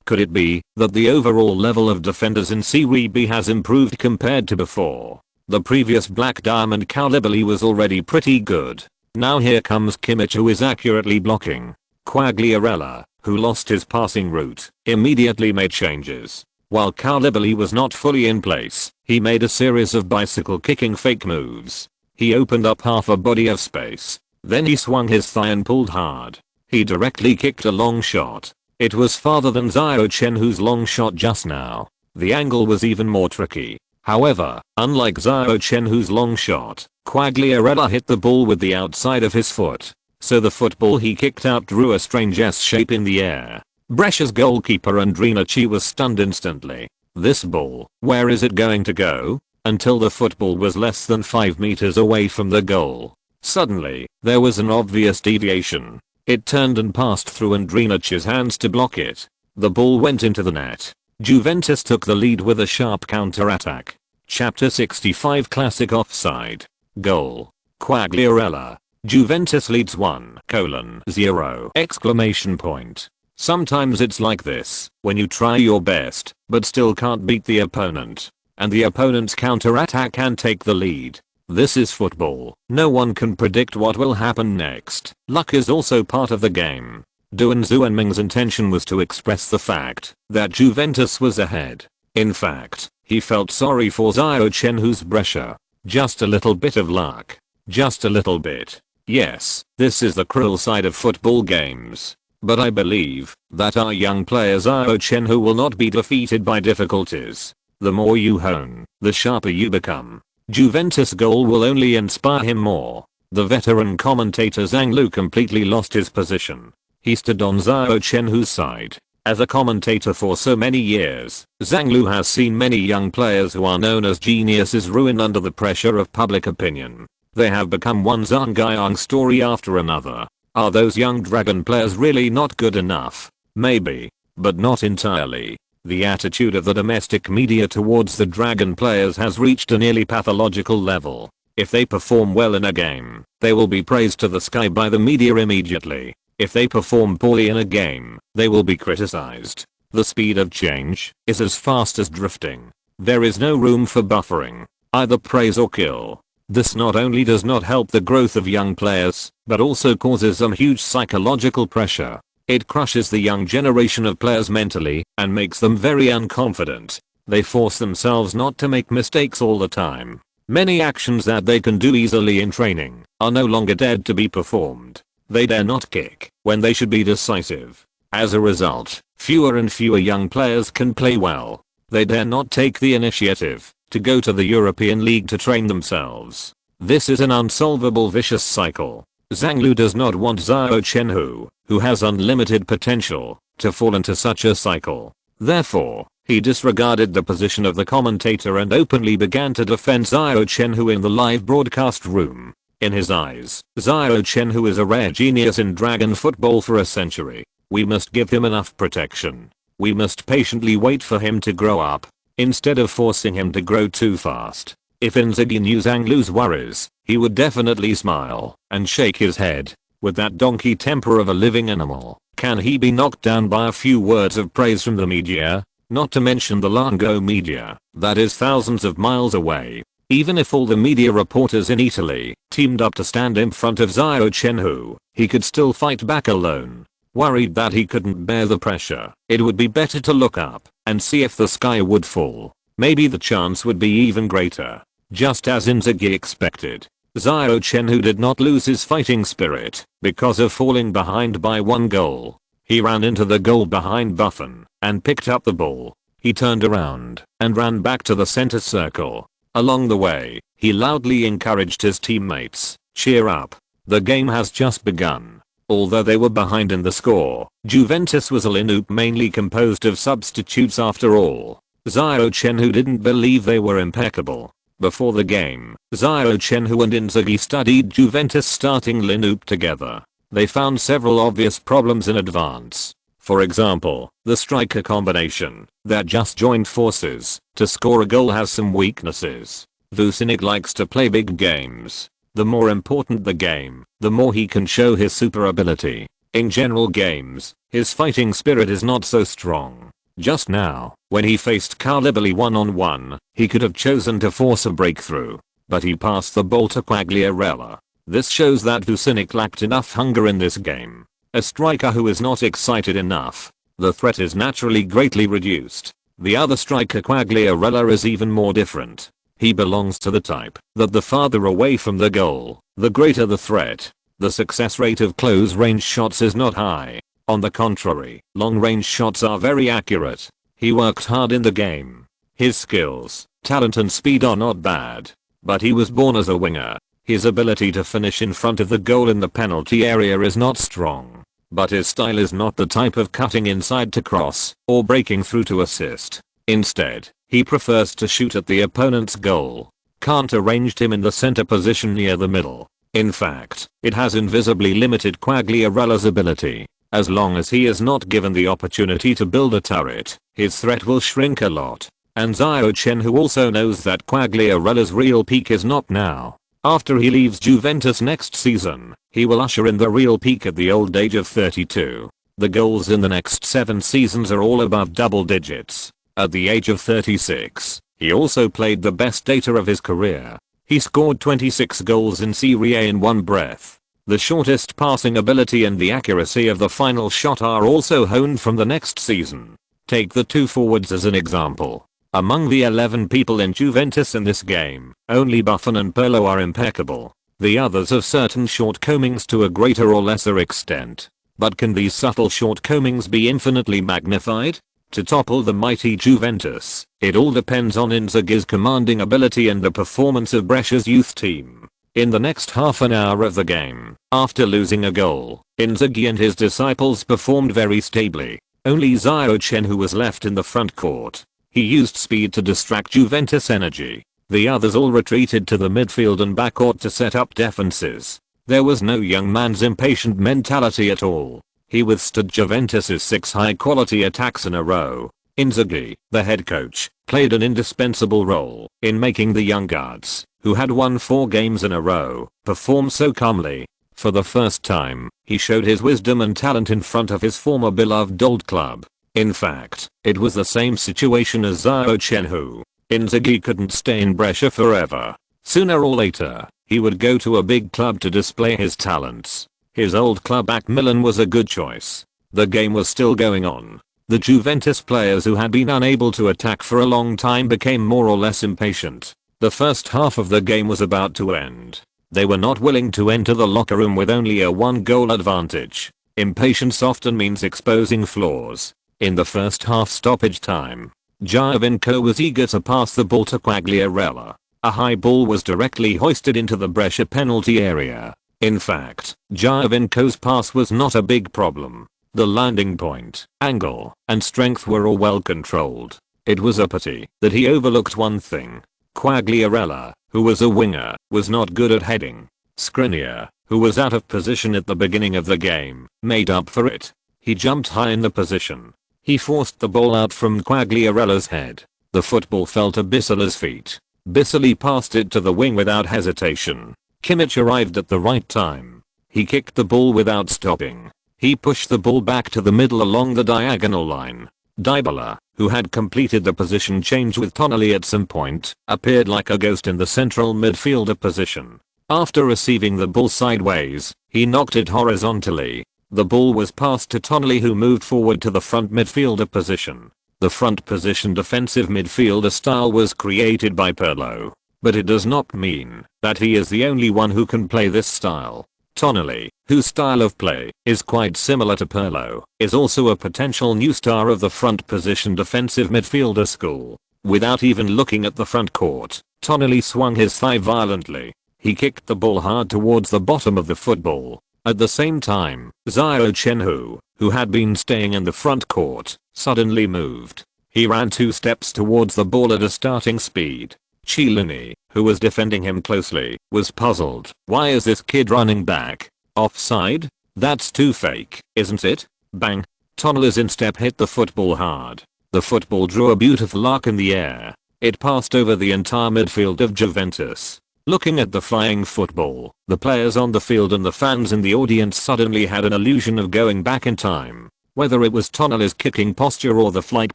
Could it be that the overall level of defenders in Serie B has improved compared to before? The previous Black Diamond Koulibaly was already pretty good. Now here comes Kimmich, who is accurately blocking. Quagliarella, who lost his passing route, immediately made changes. While Koulibaly was not fully in place, he made a series of bicycle kicking fake moves. He opened up half a body of space. Then he swung his thigh and pulled hard. He directly kicked a long shot. It was farther than Xiao Chenhui's long shot just now. The angle was even more tricky. However, unlike Xiao Chenhui's long shot, Quagliarella hit the ball with the outside of his foot. So the football he kicked out drew a strange S shape in the air. Brescia's goalkeeper Ibrahimović was stunned instantly. This ball, where is it going to go? Until the football was less than 5 meters away from the goal. Suddenly, there was an obvious deviation. It turned and passed through Ibrahimović's hands to block it. The ball went into the net. Juventus took the lead with a sharp counter-attack. Chapter 65 Classic Offside. Goal. Quagliarella. Juventus leads 1:0! Sometimes it's like this, when you try your best, but still can't beat the opponent. And the opponent's counter-attack can take the lead. This is football. No one can predict what will happen next. Luck is also part of the game. Duan Zuanming's intention was to express the fact that Juventus was ahead. In fact, he felt sorry for Xiao Chenhui's Brescia. Just a little bit of luck. Just a little bit. Yes, this is the cruel side of football games. But I believe that our young player Xiao Chenhui will not be defeated by difficulties. The more you hone, the sharper you become. Juventus' goal will only inspire him more. The veteran commentator Zhang Lu completely lost his position. He stood on Xiao Chenhui's side. As a commentator for so many years, Zhang Lu has seen many young players who are known as geniuses ruin under the pressure of public opinion. They have become one Zhang Guiyang story after another. Are those young dragon players really not good enough? Maybe, but not entirely. The attitude of the domestic media towards the dragon players has reached a nearly pathological level. If they perform well in a game, they will be praised to the sky by the media immediately. If they perform poorly in a game, they will be criticized. The speed of change is as fast as drifting. There is no room for buffering. Either praise or kill. This not only does not help the growth of young players, but also causes some huge psychological pressure. It crushes the young generation of players mentally and makes them very unconfident. They force themselves not to make mistakes all the time. Many actions that they can do easily in training are no longer dared to be performed. They dare not kick when they should be decisive. As a result, fewer and fewer young players can play well. They dare not take the initiative to go to the European League to train themselves. This is an unsolvable vicious cycle. Zhang Lu does not want Xiao Chenhui, who has unlimited potential, to fall into such a cycle. Therefore, he disregarded the position of the commentator and openly began to defend Xiao Chenhui in the live broadcast room. In his eyes, Xiao Chenhui is a rare genius in dragon football for a century. We must give him enough protection. We must patiently wait for him to grow up, instead of forcing him to grow too fast. If Inzaghi knew Zhang Lu's worries, he would definitely smile and shake his head. With that donkey temper of a living animal, can he be knocked down by a few words of praise from the media? Not to mention the Longguo media, that is thousands of miles away. Even if all the media reporters in Italy teamed up to stand in front of Xiao Chenhui, he could still fight back alone. Worried that he couldn't bear the pressure, it would be better to look up and see if the sky would fall. Maybe the chance would be even greater. Just as Inzaghi expected, Xiao Chenhui did not lose his fighting spirit because of falling behind by 1 goal. He ran into the goal behind Buffon and picked up the ball. He turned around and ran back to the center circle. Along the way, he loudly encouraged his teammates, "Cheer up. The game has just begun." Although they were behind in the score, Juventus was a lineup mainly composed of substitutes after all. Xiao Chenhui didn't believe they were impeccable. Before the game, Xiao Chenhui and Inzaghi studied Juventus starting lineup together. They found several obvious problems in advance. For example, the striker combination that just joined forces to score a goal has some weaknesses. Vucinic likes to play big games. The more important the game, the more he can show his super ability. In general games, his fighting spirit is not so strong. Just now, when he faced Koulibaly one-on-one, he could have chosen to force a breakthrough. But he passed the ball to Quagliarella. This shows that Vucinic lacked enough hunger in this game. A striker who is not excited enough. The threat is naturally greatly reduced. The other striker Quagliarella is even more different. He belongs to the type that the farther away from the goal, the greater the threat. The success rate of close-range shots is not high. On the contrary, long-range shots are very accurate. He worked hard in the game. His skills, talent and speed are not bad. But he was born as a winger. His ability to finish in front of the goal in the penalty area is not strong. But his style is not the type of cutting inside to cross or breaking through to assist. Instead, he prefers to shoot at the opponent's goal. Can't arranged him in the center position near the middle. In fact, it has invisibly limited Quagliarella's ability. As long as he is not given the opportunity to build a turret, his threat will shrink a lot. And Xiao Chenhui also knows that Quagliarella's real peak is not now. After he leaves Juventus next season, he will usher in the real peak at the old age of 32. The goals in the next 7 seasons are all above double digits. At the age of 36, he also played the best data of his career. He scored 26 goals in Serie A in one breath. The shortest passing ability and the accuracy of the final shot are also honed from the next season. Take the two forwards as an example. Among the 11 people in Juventus in this game, only Buffon and Pirlo are impeccable. The others have certain shortcomings to a greater or lesser extent. But can these subtle shortcomings be infinitely magnified? To topple the mighty Juventus, it all depends on Inzaghi's commanding ability and the performance of Brescia's youth team. In the next half an hour of the game, after losing a goal, Inzaghi and his disciples performed very stably. Only Xiao Chenhui was left in the front court. He used speed to distract Juventus energy. The others all retreated to the midfield and backcourt to set up defenses. There was no young man's impatient mentality at all. He withstood Juventus's 6 high-quality attacks in a row. Inzaghi, the head coach, played an indispensable role in making the young guards, who had won 4 games in a row, perform so calmly. For the first time, he showed his wisdom and talent in front of his former beloved old club. In fact, it was the same situation as Xiao Chenhui. Inzaghi couldn't stay in Brescia forever. Sooner or later, he would go to a big club to display his talents. His old club AC Milan was a good choice. The game was still going on. The Juventus players who had been unable to attack for a long time became more or less impatient. The first half of the game was about to end. They were not willing to enter the locker room with only a 1-goal advantage. Impatience often means exposing flaws. In the first half stoppage time, Ibrahimović was eager to pass the ball to Quagliarella. A high ball was directly hoisted into the Brescia penalty area. In fact, Ibrahimović's pass was not a big problem. The landing point, angle, and strength were all well controlled. It was a pity that he overlooked one thing. Quagliarella, who was a winger, was not good at heading. Skriniar, who was out of position at the beginning of the game, made up for it. He jumped high in the position. He forced the ball out from Quagliarella's head. The football fell to Bissola's feet. Bissoli passed it to the wing without hesitation. Kimmich arrived at the right time. He kicked the ball without stopping. He pushed the ball back to the middle along the diagonal line. Dybala, who had completed the position change with Tonali at some point, appeared like a ghost in the central midfielder position. After receiving the ball sideways, he knocked it horizontally. The ball was passed to Tonali, who moved forward to the front midfielder position. The front position defensive midfielder style was created by Pirlo. But it does not mean that he is the only one who can play this style. Tonali, whose style of play is quite similar to Pirlo, is also a potential new star of the front position defensive midfielder school. Without even looking at the front court, Tonali swung his thigh violently. He kicked the ball hard towards the bottom of the football. At the same time, Xiao Chenhui, who had been staying in the front court, suddenly moved. He ran 2 steps towards the ball at a starting speed. Chiellini, who was defending him closely, was puzzled. Why is this kid running back? Offside? That's too fake, isn't it? Bang! Tonali's instep hit the football hard. The football drew a beautiful arc in the air. It passed over the entire midfield of Juventus. Looking at the flying football, the players on the field and the fans in the audience suddenly had an illusion of going back in time. Whether it was Tonali's kicking posture or the flight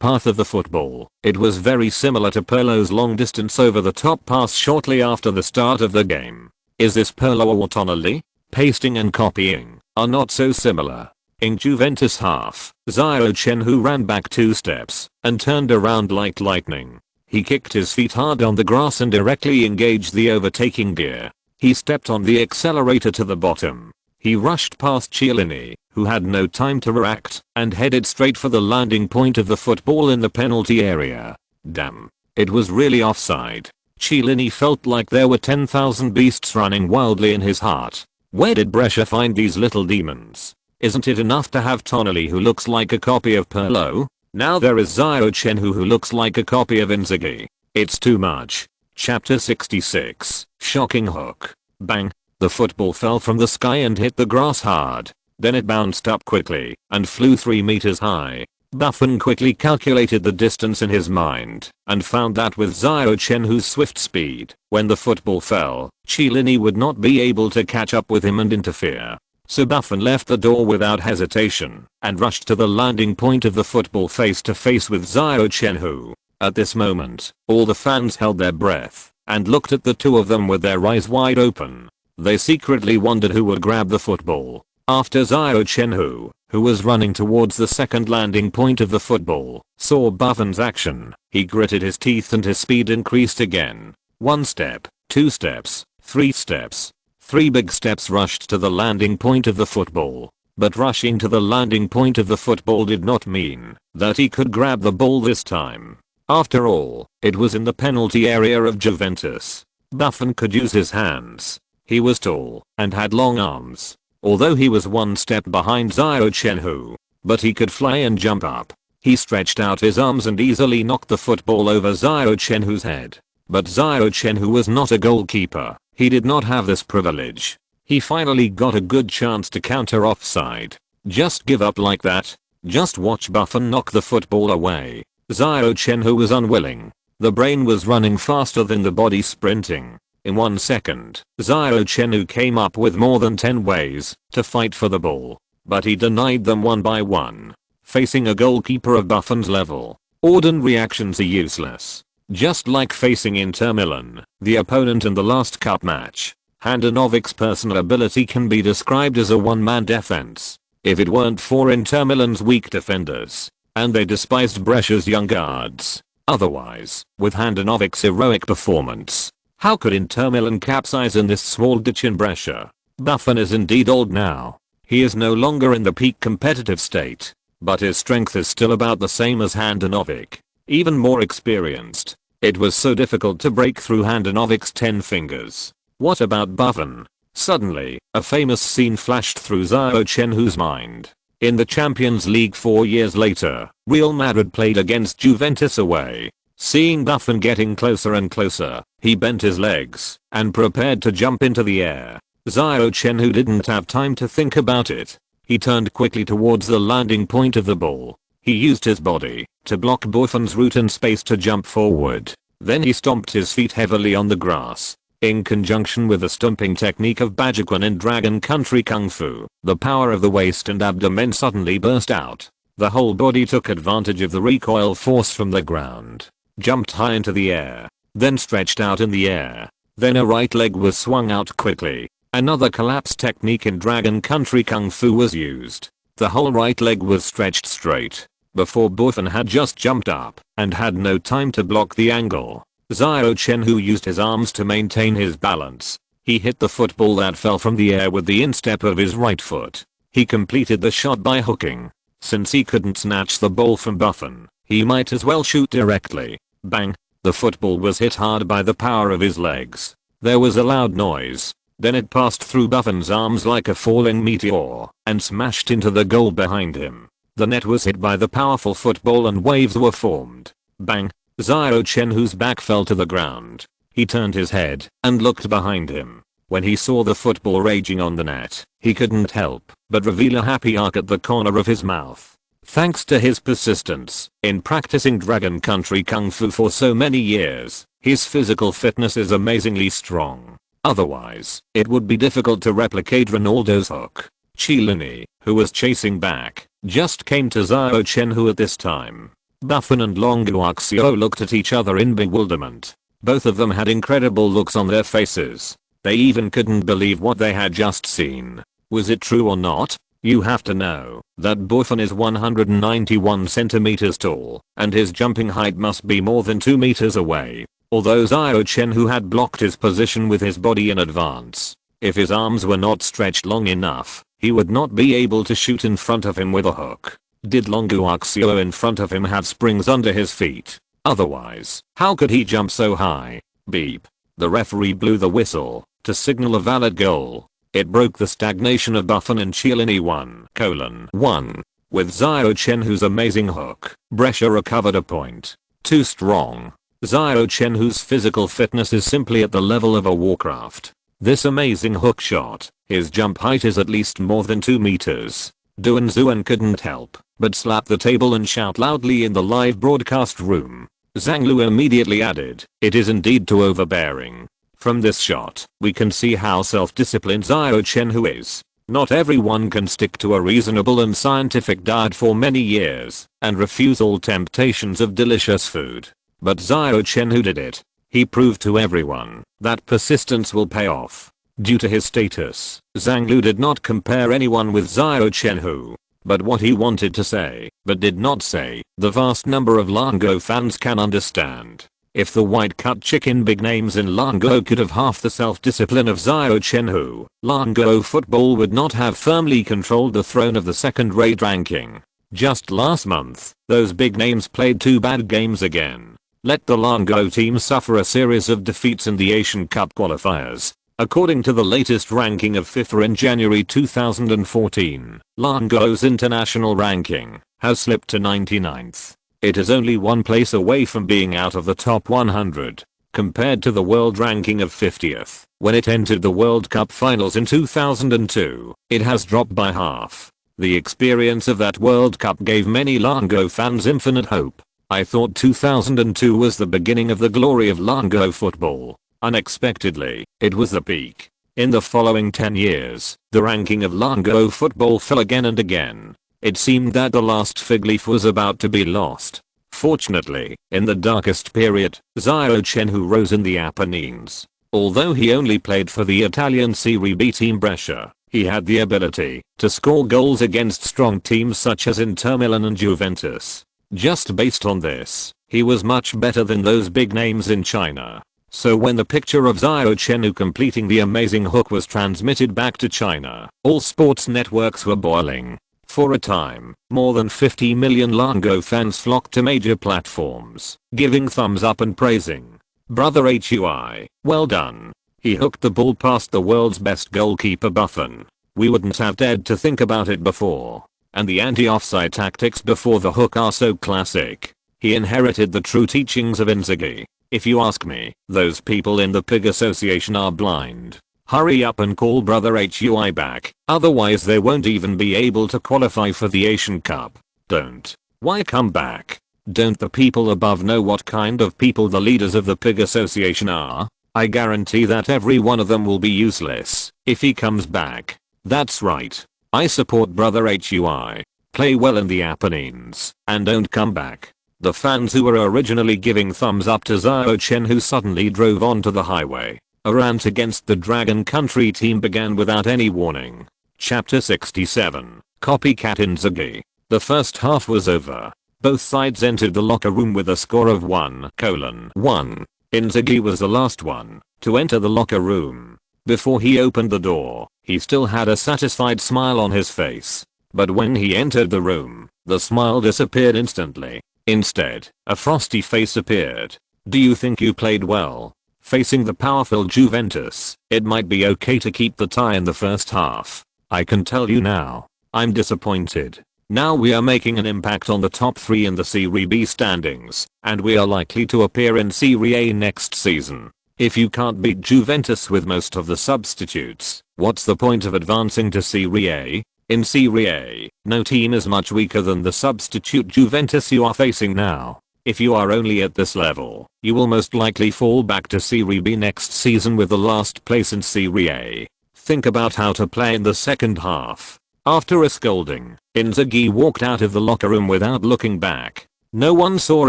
path of the football, it was very similar to Pirlo's long distance over the top pass shortly after the start of the game. Is this Pirlo or Tonali? Pasting and copying are not so similar. In Juventus half, Xiao Chenhui ran back 2 steps and turned around like lightning. He kicked his feet hard on the grass and directly engaged the overtaking gear. He stepped on the accelerator to the bottom. He rushed past Chiellini, who had no time to react, and headed straight for the landing point of the football in the penalty area. Damn. It was really offside. Chiellini felt like there were 10,000 beasts running wildly in his heart. Where did Brescia find these little demons? Isn't it enough to have Tonali who looks like a copy of Pirlo? Now there is Xiao Chenhui who looks like a copy of Inzaghi. It's too much. Chapter 66. Shocking hook. Bang. The football fell from the sky and hit the grass hard. Then it bounced up quickly and flew 3 meters high. Buffon quickly calculated the distance in his mind and found that with Xiao Chenhui's swift speed, when the football fell, Chiellini would not be able to catch up with him and interfere. So Buffon left the door without hesitation and rushed to the landing point of the football face to face with Xiao Chenhui. At this moment, all the fans held their breath and looked at the two of them with their eyes wide open. They secretly wondered who would grab the football. After Xiao Chenhui, who was running towards the second landing point of the football, saw Buffon's action, he gritted his teeth and his speed increased again. 1 step, 2 steps, 3 steps. 3 big steps rushed to the landing point of the football. But rushing to the landing point of the football did not mean that he could grab the ball this time. After all, it was in the penalty area of Juventus. Buffon could use his hands. He was tall and had long arms. Although he was 1 step behind Xiao Chenhui, but he could fly and jump up. He stretched out his arms and easily knocked the football over Xiao Chenhui's head. But Xiao Chenhui was not a goalkeeper. He did not have this privilege. He finally got a good chance to counter offside. Just give up like that? Just watch Buffon knock the football away. Xiao Chenhui was unwilling. The brain was running faster than the body sprinting. In 1 second, Xiao Chenhui came up with more than 10 ways to fight for the ball. But he denied them one by one. Facing a goalkeeper of Buffon's level, ordinary actions are useless. Just like facing Inter Milan, the opponent in the last cup match, Handanovic's personal ability can be described as a one-man defense. If it weren't for Inter Milan's weak defenders, and they despised Brescia's young guards. Otherwise, with Handanovic's heroic performance, how could Inter Milan capsize in this small ditch in Brescia? Buffon is indeed old now. He is no longer in the peak competitive state, but his strength is still about the same as Handanovic. Even more experienced. It was so difficult to break through Handanovic's 10 fingers. What about Buffon? Suddenly, a famous scene flashed through Xiao Chenhui's mind. In the Champions League 4 years later, Real Madrid played against Juventus away. Seeing Buffon getting closer and closer, he bent his legs and prepared to jump into the air. Xiao Chenhui didn't have time to think about it. He turned quickly towards the landing point of the ball. He used his body to block Buffon's route and space to jump forward. Then he stomped his feet heavily on the grass. In conjunction with the stomping technique of Baggio in Dragon Country Kung Fu, the power of the waist and abdomen suddenly burst out. The whole body took advantage of the recoil force from the ground, jumped high into the air, then stretched out in the air. Then a right leg was swung out quickly. Another collapse technique in Dragon Country Kung Fu was used. The whole right leg was stretched straight. Before Buffon had just jumped up and had no time to block the angle. Xiao Chenhui used his arms to maintain his balance. He hit the football that fell from the air with the instep of his right foot. He completed the shot by hooking. Since he couldn't snatch the ball from Buffon, he might as well shoot directly. Bang! The football was hit hard by the power of his legs. There was a loud noise. Then it passed through Buffon's arms like a falling meteor and smashed into the goal behind him. The net was hit by the powerful football and waves were formed. Bang! Xiao Chenhui's back fell to the ground. He turned his head and looked behind him. When he saw the football raging on the net, he couldn't help but reveal a happy arc at the corner of his mouth. Thanks to his persistence in practicing Dragon Country Kung Fu for so many years, his physical fitness is amazingly strong. Otherwise, it would be difficult to replicate Ronaldo's hook. Chiellini, who was chasing back, just came to Xiao Chenhui at this time. Buffon and Longguo looked at each other in bewilderment. Both of them had incredible looks on their faces. They even couldn't believe what they had just seen. Was it true or not? You have to know that Buffon is 191 centimeters tall, and his jumping height must be more than 2 meters away. Although Xiao Chenhui had blocked his position with his body in advance, if his arms were not stretched long enough, he would not be able to shoot in front of him with a hook. Did Longguo in front of him have springs under his feet? Otherwise, how could he jump so high? Beep. The referee blew the whistle to signal a valid goal. It broke the stagnation of Buffon and Chiellini 1:1. With Xiao Chenhui's amazing hook, Brescia recovered a point. Too strong. Xiao Chenhui's physical fitness is simply at the level of a Warcraft. This amazing hook shot, his jump height is at least more than 2 meters. Duan Zuan couldn't help but slap the table and shout loudly in the live broadcast room. Zhang Lu immediately added, "It is indeed too overbearing." From this shot, we can see how self-disciplined Xiao Chenhui is. Not everyone can stick to a reasonable and scientific diet for many years and refuse all temptations of delicious food. But Xiao Chenhui did it. He proved to everyone that persistence will pay off. Due to his status, Zhang Lu did not compare anyone with Xiao Chenhui. But what he wanted to say, but did not say, the vast number of Longguo fans can understand. If the white-cut chicken big names in Longguo could have half the self-discipline of Xiao Chenhui, Longguo football would not have firmly controlled the throne of the second-rate ranking. Just last month, those big names played 2 bad games again. Let the Longguo team suffer a series of defeats in the Asian Cup qualifiers. According to the latest ranking of FIFA in January 2014, Longguo's international ranking has slipped to 99th. It is only 1 place away from being out of the top 100, compared to the world ranking of 50th. When it entered the World Cup finals in 2002, it has dropped by half. The experience of that World Cup gave many Longguo fans infinite hope. I thought 2002 was the beginning of the glory of Longguo football. Unexpectedly, it was the peak. In the following 10 years, the ranking of Longguo football fell again and again. It seemed that the last fig leaf was about to be lost. Fortunately, in the darkest period, Xiao Chenhui rose in the Apennines. Although he only played for the Italian Serie B team Brescia, he had the ability to score goals against strong teams such as Inter Milan and Juventus. Just based on this, he was much better than those big names in China. So when the picture of Xiao Chenhui completing the amazing hook was transmitted back to China, all sports networks were boiling. For a time, more than 50 million Longguo fans flocked to major platforms, giving thumbs up and praising Brother Hui. Well done. He hooked the ball past the world's best goalkeeper Buffon. We wouldn't have dared to think about it before. And the anti-offside tactics before the hook are so classic. He inherited the true teachings of Inzaghi. If you ask me, those people in the PIG association are blind. Hurry up and call Brother Hui back, otherwise they won't even be able to qualify for the Asian Cup. Don't. Why come back? Don't the people above know what kind of people the leaders of the PIG association are? I guarantee that every one of them will be useless if he comes back. That's right. I support Brother Hui. Play well in the Apennines, and don't come back. The fans who were originally giving thumbs up to Xiao Chenhui suddenly drove onto the highway. A rant against the Dragon Country team began without any warning. Chapter 67. Copycat Inzaghi. The first half was over. Both sides entered the locker room with a score of 1:1. Inzaghi was the last one to enter the locker room. Before he opened the door, he still had a satisfied smile on his face. But when he entered the room, the smile disappeared instantly. Instead, a frosty face appeared. Do you think you played well? Facing the powerful Juventus, it might be okay to keep the tie in the first half. I can tell you now, I'm disappointed. Now we are making an impact on the top 3 in the Serie B standings, and we are likely to appear in Serie A next season. If you can't beat Juventus with most of the substitutes, what's the point of advancing to Serie A? In Serie A, no team is much weaker than the substitute Juventus you are facing now. If you are only at this level, you will most likely fall back to Serie B next season with the last place in Serie A. Think about how to play in the second half. After a scolding, Inzaghi walked out of the locker room without looking back. No one saw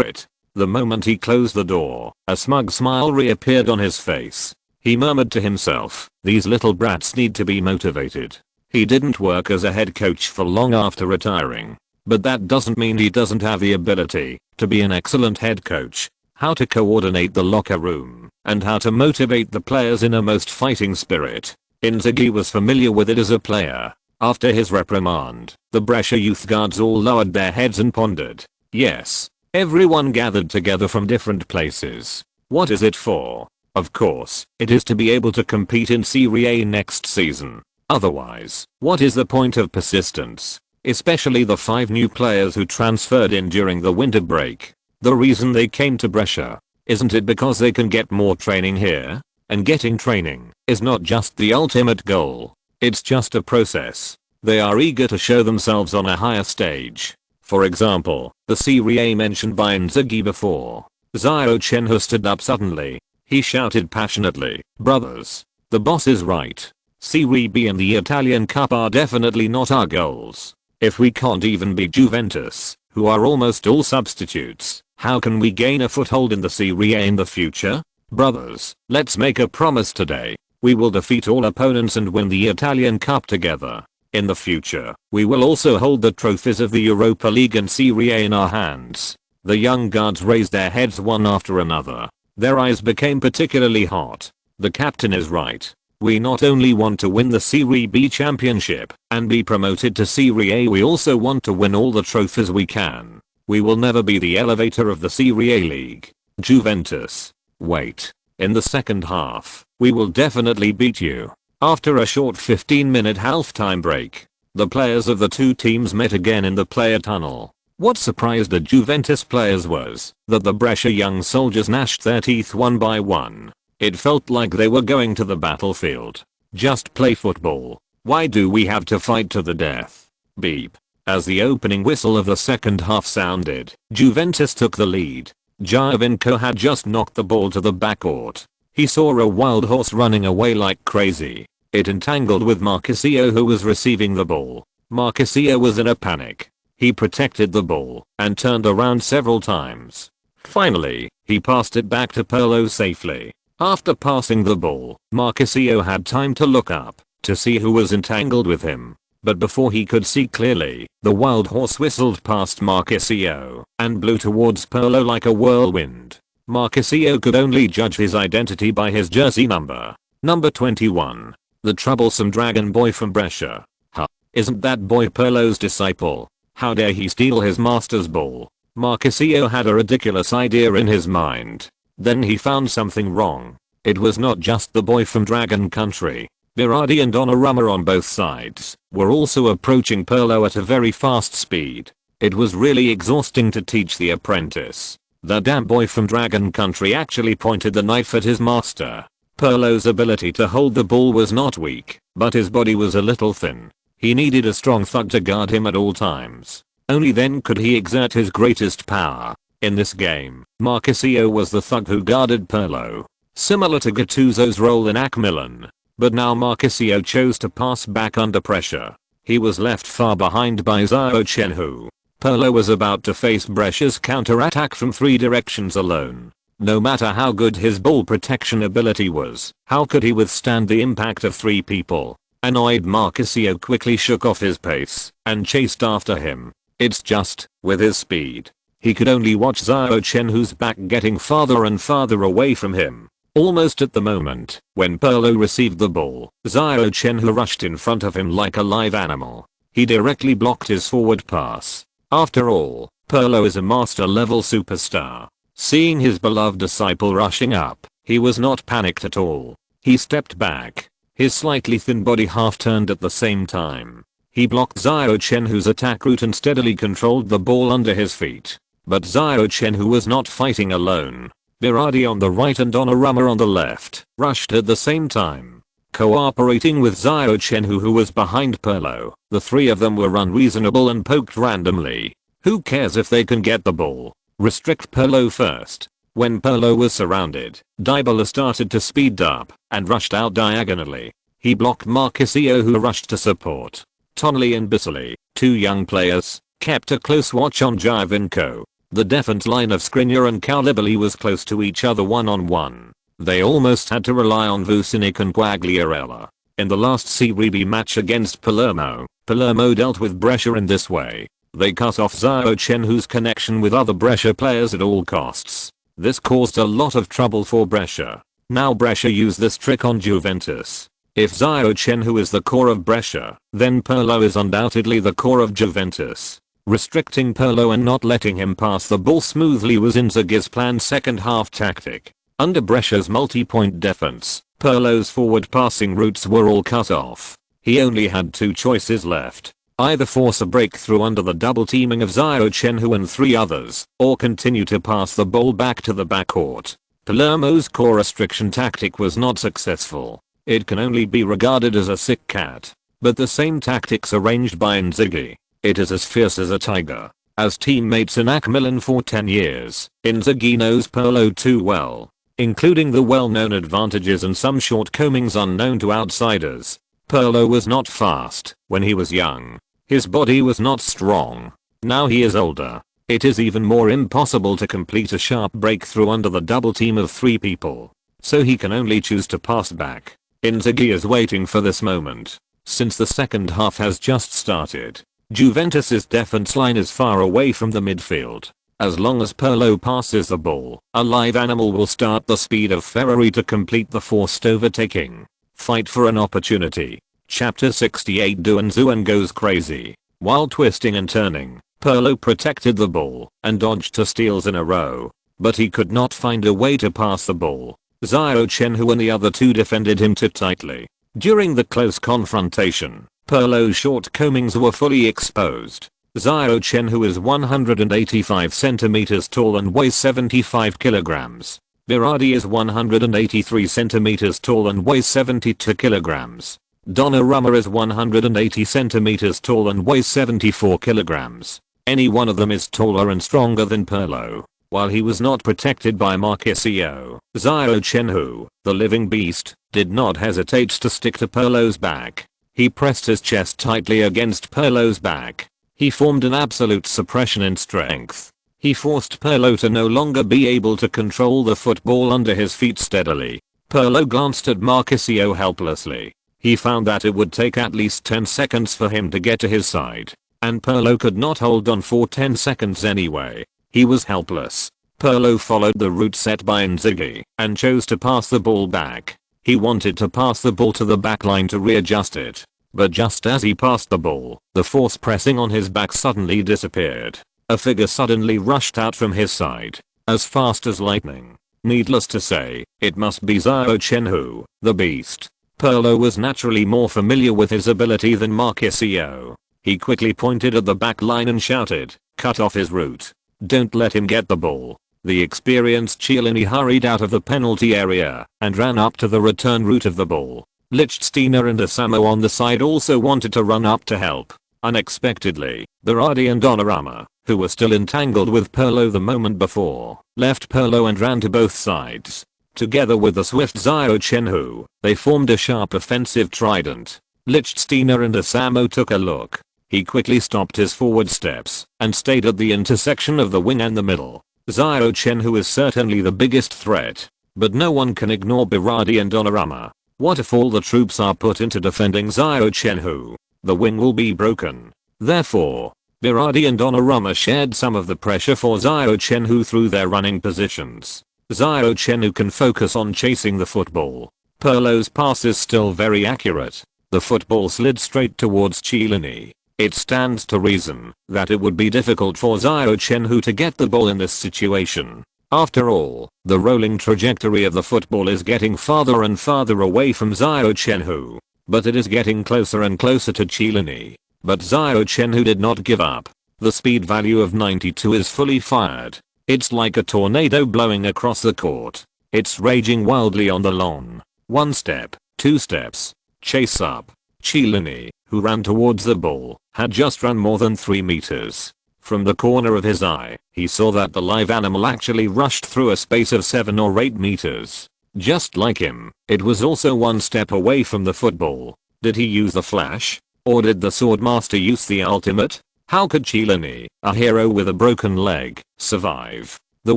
it. The moment he closed the door, a smug smile reappeared on his face. He murmured to himself, "These little brats need to be motivated." He didn't work as a head coach for long after retiring. But that doesn't mean he doesn't have the ability to be an excellent head coach. How to coordinate the locker room, and how to motivate the players in a most fighting spirit. Inzaghi was familiar with it as a player. After his reprimand, the Brescia youth guards all lowered their heads and pondered. Yes, everyone gathered together from different places. What is it for? Of course, it is to be able to compete in Serie A next season. Otherwise, what is the point of persistence? Especially the 5 new players who transferred in during the winter break. The reason they came to Brescia, isn't it because they can get more training here? And getting training is not just the ultimate goal. It's just a process. They are eager to show themselves on a higher stage. For example, the Serie A mentioned by Inzaghi before. Xiao Chenhui stood up suddenly. He shouted passionately, "Brothers, the boss is right. Serie B and the Italian Cup are definitely not our goals. If we can't even beat Juventus, who are almost all substitutes, how can we gain a foothold in the Serie A in the future? Brothers, let's make a promise today. We will defeat all opponents and win the Italian Cup together. In the future, we will also hold the trophies of the Europa League and Serie A in our hands." The young guards raised their heads one after another. Their eyes became particularly hot. The captain is right. We not only want to win the Serie B championship and be promoted to Serie A, we also want to win all the trophies we can. We will never be the elevator of the Serie A league. Juventus. Wait. In the second half, we will definitely beat you. After a short 15-minute halftime break, the players of the two teams met again in the player tunnel. What surprised the Juventus players was that the Brescia young soldiers gnashed their teeth one by one. It felt like they were going to the battlefield. Just play football. Why do we have to fight to the death? Beep. As the opening whistle of the second half sounded, Juventus took the lead. Giovinco had just knocked the ball to the backcourt. He saw a wild horse running away like crazy. It entangled with Marchisio, who was receiving the ball. Marchisio was in a panic. He protected the ball and turned around several times. Finally, he passed it back to Pirlo safely. After passing the ball, Marchisio had time to look up to see who was entangled with him. But before he could see clearly, the wild horse whistled past Marchisio and blew towards Pirlo like a whirlwind. Marchisio could only judge his identity by his jersey number. Number 21. The troublesome dragon boy from Brescia. Huh. Isn't that boy Pirlo's disciple? How dare he steal his master's ball? Marchisio had a ridiculous idea in his mind. Then he found something wrong. It was not just the boy from Dragon Country. Berardi and Donnarumma on both sides were also approaching Pirlo at a very fast speed. It was really exhausting to teach the apprentice. The damn boy from Dragon Country actually pointed the knife at his master. Pirlo's ability to hold the ball was not weak, but his body was a little thin. He needed a strong thug to guard him at all times. Only then could he exert his greatest power. In this game, Marchisio was the thug who guarded Pirlo, similar to Gattuso's role in AC Milan. But now Marchisio chose to pass back under pressure. He was left far behind by Xiao Chenhui. Pirlo was about to face Brescia's counter-attack from 3 directions alone. No matter how good his ball protection ability was, how could he withstand the impact of 3 people? Annoyed, Marchisio quickly shook off his pace and chased after him. It's just, with his speed, he could only watch Xiao Chenhui's back getting farther and farther away from him. Almost at the moment when Pirlo received the ball, Xiao Chenhui rushed in front of him like a live animal. He directly blocked his forward pass. After all, Pirlo is a master-level superstar. Seeing his beloved disciple rushing up, he was not panicked at all. He stepped back. His slightly thin body half-turned at the same time. He blocked Xiao Chenhui's attack route and steadily controlled the ball under his feet. But Xiao Chenhui was not fighting alone. Berardi on the right and Donnarumma on the left rushed at the same time. Cooperating with Xiao Chenhui, who was behind Pirlo, the 3 of them were unreasonable and poked randomly. Who cares if they can get the ball? Restrict Pelé first. When Pelé was surrounded, Dybala started to speed up and rushed out diagonally. He blocked Marchisio, who rushed to support. Tonali and Bisley, two young players, kept a close watch on Giovinco. The defense line of Skriniar and Koulibaly was close to each other one-on-one. They almost had to rely on Vucinic and Quagliarella. In the last Serie B match against Palermo dealt with Brescia in this way. They cut off Xiao Chenhui's connection with other Brescia players at all costs. This caused a lot of trouble for Brescia. Now Brescia use this trick on Juventus. If Xiao Chenhui is the core of Brescia, then Pelé is undoubtedly the core of Juventus. Restricting Pelé and not letting him pass the ball smoothly was Inzaghi's planned second half tactic. Under Brescia's multi-point defense, Pelé's forward passing routes were all cut off. He only had two choices left. Either force a breakthrough under the double teaming of Xiao Chenhui and three others, or continue to pass the ball back to the backcourt. Palermo's core restriction tactic was not successful. It can only be regarded as a sick cat. But the same tactics arranged by Inzaghi. It is as fierce as a tiger. As teammates in AC Milan for 10 years, Inzaghi knows Pelé too well, including the well-known advantages and some shortcomings unknown to outsiders. Pelé was not fast when he was young. His body was not strong. Now he is older. It is even more impossible to complete a sharp breakthrough under the double team of three people. So he can only choose to pass back. Inzaghi is waiting for this moment. Since the second half has just started, Juventus's defense line is far away from the midfield. As long as Pelé passes the ball, a live animal will start the speed of Ferrari to complete the forced overtaking. Fight for an opportunity. Chapter 68. Duanzuan goes crazy. While twisting and turning, Pelé protected the ball and dodged two steals in a row. But he could not find a way to pass the ball. Xiao Chenhui and the other two defended him too tightly. During the close confrontation, Pelé's shortcomings were fully exposed. Xiao Chenhui is 185 cm tall and weighs 75 kg. Berardi is 183 cm tall and weighs 72 kg. Donnarumma is 180 cm tall and weighs 74 kg. Any one of them is taller and stronger than Pelé. While he was not protected by Marchisio, Xiao Chenhui, the living beast, did not hesitate to stick to Pelé's back. He pressed his chest tightly against Pelé's back. He formed an absolute suppression in strength. He forced Pelé to no longer be able to control the football under his feet steadily. Pelé glanced at Marchisio helplessly. He found that it would take at least 10 seconds for him to get to his side. And Pelé could not hold on for 10 seconds anyway. He was helpless. Pelé followed the route set by Inzaghi and chose to pass the ball back. He wanted to pass the ball to the backline to readjust it. But just as he passed the ball, the force pressing on his back suddenly disappeared. A figure suddenly rushed out from his side, as fast as lightning. Needless to say, it must be Xiao Chenhui, the beast. Pelé was naturally more familiar with his ability than Marchisio. He quickly pointed at the back line and shouted, "Cut off his route. Don't let him get the ball." The experienced Chiellini hurried out of the penalty area and ran up to the return route of the ball. Lichtsteiner and Asamo on the side also wanted to run up to help. Unexpectedly, Berardi and Donnarumma, who were still entangled with Pelé the moment before, left Pelé and ran to both sides. Together with the swift Xiao Chenhui, they formed a sharp offensive trident. Lichtsteiner and Asamo took a look. He quickly stopped his forward steps and stayed at the intersection of the wing and the middle. Xiao Chenhui is certainly the biggest threat, but no one can ignore Berardi and Donnarumma. What if all the troops are put into defending Xiao Chenhui? The wing will be broken. Therefore, Berardi and Donnarumma shared some of the pressure for Xiao Chenhui through their running positions. Xiao Chenhui can focus on chasing the football. Pelé's pass is still very accurate. The football slid straight towards Chiellini. It stands to reason that it would be difficult for Xiao Chenhui to get the ball in this situation. After all, the rolling trajectory of the football is getting farther and farther away from Xiao Chenhui, but it is getting closer and closer to Chiellini. But Xiao Chenhui did not give up. The speed value of 92 is fully fired. It's like a tornado blowing across the court. It's raging wildly on the lawn. One step, two steps, chase up. Chiellini, who ran towards the ball, had just run more than 3 meters. From the corner of his eye, he saw that the live animal actually rushed through a space of 7 or 8 meters. Just like him, it was also one step away from the football. Did he use the flash? Or did the swordmaster use the ultimate? How could Chenhui, a hero with a broken leg, survive? The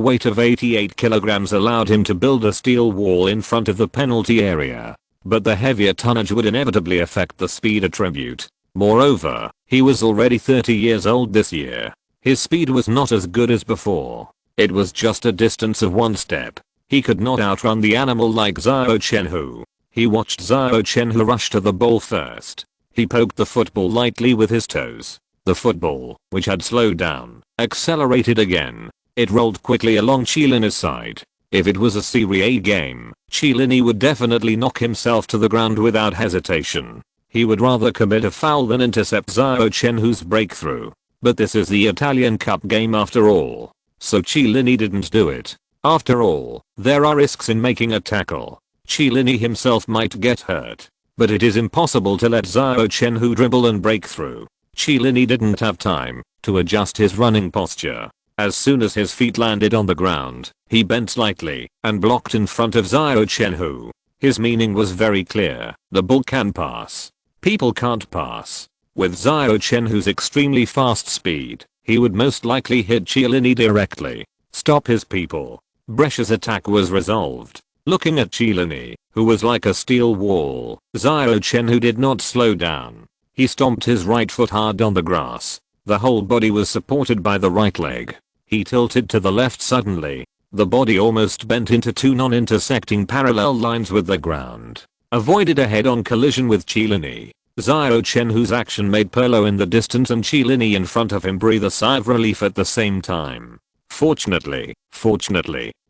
weight of 88 kilograms allowed him to build a steel wall in front of the penalty area. But the heavier tonnage would inevitably affect the speed attribute. Moreover, he was already 30 years old this year. His speed was not as good as before. It was just a distance of 1 step. He could not outrun the animal like Xiao Chenhui. He watched Xiao Chenhui rush to the ball first. He poked the football lightly with his toes. The football, which had slowed down, accelerated again. It rolled quickly along Chelini's side. If it was a Serie A game, Chelini would definitely knock himself to the ground without hesitation. He would rather commit a foul than intercept Xiao Chenhui's breakthrough. But this is the Italian Cup game after all. So Chelini didn't do it. After all, there are risks in making a tackle. Chelini himself might get hurt. But it is impossible to let Xiao Chenhui dribble and break through. Chelini didn't have time to adjust his running posture. As soon as his feet landed on the ground, he bent slightly and blocked in front of Xiao Chenhui. His meaning was very clear. The ball can pass. People can't pass. With Xiao Chenhui's extremely fast speed, he would most likely hit Chelini directly. Stop his people. Brescia's attack was resolved. Looking at Chelini, who was like a steel wall, Xiao Chenhui did not slow down. He stomped his right foot hard on the grass. The whole body was supported by the right leg. He tilted to the left suddenly. The body almost bent into 2 non-intersecting parallel lines with the ground. Avoided a head-on collision with Chelini. Xiao Chenhui's action made Pirlo in the distance and Chelini in front of him breathe a sigh of relief at the same time. Fortunately,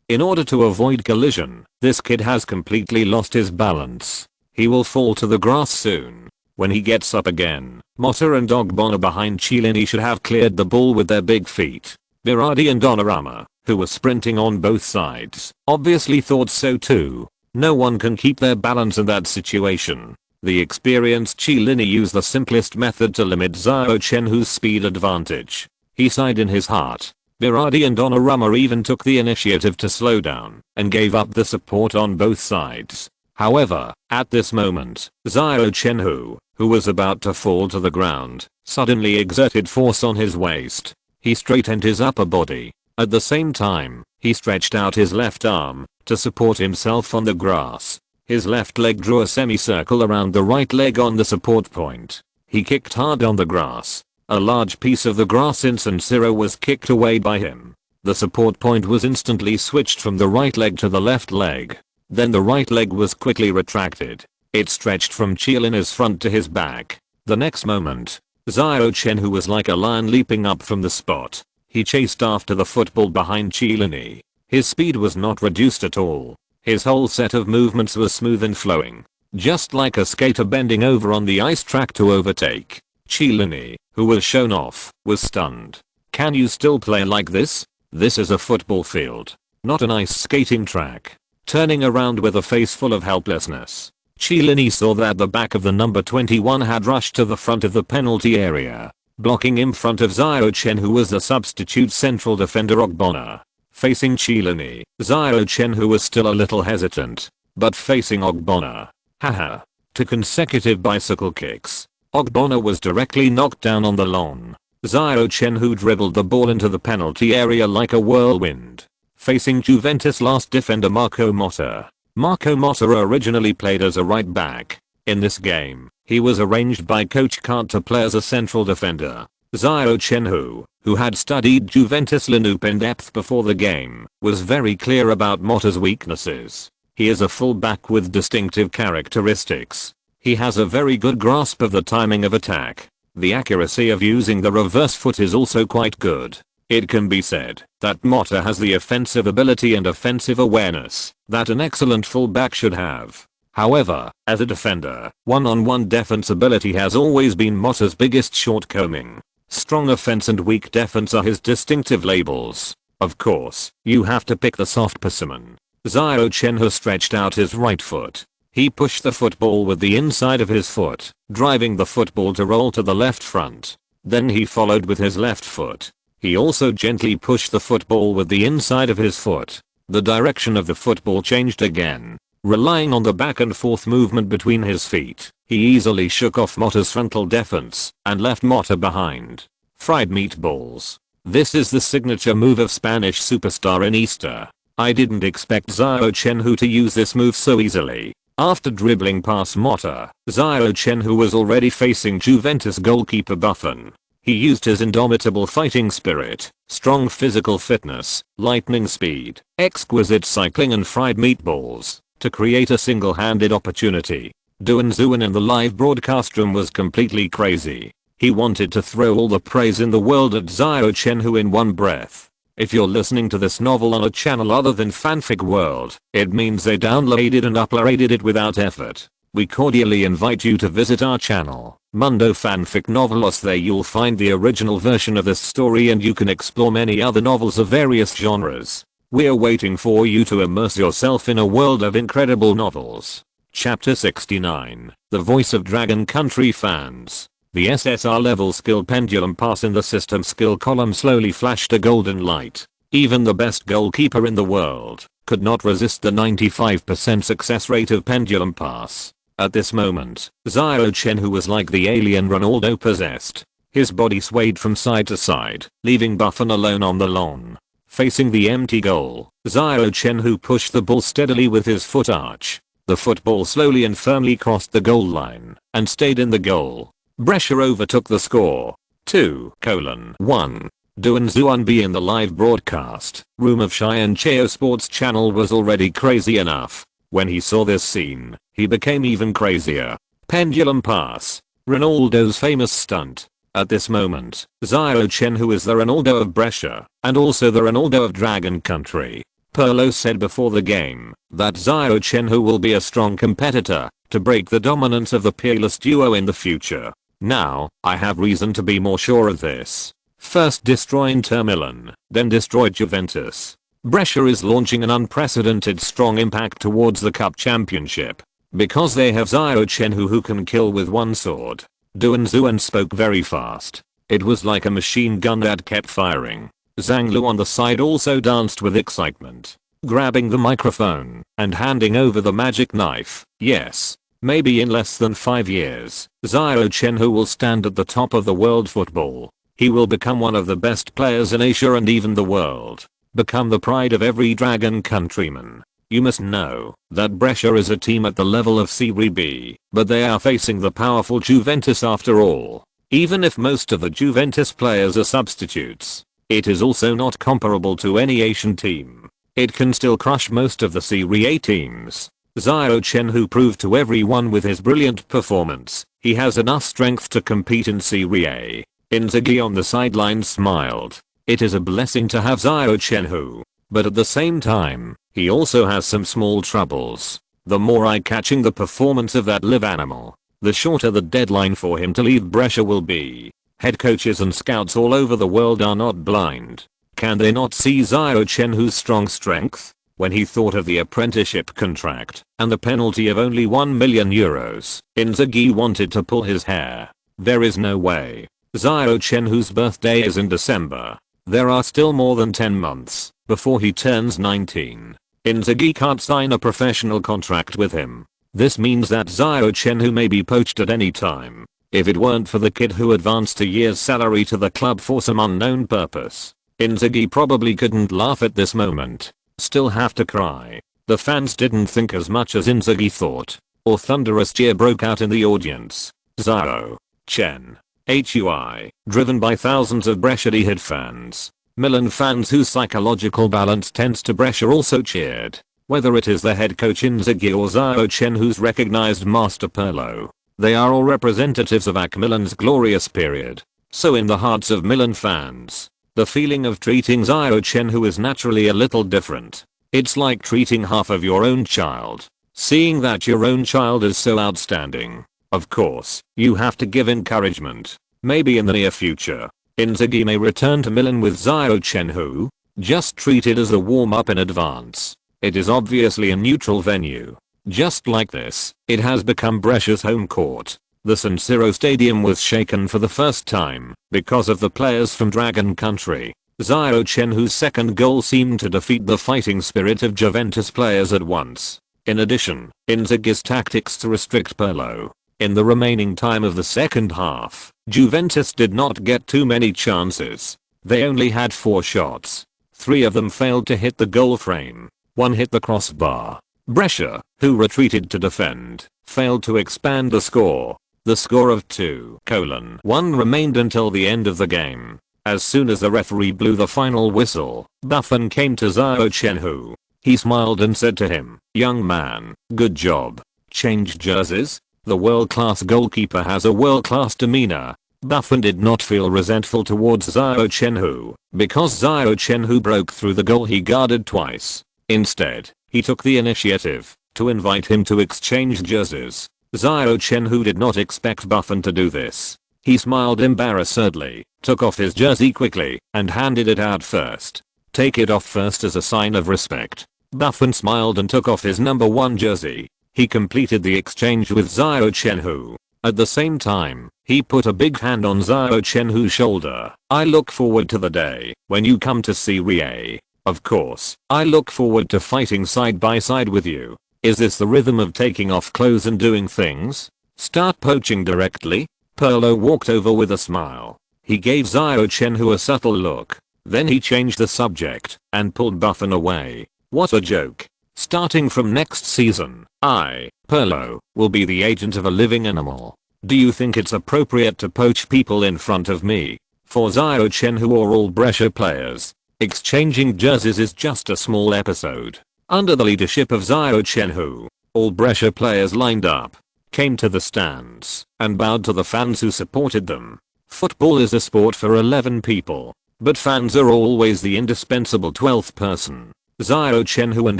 in order to avoid collision, this kid has completely lost his balance. He will fall to the grass soon. When he gets up again, Motta and Ogbonna behind Chelini should have cleared the ball with their big feet. Berardi and Donnarumma, who were sprinting on both sides, obviously thought so too. No one can keep their balance in that situation. The experienced Chelini used the simplest method to limit Xiao Chenhui's speed advantage. He sighed in his heart. Berardi and Donnarumma even took the initiative to slow down and gave up the support on both sides. However, at this moment, Xiao Chenhui, who was about to fall to the ground, suddenly exerted force on his waist. He straightened his upper body. At the same time, he stretched out his left arm to support himself on the grass. His left leg drew a semicircle around the right leg on the support point. He kicked hard on the grass. A large piece of the grass in San Siro was kicked away by him. The support point was instantly switched from the right leg to the left leg. Then the right leg was quickly retracted. It stretched from Chelini's front to his back. The next moment, Xiao Chenhui was like a lion leaping up from the spot. He chased after the football behind Chelini. His speed was not reduced at all. His whole set of movements was smooth and flowing. Just like a skater bending over on the ice track to overtake. Chelini, who was shown off, was stunned. Can you still play like this? This is a football field, not an ice skating track. Turning around with a face full of helplessness, Chelini saw that the back of the number 21 had rushed to the front of the penalty area. Blocking in front of Xiao Chenhui was the substitute central defender Ogbonna. Facing Chelini, Xiao Chenhui was still a little hesitant, but facing Ogbonna, haha, 2 consecutive bicycle kicks. Ogbonna was directly knocked down on the lawn. Xiao Chenhui dribbled the ball into the penalty area like a whirlwind. Facing Juventus last defender Marco Motta. Marco Motta originally played as a right back. In this game, he was arranged by Coach Kart to play as a central defender. Xiao Chenhui, who had studied Juventus lineup in depth before the game, was very clear about Motta's weaknesses. He is a fullback with distinctive characteristics. He has a very good grasp of the timing of attack. The accuracy of using the reverse foot is also quite good. It can be said that Motta has the offensive ability and offensive awareness that an excellent fullback should have. However, as a defender, one-on-one defense ability has always been Motta's biggest shortcoming. Strong offense and weak defense are his distinctive labels. Of course, you have to pick the soft persimmon. Xiao Chenhui stretched out his right foot. He pushed the football with the inside of his foot, driving the football to roll to the left front. Then he followed with his left foot. He also gently pushed the football with the inside of his foot. The direction of the football changed again. Relying on the back and forth movement between his feet, he easily shook off Motta's frontal defense and left Motta behind. Fried meatballs. This is the signature move of Spanish superstar Iniesta. I didn't expect Xiao Chenhui to use this move so easily. After dribbling past Motta, Xiao Chenhui was already facing Juventus goalkeeper Buffon. He used his indomitable fighting spirit, strong physical fitness, lightning speed, exquisite cycling and fried meatballs to create a single-handed opportunity. Duan Zuan in the live broadcast room was completely crazy. He wanted to throw all the praise in the world at Xiao Chenhui in one breath. If you're listening to this novel on a channel other than Fanfic World, it means they downloaded and uploaded it without effort. We cordially invite you to visit our channel, Mundo Fanfic Novelos. There you'll find the original version of this story and you can explore many other novels of various genres. We're waiting for you to immerse yourself in a world of incredible novels. Chapter 69. The Voice of Dragon Country Fans. The SSR level skill pendulum pass in the system skill column slowly flashed a golden light. Even the best goalkeeper in the world could not resist the 95% success rate of pendulum pass. At this moment, Xiao Chenhui was like the alien Ronaldo possessed. His body swayed from side to side, leaving Buffon alone on the lawn. Facing the empty goal, Xiao Chenhui pushed the ball steadily with his foot arch. The football slowly and firmly crossed the goal line and stayed in the goal. Brescia overtook the score. 2:1. Duan Zuan B in the live broadcast room of Xian Cheo Sports Channel was already crazy enough. When he saw this scene, he became even crazier. Pendulum pass. Ronaldo's famous stunt. At this moment, Xiao Chenhui is the Ronaldo of Brescia, and also the Ronaldo of Dragon Country. Pelé said before the game that Xiao Chenhui will be a strong competitor to break the dominance of the peerless duo in the future. Now, I have reason to be more sure of this. First destroy Inter Milan, then destroy Juventus. Brescia is launching an unprecedented strong impact towards the cup championship. Because they have Xiao Chenhui who can kill with one sword. Duan Zuan spoke very fast. It was like a machine gun that kept firing. Zhang Lu on the side also danced with excitement, grabbing the microphone and handing over the magic knife. Yes, maybe in less than 5 years, Xiao Chenhui will stand at the top of the world football. He will become one of the best players in Asia and even the world. Become the pride of every Dragon countryman. You must know that Brescia is a team at the level of Serie B, but they are facing the powerful Juventus after all. Even if most of the Juventus players are substitutes, it is also not comparable to any Asian team. It can still crush most of the Serie A teams. Xiao Chenhui proved to everyone with his brilliant performance, he has enough strength to compete in Serie A. Inzaghi on the sidelines smiled. It is a blessing to have Xiao Chenhui, but at the same time, he also has some small troubles. The more eye-catching the performance of that live animal, the shorter the deadline for him to leave Brescia will be. Head coaches and scouts all over the world are not blind. Can they not see Xiao Chenhui's strong strength? When he thought of the apprenticeship contract and the penalty of only €1 million, Inzaghi wanted to pull his hair. There is no way. Xiao Chenhui's birthday is in December. There are still more than 10 months before he turns 19. Inzaghi can't sign a professional contract with him. This means that Xiao Chenhui may be poached at any time. If it weren't for the kid who advanced a year's salary to the club for some unknown purpose, Inzaghi probably couldn't laugh at this moment. Still have to cry. The fans didn't think as much as Inzaghi thought, or thunderous cheer broke out in the audience. Xiao Chenhui, driven by thousands of Brescia fans. Milan fans whose psychological balance tends to Brescia also cheered. Whether it is the head coach Inzaghi or Xiao Chenhui's recognized master Pirlo, they are all representatives of AC Milan's glorious period. So in the hearts of Milan fans, the feeling of treating Xiao Chenhui is naturally a little different. It's like treating half of your own child. Seeing that your own child is so outstanding. Of course, you have to give encouragement. Maybe in the near future, Inzaghi may return to Milan with Xiao Chenhui. Just treat it as a warm-up in advance. It is obviously a neutral venue. Just like this, it has become Brescia's home court. The San Siro Stadium was shaken for the first time because of the players from Dragon Country. Xiao Chenhui's second goal seemed to defeat the fighting spirit of Juventus players at once. In addition, Inzaghi's tactics to restrict Pirlo. In the remaining time of the second half, Juventus did not get too many chances. They only had 4 shots. 3 of them failed to hit the goal frame. 1 hit the crossbar. Brescia, who retreated to defend, failed to expand the score. The score of 2:1 remained until the end of the game. As soon as the referee blew the final whistle, Buffon came to Xiao Chenhui. He smiled and said to him, "Young man, good job. Change jerseys? The world-class goalkeeper has a world-class demeanor." Buffon did not feel resentful towards Xiao Chenhui, because Xiao Chenhui broke through the goal he guarded twice. Instead, he took the initiative to invite him to exchange jerseys. Xiao Chenhui did not expect Buffon to do this. He smiled embarrassedly, took off his jersey quickly, and handed it out first. "Take it off first as a sign of respect." Buffon smiled and took off his number 1 jersey. He completed the exchange with Xiao Chenhui. At the same time, he put a big hand on Xiao Chenhui's shoulder. "I look forward to the day when you come to Serie A. Of course, I look forward to fighting side by side with you. Is this the rhythm of taking off clothes and doing things? Start poaching directly?" Pirlo walked over with a smile. He gave Xiao Chenhui a subtle look. Then he changed the subject and pulled Buffon away. "What a joke. Starting from next season, I, Pirlo, will be the agent of a living animal. Do you think it's appropriate to poach people in front of me?" For Xiao Chenhui or all Brescia players, exchanging jerseys is just a small episode. Under the leadership of Xiao Chenhui, all Brescia players lined up, came to the stands, and bowed to the fans who supported them. Football is a sport for 11 people, but fans are always the indispensable 12th person. Xiao Chenhui and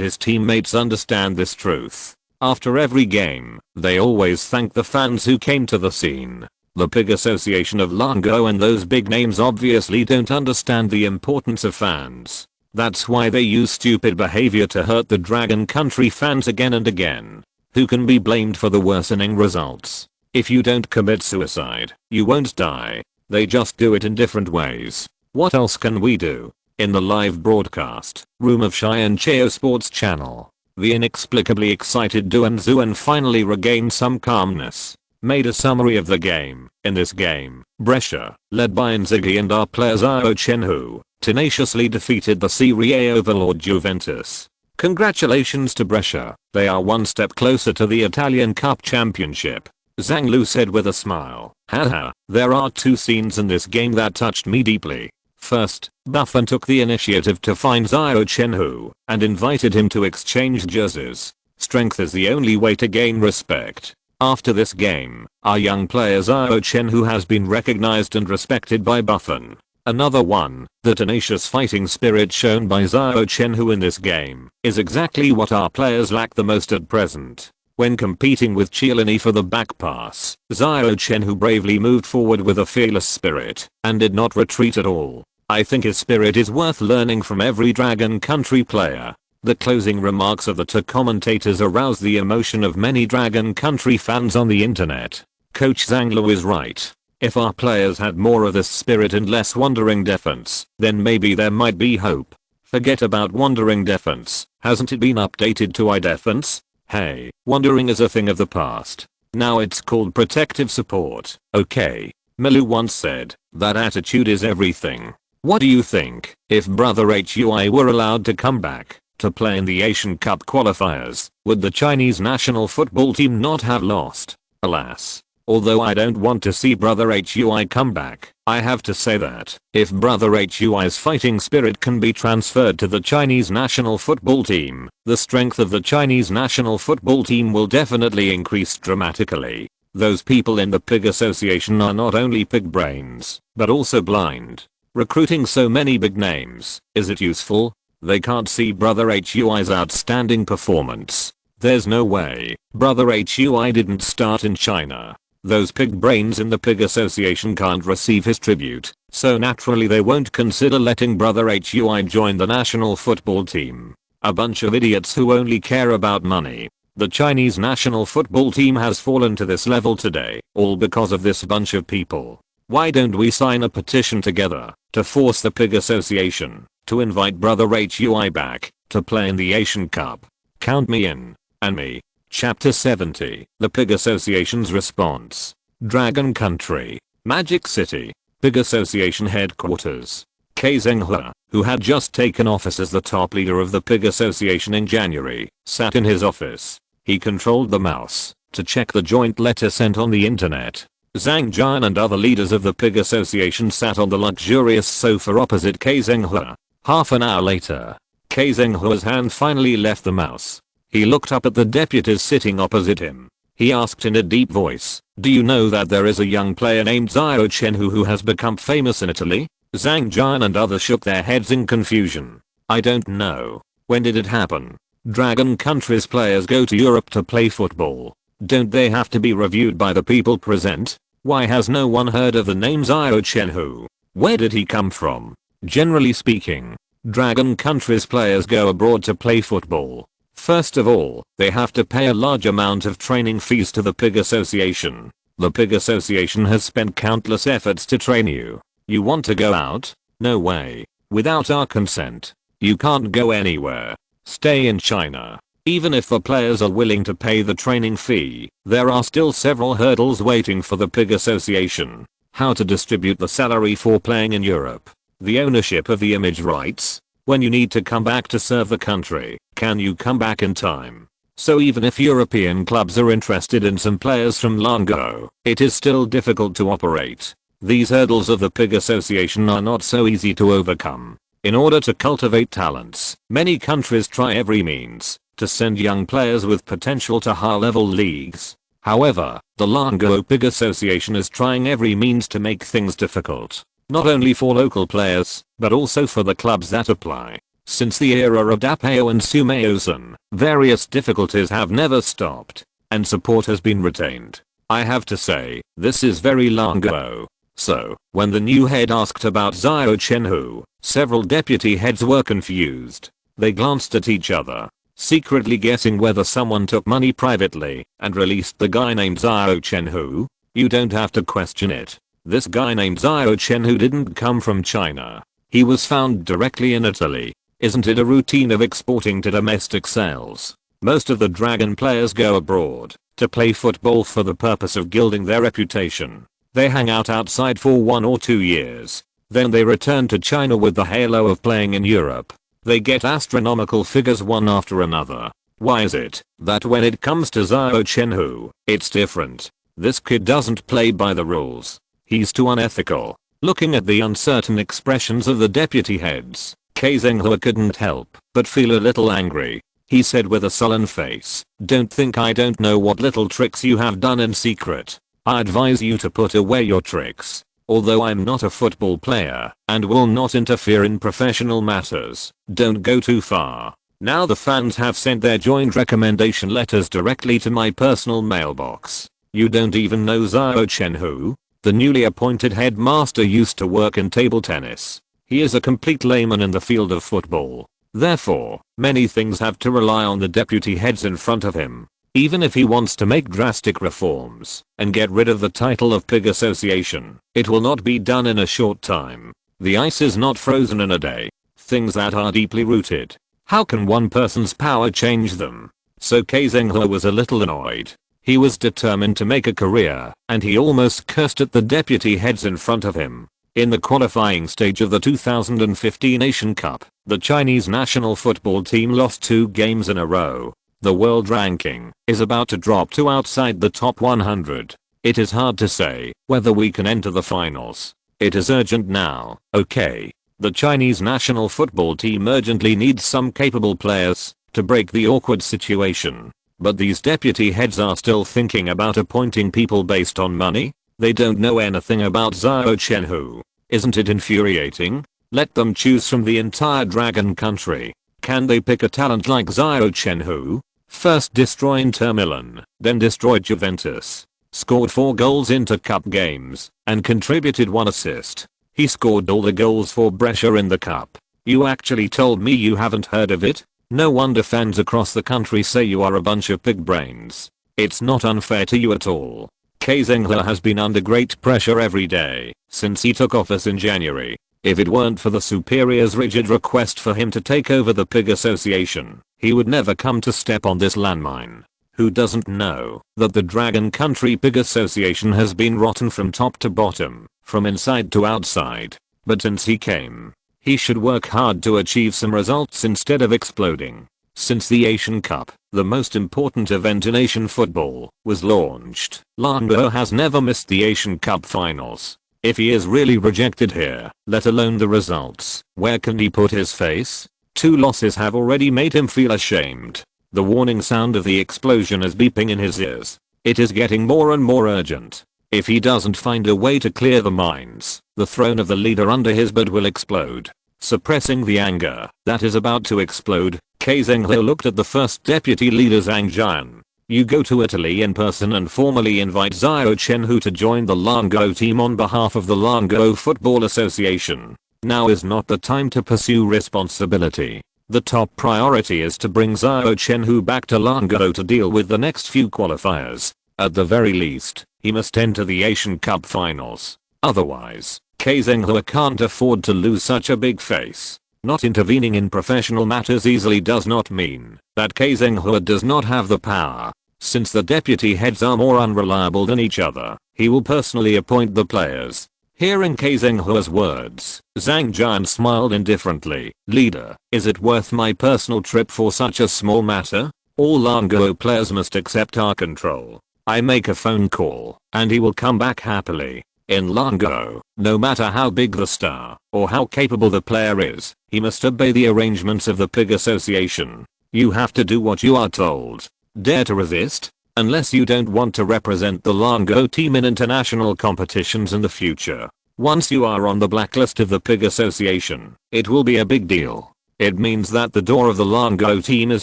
his teammates understand this truth. After every game, they always thank the fans who came to the scene. The Pig Association of Longguo and those big names obviously don't understand the importance of fans. That's why they use stupid behavior to hurt the Dragon Country fans again and again. Who can be blamed for the worsening results? If you don't commit suicide, you won't die. They just do it in different ways. What else can we do? In the live broadcast room of Xiao Chenhui Sports Channel, the inexplicably excited Duan Zuan finally regained some calmness. Made a summary of the game. In this game, Brescia, led by Inzaghi and our player Xiao Chenhui, tenaciously defeated the Serie A overlord Juventus. Congratulations to Brescia, they are one step closer to the Italian Cup Championship. Zhang Lu said with a smile. Haha, there are 2 scenes in this game that touched me deeply. First, Buffon took the initiative to find Xiao Chenhui and invited him to exchange jerseys. Strength is the only way to gain respect. After this game, our young player Xiao Chenhui has been recognized and respected by Buffon. Another one, the tenacious fighting spirit shown by Xiao Chenhui in this game, is exactly what our players lack the most at present. When competing with Chiellini for the back pass, Xiao Chenhui bravely moved forward with a fearless spirit and did not retreat at all. I think his spirit is worth learning from every Dragon Country player. The closing remarks of the 2 commentators aroused the emotion of many Dragon Country fans on the internet. Coach Zhang Lu is right. If our players had more of this spirit and less wandering defense, then maybe there might be hope. Forget about wandering defense, hasn't it been updated to iDefense? Hey, wandering is a thing of the past. Now it's called protective support. Okay. Milu once said, that attitude is everything. What do you think, if Brother Hui were allowed to come back to play in the Asian Cup qualifiers, would the Chinese national football team not have lost? Alas. Although I don't want to see Brother Hui come back, I have to say that if Brother Hui's fighting spirit can be transferred to the Chinese national football team, the strength of the Chinese national football team will definitely increase dramatically. Those people in the Pig Association are not only pig brains, but also blind. Recruiting so many big names, is it useful? They can't see Brother Hui's outstanding performance. There's no way Brother Hui didn't start in China. Those pig brains in the Pig Association can't receive his tribute, so naturally they won't consider letting Brother Hui join the national football team. A bunch of idiots who only care about money. The Chinese national football team has fallen to this level today, all because of this bunch of people. Why don't we sign a petition together to force the PIG Association to invite Brother Hui back to play in the Asian Cup? Count me in. And me. Chapter 70. The PIG Association's response. Dragon Country. Magic City. PIG Association headquarters. Chenhui, who had just taken office as the top leader of the PIG Association in January, sat in his office. He controlled the mouse to check the joint letter sent on the internet. Zhang Jian and other leaders of the PIG Association sat on the luxurious sofa opposite Chenhui. Half an hour later, Chenhui's hand finally left the mouse. He looked up at the deputies sitting opposite him. He asked in a deep voice, "Do you know that there is a young player named Xiao Chenhui who has become famous in Italy?" Zhang Jian and others shook their heads in confusion. "I don't know. When did it happen? Dragon countries players go to Europe to play football. Don't they have to be reviewed by the people present? Why has no one heard of the name Xiao Chenhui? Where did he come from?" Generally speaking, Dragon countries players go abroad to play football. First of all, they have to pay a large amount of training fees to the PIG Association. The PIG Association has spent countless efforts to train you. You want to go out? No way. Without our consent, you can't go anywhere. Stay in China. Even if the players are willing to pay the training fee, there are still several hurdles waiting for the PIG Association. How to distribute the salary for playing in Europe. The ownership of the image rights. When you need to come back to serve the country, can you come back in time? So even if European clubs are interested in some players from Longguo, it is still difficult to operate. These hurdles of the PIG Association are not so easy to overcome. In order to cultivate talents, many countries try every means to send young players with potential to high-level leagues. However, the Longguo PIG Association is trying every means to make things difficult, not only for local players, but also for the clubs that apply. Since the era of Dapao and Sumaosan, various difficulties have never stopped, and support has been retained. I have to say, this is very Longguo. So, when the new head asked about Xiao Chenhui, several deputy heads were confused. They glanced at each other, secretly guessing whether someone took money privately and released the guy named Xiao Chenhui. You don't have to question it. This guy named Xiao Chenhui didn't come from China. He was found directly in Italy. Isn't it a routine of exporting to domestic sales? Most of the Dragon players go abroad to play football for the purpose of gilding their reputation. They hang out outside for 1 or 2 years. Then they return to China with the halo of playing in Europe. They get astronomical figures one after another. Why is it that when it comes to Xiao Chenhui, it's different? This kid doesn't play by the rules. He's too unethical. Looking at the uncertain expressions of the deputy heads, Chenhui couldn't help but feel a little angry. He said with a sullen face, "Don't think I don't know what little tricks you have done in secret. I advise you to put away your tricks. Although I'm not a football player and will not interfere in professional matters, don't go too far." Now the fans have sent their joint recommendation letters directly to my personal mailbox. You don't even know Xiao Chenhui? The newly appointed headmaster used to work in table tennis. He is a complete layman in the field of football. Therefore, many things have to rely on the deputy heads in front of him. Even if he wants to make drastic reforms and get rid of the title of PIG Association, it will not be done in a short time. The ice is not frozen in a day. Things that are deeply rooted. How can one person's power change them? So Chenhui was a little annoyed. He was determined to make a career, and he almost cursed at the deputy heads in front of him. In the qualifying stage of the 2015 Asian Cup, the Chinese national football team lost 2 games in a row. The world ranking is about to drop to outside the top 100. It is hard to say whether we can enter the finals. It is urgent now, okay? The Chinese national football team urgently needs some capable players to break the awkward situation. But these deputy heads are still thinking about appointing people based on money. They don't know anything about Xiao Chenhui. Isn't it infuriating? Let them choose from the entire Dragon country. Can they pick a talent like Xiao Chenhui? First destroy Inter Milan, then destroyed Juventus. Scored 4 goals Inter-Cup games, and contributed 1 assist. He scored all the goals for Brescia in the cup. You actually told me you haven't heard of it? No wonder fans across the country say you are a bunch of pig brains. It's not unfair to you at all. Xiao has been under great pressure every day since he took office in January. If it weren't for the superior's rigid request for him to take over the Pig Association, he would never come to step on this landmine. Who doesn't know that the Dragon Country Pig Association has been rotten from top to bottom, from inside to outside? But since he came, he should work hard to achieve some results instead of exploding. Since the Asian Cup, the most important event in Asian football, was launched, Longguo has never missed the Asian Cup finals. If he is really rejected here, let alone the results, where can he put his face? 2 losses have already made him feel ashamed. The warning sound of the explosion is beeping in his ears. It is getting more and more urgent. If he doesn't find a way to clear the mines, the throne of the leader under his bed will explode. Suppressing the anger that is about to explode, Xiao looked at the first deputy leader Zhang Jian. You go to Italy in person and formally invite Xiao Chenhui to join the Longguo team on behalf of the Longguo Football Association. Now is not the time to pursue responsibility. The top priority is to bring Xiao Chenhui back to Longguo to deal with the next few qualifiers. At the very least, he must enter the Asian Cup finals. Otherwise, Xiao can't afford to lose such a big face. Not intervening in professional matters easily does not mean that Xiao does not have the power. Since the deputy heads are more unreliable than each other, he will personally appoint the players. Hearing Xiao's words, Zhang Jian smiled indifferently. Leader, is it worth my personal trip for such a small matter? All Longguo players must accept our control. I make a phone call, and he will come back happily. In Longguo, no matter how big the star, or how capable the player is, he must obey the arrangements of the Pig Association. You have to do what you are told. Dare to resist? Unless you don't want to represent the Longguo team in international competitions in the future. Once you are on the blacklist of the Pig Association, it will be a big deal. It means that the door of the Longguo team is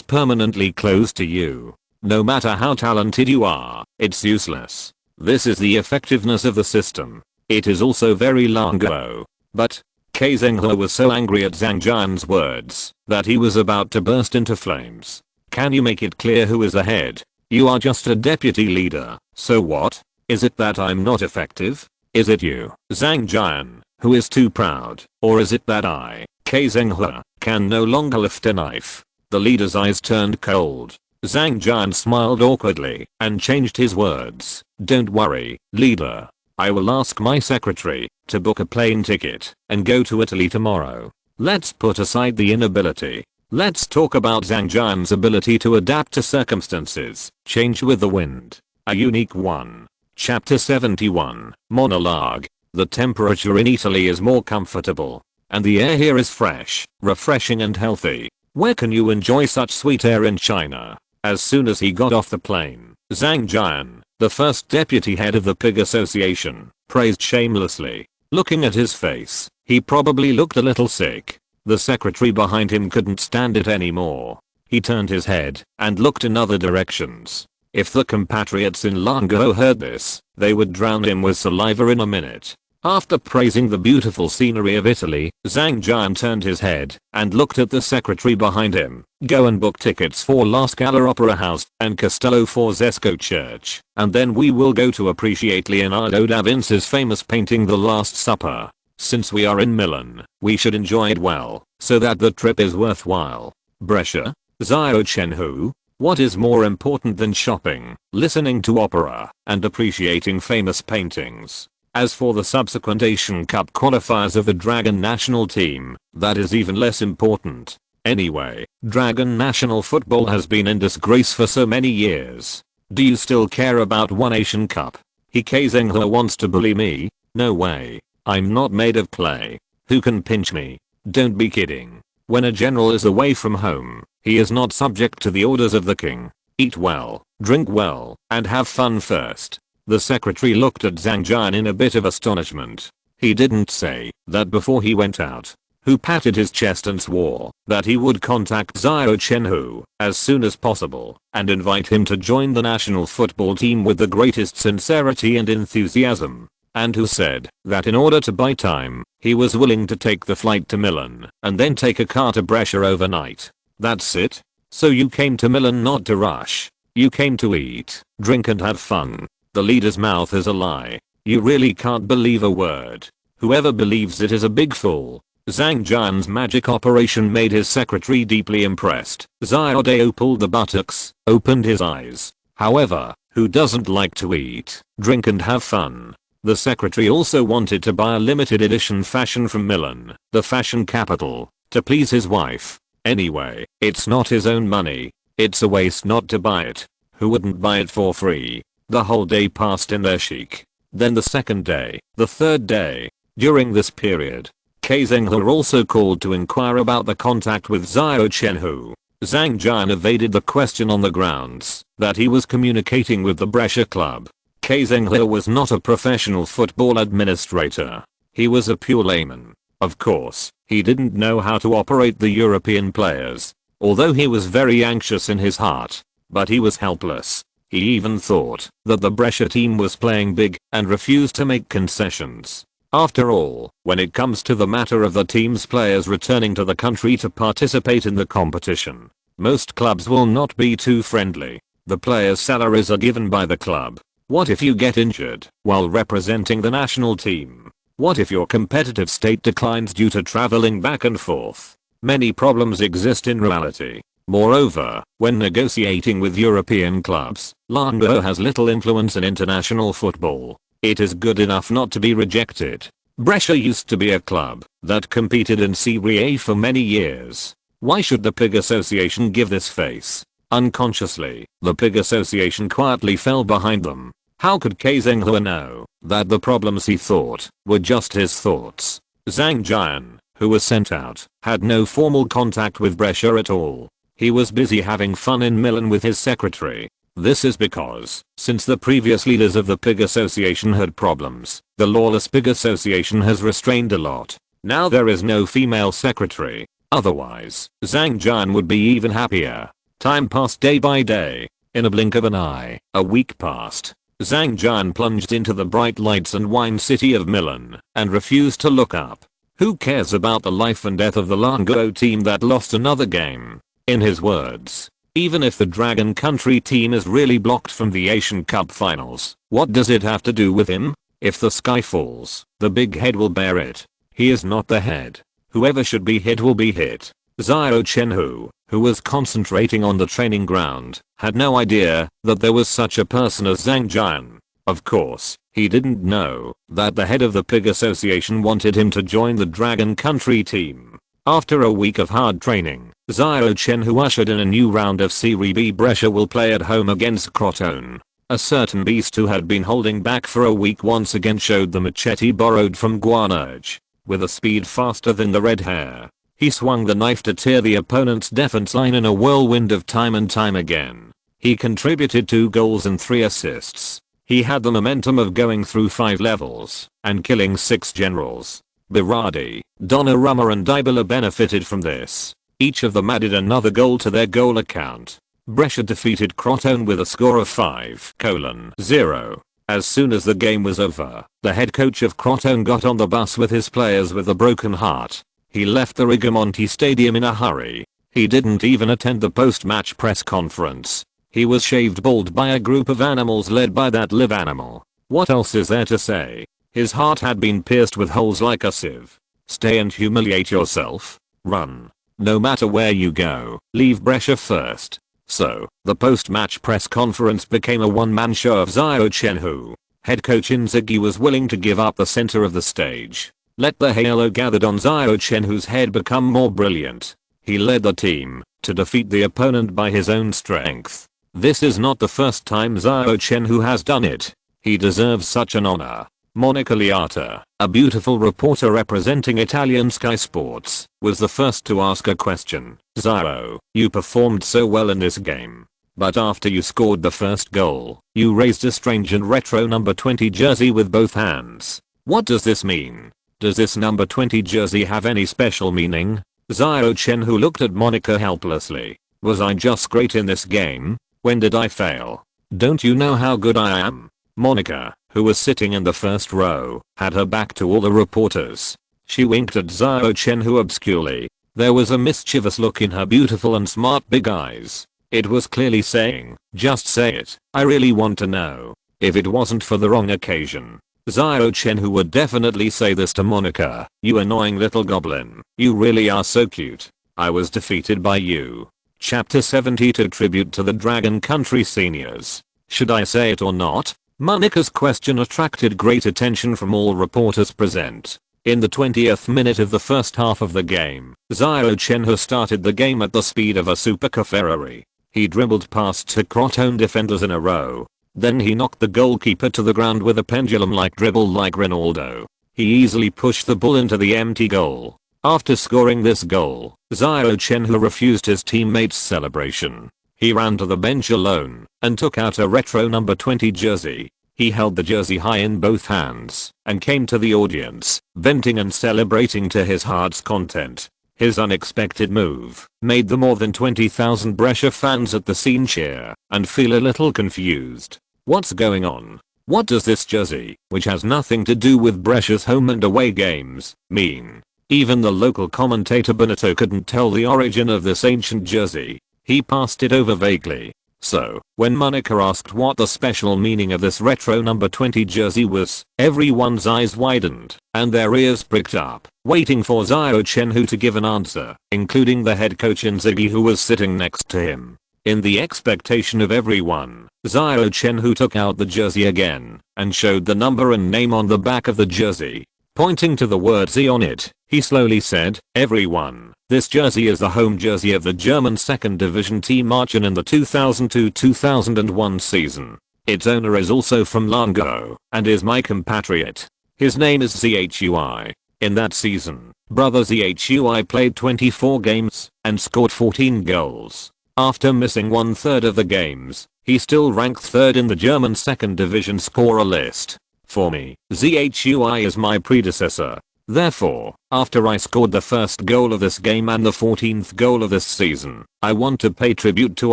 permanently closed to you. No matter how talented you are, it's useless. This is the effectiveness of the system. It is also very Longguo. But Xiao was so angry at Zhang Jian's words that he was about to burst into flames. Can you make it clear who is ahead? You are just a deputy leader, so what? Is it that I'm not effective? Is it you, Zhang Jian, who is too proud? Or is it that I, Xiao, can no longer lift a knife? The leader's eyes turned cold. Zhang Jian smiled awkwardly and changed his words. Don't worry, leader. I will ask my secretary to book a plane ticket and go to Italy tomorrow. Let's put aside the inability. Let's talk about Zhang Jian's ability to adapt to circumstances, change with the wind. A unique one. Chapter 71, Monologue. The temperature in Italy is more comfortable, and the air here is fresh, refreshing and healthy. Where can you enjoy such sweet air in China? As soon as he got off the plane, Zhang Jian, the first deputy head of the Pig Association, praised shamelessly. Looking at his face, he probably looked a little sick. The secretary behind him couldn't stand it anymore. He turned his head and looked in other directions. If the compatriots in Longguo heard this, they would drown him with saliva in a minute. After praising the beautiful scenery of Italy, Zhang Jian turned his head and looked at the secretary behind him. Go and book tickets for La Scala Opera House and Castello Forzesco Church, and then we will go to appreciate Leonardo da Vinci's famous painting The Last Supper. Since we are in Milan, we should enjoy it well, so that the trip is worthwhile. Brescia? Xiao Chenhui? What is more important than shopping, listening to opera, and appreciating famous paintings? As for the subsequent Asian Cup qualifiers of the Dragon national team, that is even less important. Anyway, Dragon national football has been in disgrace for so many years. Do you still care about one Asian Cup? Xiao wants to bully me? No way. I'm not made of clay. Who can pinch me? Don't be kidding. When a general is away from home, he is not subject to the orders of the king. Eat well, drink well, and have fun first. The secretary looked at Zhang Jian in a bit of astonishment. He didn't say that before he went out. Who patted his chest and swore that he would contact Xiao Chenhui as soon as possible and invite him to join the national football team with the greatest sincerity and enthusiasm. And who said that in order to buy time, he was willing to take the flight to Milan and then take a car to Brescia overnight. That's it? So you came to Milan not to rush. You came to eat, drink and have fun. The leader's mouth is a lie. You really can't believe a word. Whoever believes it is a big fool. Zhang Jian's magic operation made his secretary deeply impressed. Xiao Dao pulled the buttocks, opened his eyes. However, who doesn't like to eat, drink and have fun? The secretary also wanted to buy a limited edition fashion from Milan, the fashion capital, to please his wife. Anyway, it's not his own money. It's a waste not to buy it. Who wouldn't buy it for free? The whole day passed in their chic. Then the second day, the third day. During this period, Xiao also called to inquire about the contact with Xiao Chenhui. Zhang Jian evaded the question on the grounds that he was communicating with the Brescia club. Xiao was not a professional football administrator. He was a pure layman. Of course, he didn't know how to operate the European players, although he was very anxious in his heart. But he was helpless. He even thought that the Brescia team was playing big and refused to make concessions. After all, when it comes to the matter of the team's players returning to the country to participate in the competition, most clubs will not be too friendly. The players' salaries are given by the club. What if you get injured while representing the national team? What if your competitive state declines due to traveling back and forth? Many problems exist in reality. Moreover, when negotiating with European clubs, Longguo has little influence in international football. It is good enough not to be rejected. Brescia used to be a club that competed in Serie A for many years. Why should the Pig Association give this face? Unconsciously, the Pig Association quietly fell behind them. How could Xiao know that the problems he thought were just his thoughts? Zhang Jian, who was sent out, had no formal contact with Brescia at all. He was busy having fun in Milan with his secretary. This is because, since the previous leaders of the Pig Association had problems, the lawless Pig Association has restrained a lot. Now there is no female secretary. Otherwise, Zhang Jian would be even happier. Time passed day by day. In a blink of an eye, a week passed. Zhang Jian plunged into the bright lights and wine city of Milan and refused to look up. Who cares about the life and death of the Longguo team that lost another game? In his words, even if the Dragon Country team is really blocked from the Asian Cup finals, what does it have to do with him? If the sky falls, the big head will bear it. He is not the head. Whoever should be hit will be hit. Xiao Chenhui, who was concentrating on the training ground, had no idea that there was such a person as Zhang Jian. Of course, he didn't know that the head of the Pig Association wanted him to join the Dragon Country team. After a week of hard training, Xiao Chenhui ushered in a new round of Serie B. Brescia will play at home against Crotone. A certain beast who had been holding back for a week once again showed the machete borrowed from Guarnage. With a speed faster than the red hair, he swung the knife to tear the opponent's defense line in a whirlwind of time and time again. He contributed 2 goals and 3 assists. He had the momentum of going through 5 levels and killing 6 generals. Berardi, Donnarumma and Dybala benefited from this. Each of them added another goal to their goal account. Brescia defeated Crotone with a score of 5-0. As soon as the game was over, the head coach of Crotone got on the bus with his players with a broken heart. He left the Rigamonti Stadium in a hurry. He didn't even attend the post-match press conference. He was shaved bald by a group of animals led by that live animal. What else is there to say? His heart had been pierced with holes like a sieve. Stay and humiliate yourself? Run. No matter where you go, leave Brescia first. So, the post-match press conference became a one-man show of Xiao Chenhui. Head coach Inzaghi was willing to give up the center of the stage. Let the halo gathered on Xiao Chenhui's head become more brilliant. He led the team to defeat the opponent by his own strength. This is not the first time Xiao Chenhui has done it. He deserves such an honor. Monica Liata, a beautiful reporter representing Italian Sky Sports, was the first to ask a question. Xiao, you performed so well in this game. But after you scored the first goal, you raised a strange and retro number 20 jersey with both hands. What does this mean? Does this number 20 jersey have any special meaning? Xiao Chenhui looked at Monica helplessly. Was I just great in this game? When did I fail? Don't you know how good I am? Monica, who was sitting in the first row, had her back to all the reporters. She winked at Xiao Chenhui obscurely. There was a mischievous look in her beautiful and smart big eyes. It was clearly saying, just say it, I really want to know. If it wasn't for the wrong occasion, Xiao Chenhui would definitely say this to Monica, you annoying little goblin, you really are so cute. I was defeated by you. Chapter 72 Tribute to the Dragon Country Seniors. Should I say it or not? Monica's question attracted great attention from all reporters present. In the 20th minute of the first half of the game, Xiao Chenhui started the game at the speed of a supercar Ferrari. He dribbled past two Crotone defenders in a row. Then he knocked the goalkeeper to the ground with a pendulum-like dribble like Ronaldo. He easily pushed the ball into the empty goal. After scoring this goal, Xiao Chenhui refused his teammates' celebration. He ran to the bench alone and took out a retro number 20 jersey. He held the jersey high in both hands and came to the audience, venting and celebrating to his heart's content. His unexpected move made the more than 20,000 Brescia fans at the scene cheer and feel a little confused. What's going on? What does this jersey, which has nothing to do with Brescia's home and away games, mean? Even the local commentator Benito couldn't tell the origin of this ancient jersey. He passed it over vaguely. So, when Monica asked what the special meaning of this retro number 20 jersey was, everyone's eyes widened and their ears pricked up, waiting for Xiao Chenhui to give an answer, including the head coach Inzaghi who was sitting next to him. In the expectation of everyone, Xiao Chenhui took out the jersey again and showed the number and name on the back of the jersey. Pointing to the word Z on it, he slowly said, everyone, this jersey is the home jersey of the German 2nd Division team Aachen in the 2002-2001 season. Its owner is also from Longguo and is my compatriot. His name is Chui. In that season, brother Chui played 24 games and scored 14 goals. After missing 1/3 of the games, he still ranked 3rd in the German 2nd Division scorer list. For me, Chui is my predecessor. Therefore, after I scored the first goal of this game and the 14th goal of this season, I want to pay tribute to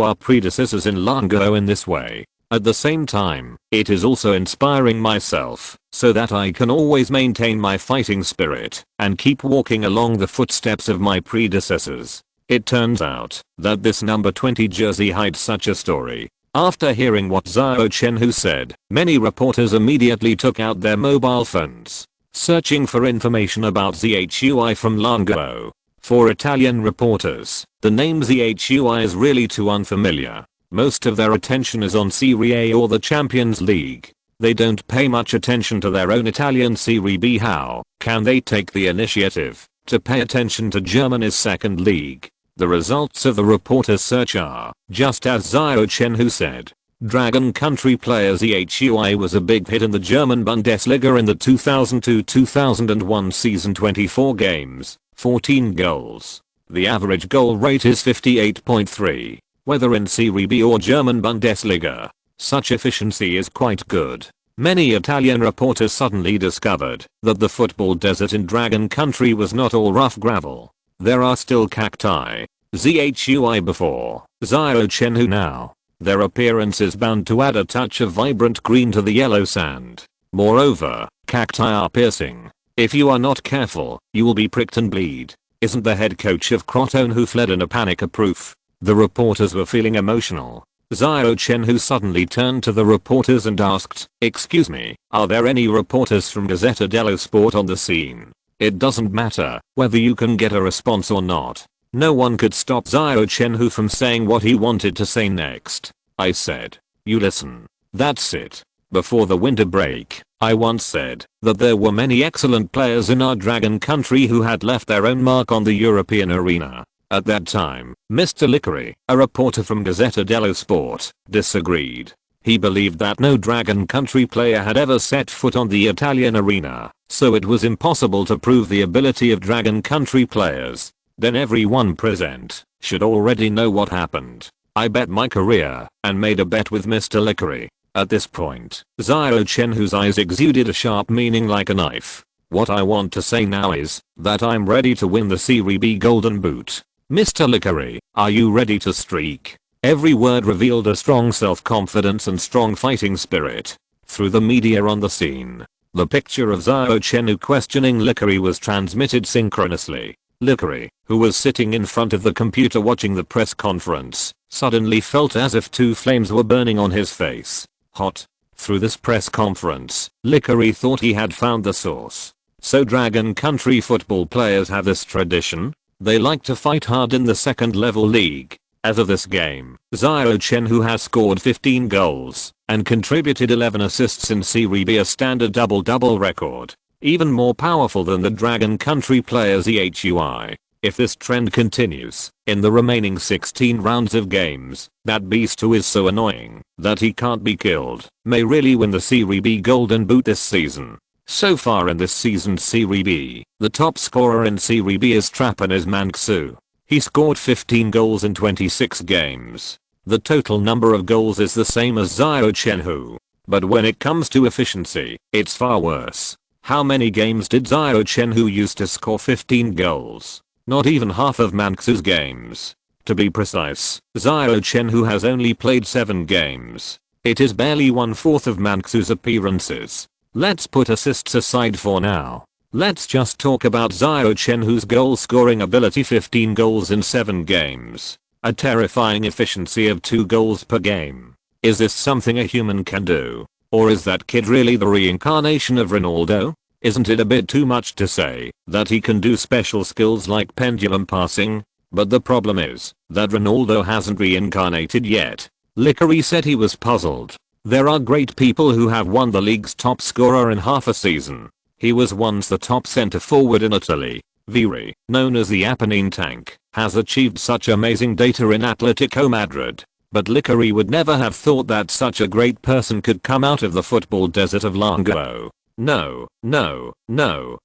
our predecessors in Longguo in this way. At the same time, it is also inspiring myself, so that I can always maintain my fighting spirit and keep walking along the footsteps of my predecessors. It turns out that this number 20 jersey hides such a story. After hearing what Xiao Chenhui said, many reporters immediately took out their mobile phones, searching for information about Chui from Longguo. For Italian reporters, the name Chui is really too unfamiliar. Most of their attention is on Serie A or the Champions League. They don't pay much attention to their own Italian Serie B. How can they take the initiative to pay attention to Germany's second league? The results of the reporter's search are, just as Xiao Chenhui said. Dragon Country player Chui was a big hit in the German Bundesliga in the 2002-2001 season. 24 games, 14 goals. The average goal rate is 58.3. Whether in Serie B or German Bundesliga, such efficiency is quite good. Many Italian reporters suddenly discovered that the football desert in Dragon Country was not all rough gravel. There are still cacti. Chui before, Xiao Chenhui now. Their appearance is bound to add a touch of vibrant green to the yellow sand. Moreover, cacti are piercing. If you are not careful, you will be pricked and bleed. Isn't the head coach of Crotone who fled in a panic a proof? The reporters were feeling emotional. Xiao Chenhui suddenly turned to the reporters and asked, excuse me, are there any reporters from Gazzetta dello Sport on the scene? It doesn't matter whether you can get a response or not. No one could stop Xiao Chenhui from saying what he wanted to say next. I said, you listen. That's it. Before the winter break, I once said that there were many excellent players in our Dragon Country who had left their own mark on the European arena. At that time, Mr. Lickery, a reporter from Gazzetta dello Sport, disagreed. He believed that no Dragon Country player had ever set foot on the Italian arena, so it was impossible to prove the ability of Dragon Country players. Then everyone present should already know what happened. I bet my career and made a bet with Mr. Lickery. At this point, Xiao Chenhui's eyes exuded a sharp meaning like a knife. What I want to say now is that I'm ready to win the Serie B Golden Boot. Mr. Lickery, are you ready to streak? Every word revealed a strong self-confidence and strong fighting spirit. Through the media on the scene, the picture of Xiao Chenhui questioning Lickery was transmitted synchronously. Lickery, who was sitting in front of the computer watching the press conference, suddenly felt as if two flames were burning on his face. Hot. Through this press conference, Lickery thought he had found the source. So Dragon Country football players have this tradition. They like to fight hard in the second level league. As of this game, Xiao Chenhui has scored 15 goals and contributed 11 assists in Serie B, a standard double-double record. Even more powerful than the Dragon Country player Xihui. If this trend continues, in the remaining 16 rounds of games, that beast who is so annoying that he can't be killed may really win the Serie B Golden Boot this season. So far in this season's Serie B, the top scorer in Serie B is Trapane's Manxu. He scored 15 goals in 26 games. The total number of goals is the same as Xiao Chenhui. But when it comes to efficiency, it's far worse. How many games did Xiao Chenhui use to score 15 goals? Not even half of Manxu's games. To be precise, Xiao Chenhui has only played 7 games. It is barely 1/4 of Manxu's appearances. Let's put assists aside for now. Let's just talk about Xiao Chenhui's goal scoring ability: 15 goals in 7 games. A terrifying efficiency of 2 goals per game. Is this something a human can do? Or is that kid really the reincarnation of Ronaldo? Isn't it a bit too much to say that he can do special skills like pendulum passing? But the problem is that Ronaldo hasn't reincarnated yet. Lickery said he was puzzled. There are great people who have won the league's top scorer in half a season. He was once the top center forward in Italy. Vieri, known as the Apennine Tank, has achieved such amazing data in Atletico Madrid. But Lickery would never have thought that such a great person could come out of the football desert of Longguo. No.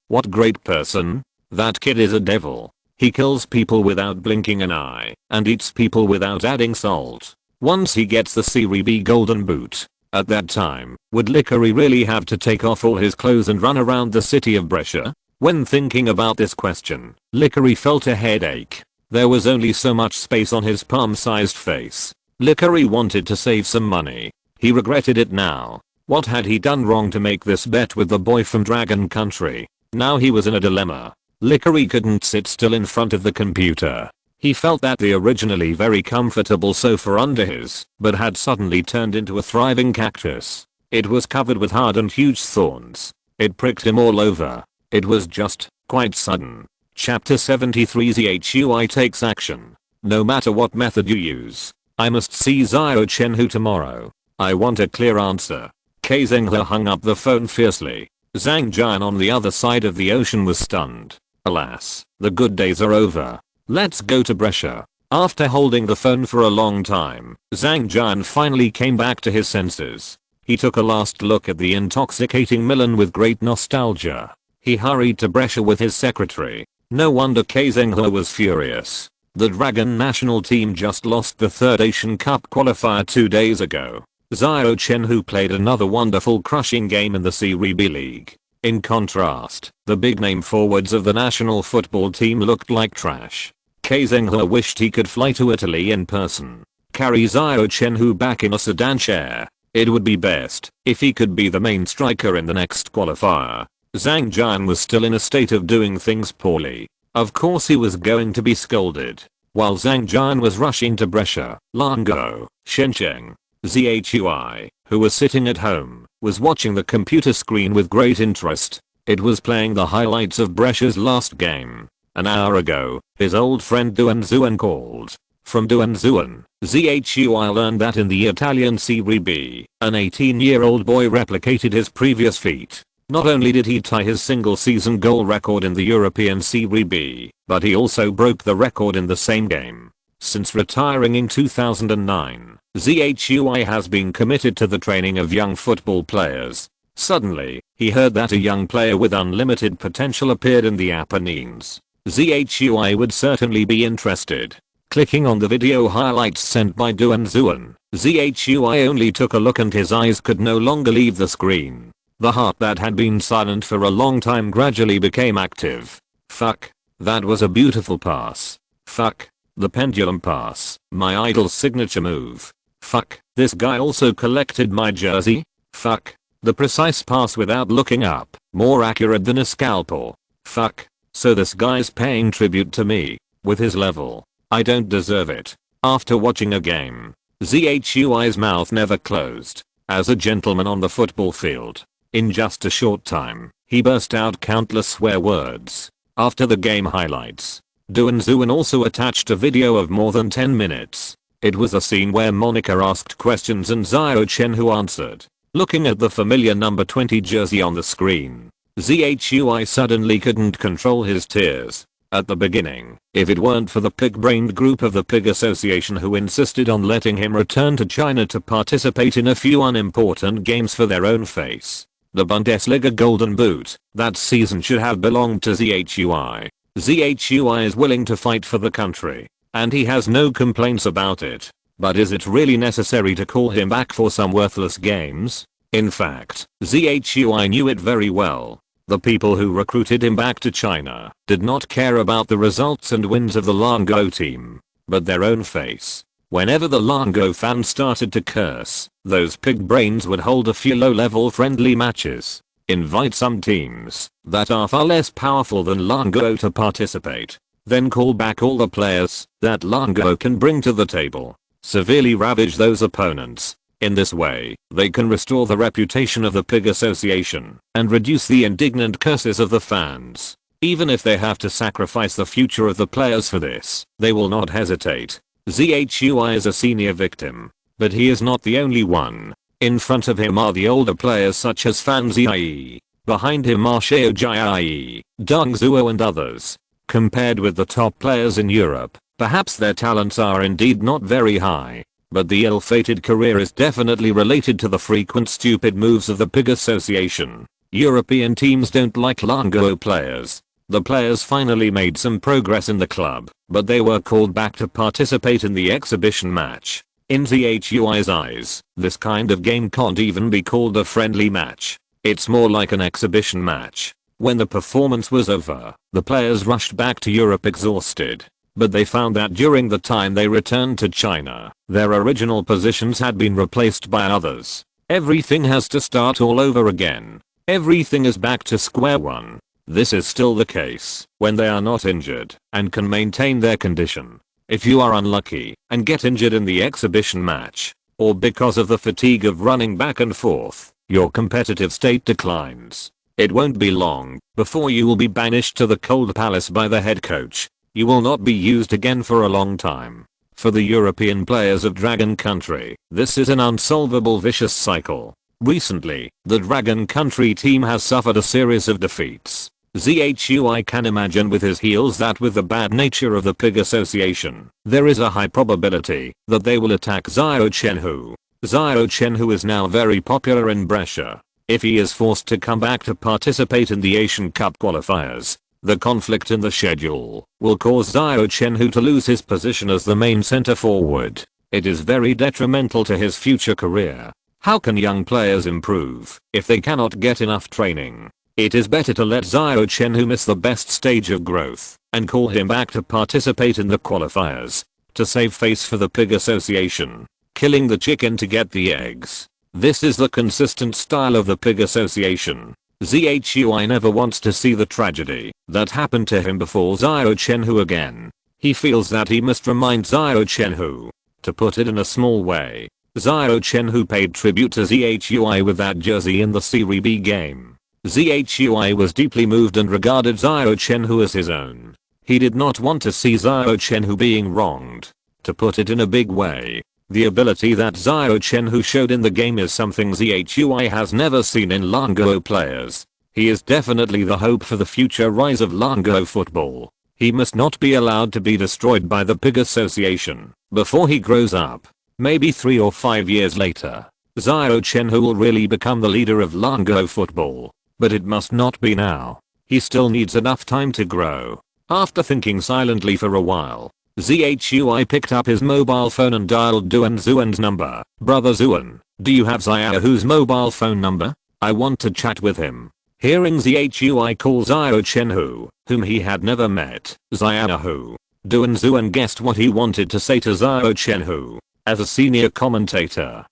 What great person? That kid is a devil. He kills people without blinking an eye and eats people without adding salt. Once he gets the Serie B Golden Boot, at that time, would Lickery really have to take off all his clothes and run around the city of Brescia? When thinking about this question, Lickery felt a headache. There was only so much space on his palm-sized face. Lickery wanted to save some money. He regretted it now. What had he done wrong to make this bet with the boy from Dragon Country? Now he was in a dilemma. Lickery couldn't sit still in front of the computer. He felt that the originally very comfortable sofa under his bed had suddenly turned into a thriving cactus. It was covered with hard and huge thorns. It pricked him all over. It was just quite sudden. Chapter 73: Xihui takes action. No matter what method you use, I must see Xiao Chenhui tomorrow. I want a clear answer. Ke Zhenghe hung up the phone fiercely. Zhang Jian on the other side of the ocean was stunned. Alas, the good days are over. Let's go to Brescia. After holding the phone for a long time, Zhang Jian finally came back to his senses. He took a last look at the intoxicating Milan with great nostalgia. He hurried to Brescia with his secretary. No wonder Ke Zhenghe was furious. The Dragon national team just lost the third Asian Cup qualifier 2 days ago. Xiao Chenhui played another wonderful crushing game in the Serie B League. In contrast, the big-name forwards of the national football team looked like trash. Ke Zhenghe wished he could fly to Italy in person. Carry Xiao Chenhui back in a sedan chair. It would be best if he could be the main striker in the next qualifier. Zhang Jian was still in a state of doing things poorly. Of course he was going to be scolded. While Zhang Jian was rushing to Brescia, Longguo, Shenzhen, Xihui, who was sitting at home, was watching the computer screen with great interest. It was playing the highlights of Brescia's last game. An hour ago, his old friend Duanzuan called. From Duanzuan, Xihui learned that in the Italian Serie B, an 18-year-old boy replicated his previous feat. Not only did he tie his single-season goal record in the European Serie B, but he also broke the record in the same game. Since retiring in 2009, Xihui has been committed to the training of young football players. Suddenly, he heard that a young player with unlimited potential appeared in the Apennines. Xihui would certainly be interested. Clicking on the video highlights sent by Duanzuan, Xihui only took a look and his eyes could no longer leave the screen. The heart that had been silent for a long time gradually became active. Fuck. That was a beautiful pass. Fuck. The pendulum pass, my idol's signature move. Fuck. This guy also collected my jersey. Fuck. The precise pass without looking up, more accurate than a scalpel. Fuck. So this guy's paying tribute to me. With his level. I don't deserve it. After watching a game, Zhui's mouth never closed. As a gentleman on the football field. In just a short time, he burst out countless swear words. After the game highlights, Duan Zuan also attached a video of more than 10 minutes. It was a scene where Monica asked questions and Xiao Chenhui answered. Looking at the familiar number 20 jersey on the screen, Zhui suddenly couldn't control his tears. At the beginning, if it weren't for the pig-brained group of the Pig Association who insisted on letting him return to China to participate in a few unimportant games for their own face, the Bundesliga Golden Boot that season should have belonged to Zhui. Zhui is willing to fight for the country, and he has no complaints about it. But is it really necessary to call him back for some worthless games? In fact, Zhui knew it very well. The people who recruited him back to China did not care about the results and wins of the Longguo team, but their own face. Whenever the Longguo fans started to curse, those pig brains would hold a few low-level friendly matches, invite some teams that are far less powerful than Longguo to participate, then call back all the players that Longguo can bring to the table, severely ravage those opponents. In this way, they can restore the reputation of the Pig Association and reduce the indignant curses of the fans. Even if they have to sacrifice the future of the players for this, they will not hesitate. Zhui is a senior victim, but he is not the only one. In front of him are the older players such as Fan Ziyi. Behind him are Xiao Chenhui, Deng Zuo and others. Compared with the top players in Europe, perhaps their talents are indeed not very high. But the ill-fated career is definitely related to the frequent stupid moves of the Pig Association. European teams don't like Longguo players. The players finally made some progress in the club, but they were called back to participate in the exhibition match. In Zhui's eyes, this kind of game can't even be called a friendly match. It's more like an exhibition match. When the performance was over, the players rushed back to Europe exhausted. But they found that during the time they returned to China, their original positions had been replaced by others. Everything has to start all over again. Everything is back to square one. This is still the case when they are not injured and can maintain their condition. If you are unlucky and get injured in the exhibition match, or because of the fatigue of running back and forth, your competitive state declines. It won't be long before you will be banished to the cold palace by the head coach. You will not be used again for a long time. For the European players of Dragon Country, this is an unsolvable vicious cycle. Recently, the Dragon Country team has suffered a series of defeats. Zhui can imagine with his heels that with the bad nature of the Pig Association, there is a high probability that they will attack Xiao Chenhui. Xiao Chenhui is now very popular in Brescia. If he is forced to come back to participate in the Asian Cup qualifiers, the conflict in the schedule will cause Xiao Chenhui to lose his position as the main center forward. It is very detrimental to his future career. How can young players improve if they cannot get enough training? It is better to let Xiao Chenhui miss the best stage of growth and call him back to participate in the qualifiers to save face for the Pig Association. Killing the chicken to get the eggs. This is the consistent style of the Pig Association. Zhui never wants to see the tragedy that happened to him before Xiao Chenhui again. He feels that he must remind Xiao Chenhui. To put it in a small way, Xiao Chenhui paid tribute to Zhui with that jersey in the Serie B game. Zhui was deeply moved and regarded Xiao Chenhui as his own. He did not want to see Xiao Chenhui being wronged. To put it in a big way, the ability that Xiao Chenhui showed in the game is something Zhui has never seen in Longguo players. He is definitely the hope for the future rise of Longguo football. He must not be allowed to be destroyed by the Pig Association before he grows up. Maybe 3 or 5 years later, Xiao Chenhui will really become the leader of Longguo football. But it must not be now. He still needs enough time to grow. After thinking silently for a while, Zhui picked up his mobile phone and dialed Duan Zuan's number. Brother Zuan, do you have Xiaohu's mobile phone number? I want to chat with him. Hearing Zhui call Xiao Chenhui, whom he had never met, Xiaohu, Duan Zuan guessed what he wanted to say to Xiao Chenhui. As a senior commentator,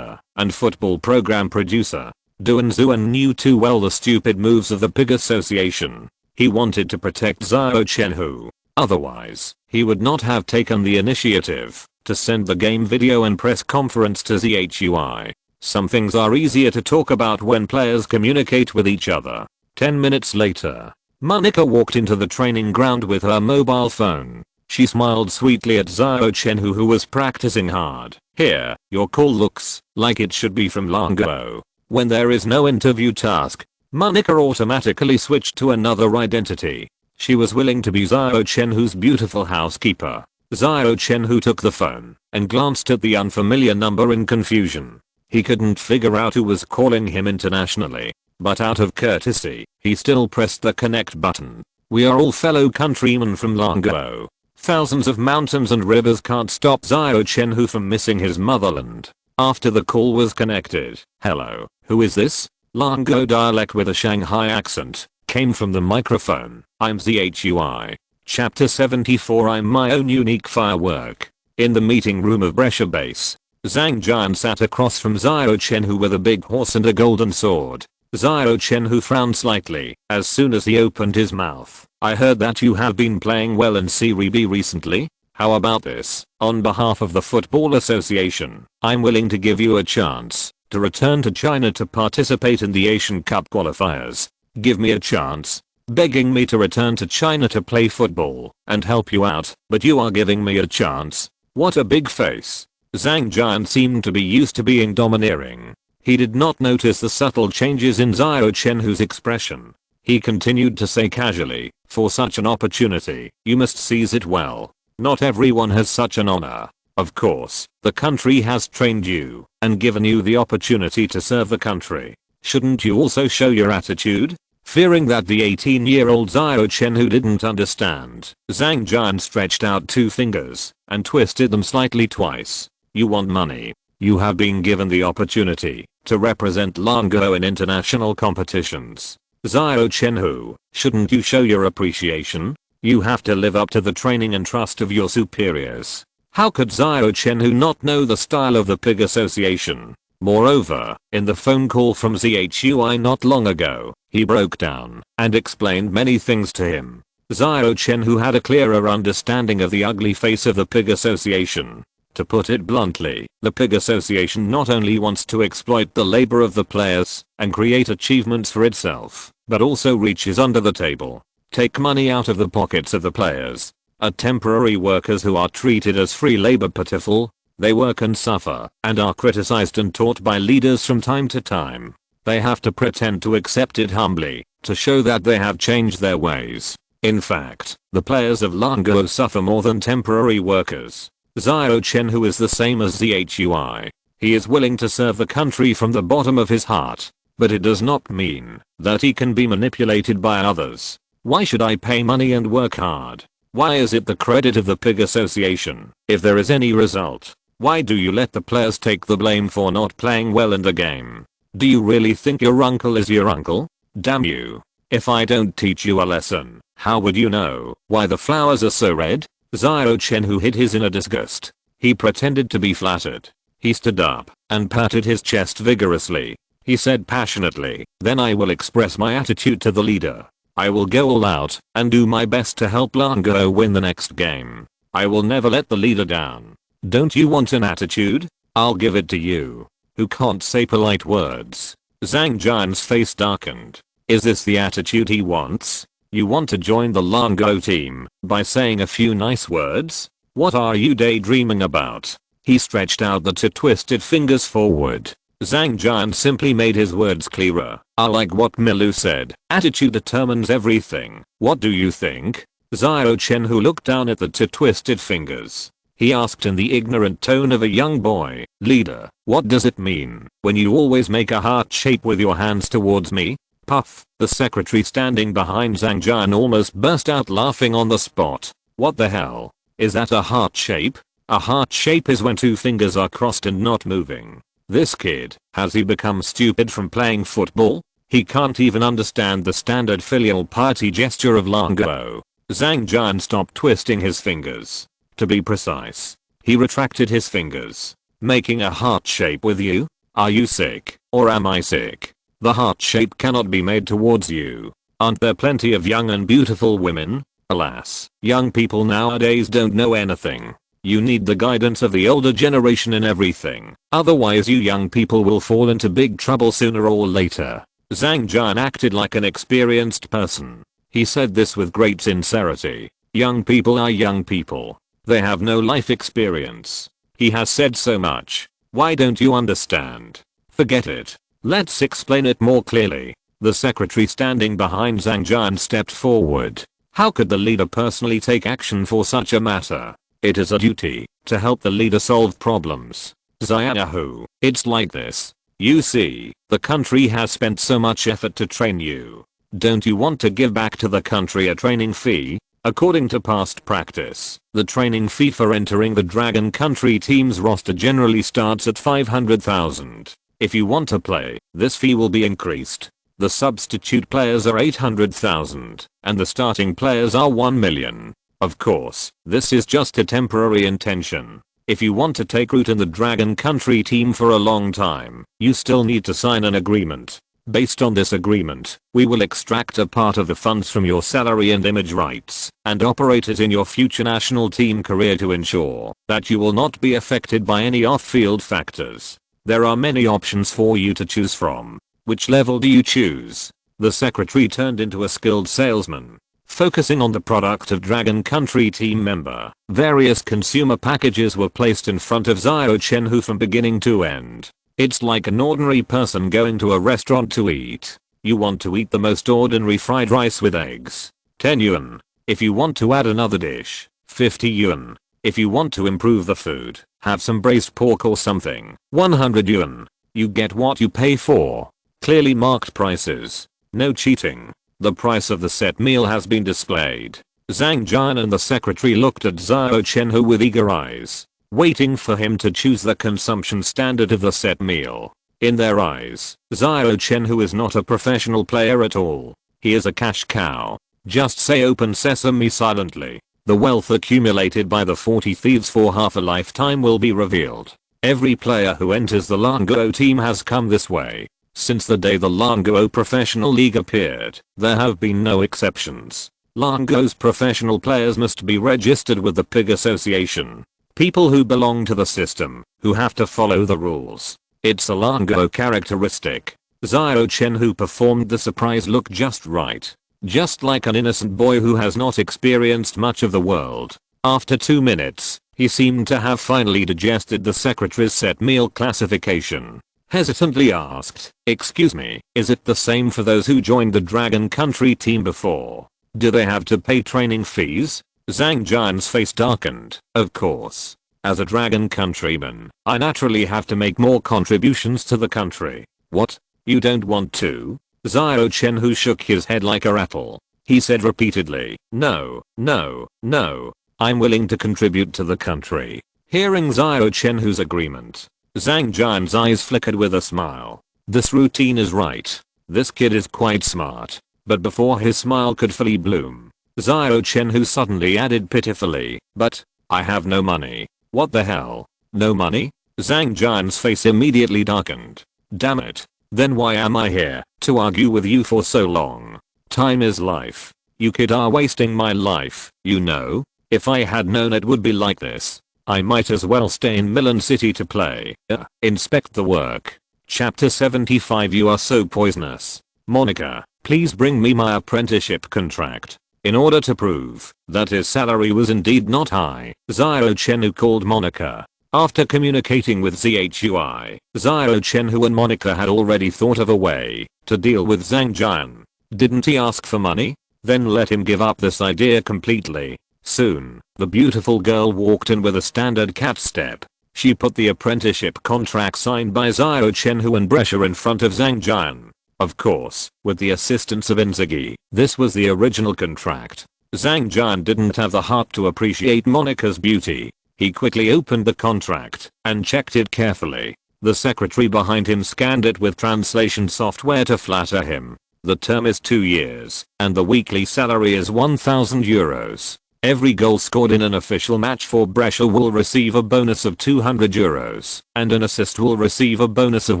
and football program producer, Duan Zuan knew too well the stupid moves of the Pig Association. He wanted to protect Xiao Chenhui. Otherwise, he would not have taken the initiative to send the game video and press conference to Chui. Some things are easier to talk about when players communicate with each other. 10 minutes later, Monica walked into the training ground with her mobile phone. She smiled sweetly at Xiao Chenhui, who was practicing hard. "Here, your call looks like it should be from Longguo." When there is no interview task, Monica automatically switched to another identity. She was willing to be Xiao Chenhui's beautiful housekeeper. Xiao Chenhui took the phone and glanced at the unfamiliar number in confusion. He couldn't figure out who was calling him internationally, but out of courtesy, he still pressed the connect button. "We are all fellow countrymen from Longguo. Thousands of mountains and rivers can't stop Xiao Chenhui from missing his motherland." After the call was connected, "Hello, who is this?" Longguo dialect with a Shanghai accent came from the microphone. "I'm Chui. Chapter 74. I'm my own unique firework." In the meeting room of Brescia Base, Zhang Jian sat across from Xiao Chenhui with a big horse and a golden sword. Xiao Chenhui frowned slightly as soon as he opened his mouth. "I heard that you have been playing well in Serie B recently. How about this? On behalf of the Football Association, I'm willing to give you a chance to return to China to participate in the Asian Cup qualifiers. Give me a chance. Begging me to return to China to play football and help you out, but you are giving me a chance. What a big face." Zhang Jian seemed to be used to being domineering. He did not notice the subtle changes in Xiao Chenhui's expression. He continued to say casually, "For such an opportunity, you must seize it well. Not everyone has such an honor. Of course, the country has trained you and given you the opportunity to serve the country. Shouldn't you also show your attitude?" Fearing that the 18-year-old Xiao Chenhui didn't understand, Zhang Jian stretched out 2 fingers and twisted them slightly twice. "You want money? You have been given the opportunity to represent Longguo in international competitions. Xiao Chenhui, shouldn't you show your appreciation? You have to live up to the training and trust of your superiors." How could Xiao Chenhui not know the style of the Pig Association? Moreover, in the phone call from Chui not long ago, he broke down and explained many things to him. Xiao Chenhui had a clearer understanding of the ugly face of the Pig Association. To put it bluntly, the Pig Association not only wants to exploit the labor of the players and create achievements for itself, but also reaches under the table, take money out of the pockets of the players. Are temporary workers who are treated as free labor pitiful? They work and suffer and are criticized and taught by leaders from time to time. They have to pretend to accept it humbly to show that they have changed their ways. In fact, the players of Longguo suffer more than temporary workers. Xiao Chenhui is the same as Chui. He is willing to serve the country from the bottom of his heart, but it does not mean that he can be manipulated by others. Why should I pay money and work hard? Why is it the credit of the Pig Association if there is any result? Why do you let the players take the blame for not playing well in the game? Do you really think your uncle is your uncle? Damn you. If I don't teach you a lesson, how would you know why the flowers are so red? Xiao Chenhui hid his inner disgust. He pretended to be flattered. He stood up and patted his chest vigorously. He said passionately, "Then I will express my attitude to the leader. I will go all out and do my best to help Longguo win the next game. I will never let the leader down." Don't you want an attitude? I'll give it to you. Who can't say polite words? Zhang Jian's face darkened. Is this the attitude he wants? You want to join the Longguo team by saying a few nice words? What are you daydreaming about? He stretched out the 2 twisted fingers forward. Zhang Jian simply made his words clearer. I like what Milu said. Attitude determines everything. What do you think? Xiao Chenhui looked down at the 2 twisted fingers. He asked in the ignorant tone of a young boy, "Leader, what does it mean when you always make a heart shape with your hands towards me?" Puff, the secretary standing behind Zhang Jian almost burst out laughing on the spot. What the hell? Is that a heart shape? A heart shape is when 2 fingers are crossed and not moving. This kid, has he become stupid from playing football? He can't even understand the standard filial piety gesture of Longguo. Zhang Jian stopped twisting his fingers. To be precise, he retracted his fingers. Making a heart shape with you? Are you sick, or am I sick? The heart shape cannot be made towards you. Aren't there plenty of young and beautiful women? Alas, young people nowadays don't know anything. You need the guidance of the older generation in everything. Otherwise you young people will fall into big trouble sooner or later. Zhang Jian acted like an experienced person. He said this with great sincerity. Young people are young people. They have no life experience. He has said so much. Why don't you understand? Forget it. Let's explain it more clearly. The secretary standing behind Zhang Jian stepped forward. How could the leader personally take action for such a matter? It is a duty to help the leader solve problems. Xiao, it's like this. You see, the country has spent so much effort to train you. Don't you want to give back to the country a training fee? According to past practice, the training fee for entering the Dragon Country team's roster generally starts at 500,000. If you want to play, this fee will be increased. The substitute players are 800,000 and the starting players are 1 million. Of course, this is just a temporary intention. If you want to take root in the Dragon Country team for a long time, you still need to sign an agreement. Based on this agreement, we will extract a part of the funds from your salary and image rights and operate it in your future national team career to ensure that you will not be affected by any off-field factors. There are many options for you to choose from. Which level do you choose? The secretary turned into a skilled salesman, focusing on the product of Dragon Country team member. Various consumer packages were placed in front of Xiao Chenhui from beginning to end. It's like an ordinary person going to a restaurant to eat. You want to eat the most ordinary fried rice with eggs. 10 yuan. If you want to add another dish, 50 yuan. If you want to improve the food, have some braised pork or something, 100 yuan. You get what you pay for. Clearly marked prices. No cheating. The price of the set meal has been displayed. Zhang Jian and the secretary looked at Xiao Chenhui with eager eyes, waiting for him to choose the consumption standard of the set meal. In their eyes, Xiao Chenhui is not a professional player at all. He is a cash cow. Just say open sesame silently. The wealth accumulated by the 40 thieves for half a lifetime will be revealed. Every player who enters the Longguo team has come this way. Since the day the Longguo Professional League appeared, there have been no exceptions. Longguo's professional players must be registered with the PIG Association. People who belong to the system, who have to follow the rules. It's a Longguo characteristic. Xiao Chenhui performed the surprise look just right. Just like an innocent boy who has not experienced much of the world. After 2 minutes, he seemed to have finally digested the secretary's set meal classification. Hesitantly asked, "Excuse me, is it the same for those who joined the Dragon Country team before? Do they have to pay training fees?" Zhang Jian's face darkened. "Of course. As a Dragon Countryman, I naturally have to make more contributions to the country." "What? You don't want to?" Xiao Chenhui shook his head like a rattle. He said repeatedly, "No, no, no. I'm willing to contribute to the country." Hearing Xiao Chenhui's agreement, Zhang Jian's eyes flickered with a smile. This routine is right. This kid is quite smart. But before his smile could fully bloom, Xiao Chenhui suddenly added pitifully, "But I have no money." "What the hell? No money?" Zhang Jian's face immediately darkened. "Damn it. Then why am I here to argue with you for so long? Time is life. You kid are wasting my life, you know. If I had known it would be like this, I might as well stay in Milan City to play. Inspect the work." Chapter 75. You are so poisonous. "Monica, please bring me my apprenticeship contract." In order to prove that his salary was indeed not high, Xiao Chenhui called Monica. After communicating with Zhui, Xiao Chenhui and Monica had already thought of a way to deal with Zhang Jian. Didn't he ask for money? Then let him give up this idea completely. Soon, the beautiful girl walked in with a standard cat step. She put the apprenticeship contract signed by Xiao Chenhui and Brescia in front of Zhang Jian. Of course, with the assistance of Inzaghi, this was the original contract. Zhang Jian didn't have the heart to appreciate Monica's beauty. He quickly opened the contract and checked it carefully. The secretary behind him scanned it with translation software to flatter him. The term is 2 years, and the weekly salary is 1,000 euros. Every goal scored in an official match for Brescia will receive a bonus of 200 euros, and an assist will receive a bonus of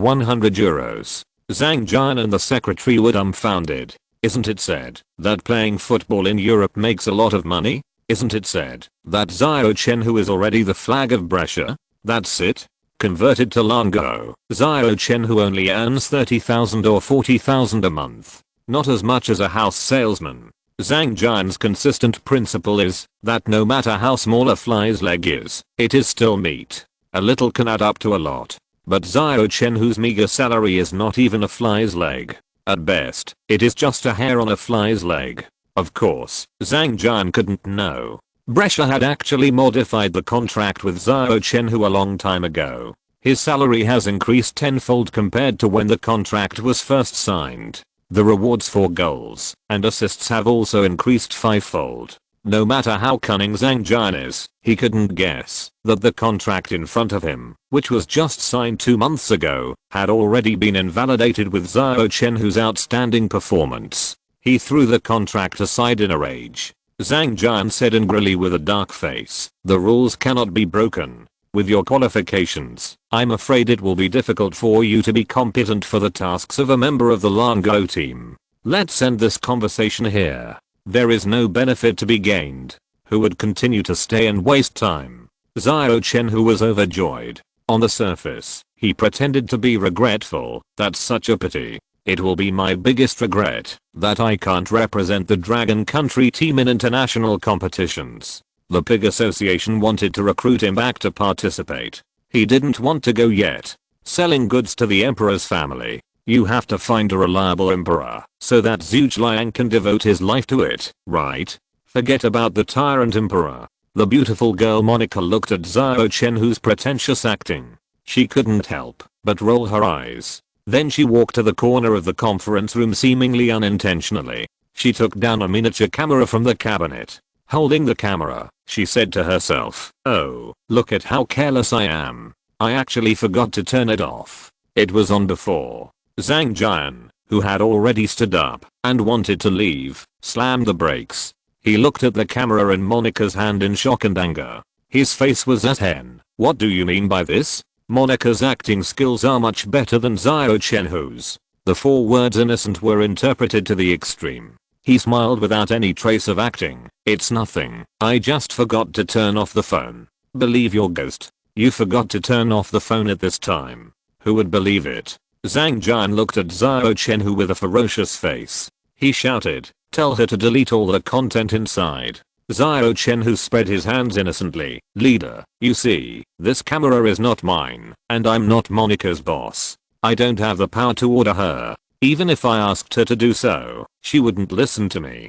100 euros. Zhang Jian and the secretary were dumbfounded. Isn't it said that playing football in Europe makes a lot of money? Isn't it said that Xiao Chenhui is already the flag of Brescia? That's it. Converted to Longguo, Xiao Chenhui only earns 30,000 or 40,000 a month. Not as much as a house salesman. Zhang Jian's consistent principle is that no matter how small a fly's leg is, it is still meat. A little can add up to a lot. But Xiao Chenhui's meager salary is not even a fly's leg. At best, it is just a hair on a fly's leg. Of course, Zhang Jian couldn't know. Brescia had actually modified the contract with Xiao Chenhui a long time ago. His salary has increased tenfold compared to when the contract was first signed. The rewards for goals and assists have also increased fivefold. No matter how cunning Zhang Jian is, he couldn't guess that the contract in front of him, which was just signed 2 months ago, had already been invalidated with Xiao Chenhui's outstanding performance. He threw the contract aside in a rage. Zhang Jian said angrily with a dark face, "The rules cannot be broken. With your qualifications, I'm afraid it will be difficult for you to be competent for the tasks of a member of the Longguo team. Let's end this conversation here. There is no benefit to be gained. Who would continue to stay and waste time?" Xiao Chenhui was overjoyed. On the surface, he pretended to be regretful. "That's such a pity. It will be my biggest regret that I can't represent the Dragon Country team in international competitions." The Pig Association wanted to recruit him back to participate. He didn't want to go yet. Selling goods to the emperor's family. You have to find a reliable emperor so that Zhu Zhiang can devote his life to it, right? Forget about the tyrant emperor. The beautiful girl Monica looked at Xiao Chenhui's pretentious acting. She couldn't help but roll her eyes. Then she walked to the corner of the conference room seemingly unintentionally. She took down a miniature camera from the cabinet. Holding the camera, she said to herself, "Oh, look at how careless I am. I actually forgot to turn it off. It was on before." Zhang Jian, who had already stood up and wanted to leave, slammed the brakes. He looked at the camera in Monica's hand in shock and anger. His face was as hen. "What do you mean by this? Monica's acting skills are much better than Xiao Chenhui's." The 4 words innocent were interpreted to the extreme. He smiled without any trace of acting. "It's nothing. I just forgot to turn off the phone." "Believe your ghost. You forgot to turn off the phone at this time. Who would believe it?" Zhang Jian looked at Xiao Chenhui with a ferocious face. He shouted, "Tell her to delete all the content inside." Xiao Chenhui spread his hands innocently. "Leader, you see, this camera is not mine, and I'm not Monica's boss. I don't have the power to order her. Even if I asked her to do so, she wouldn't listen to me."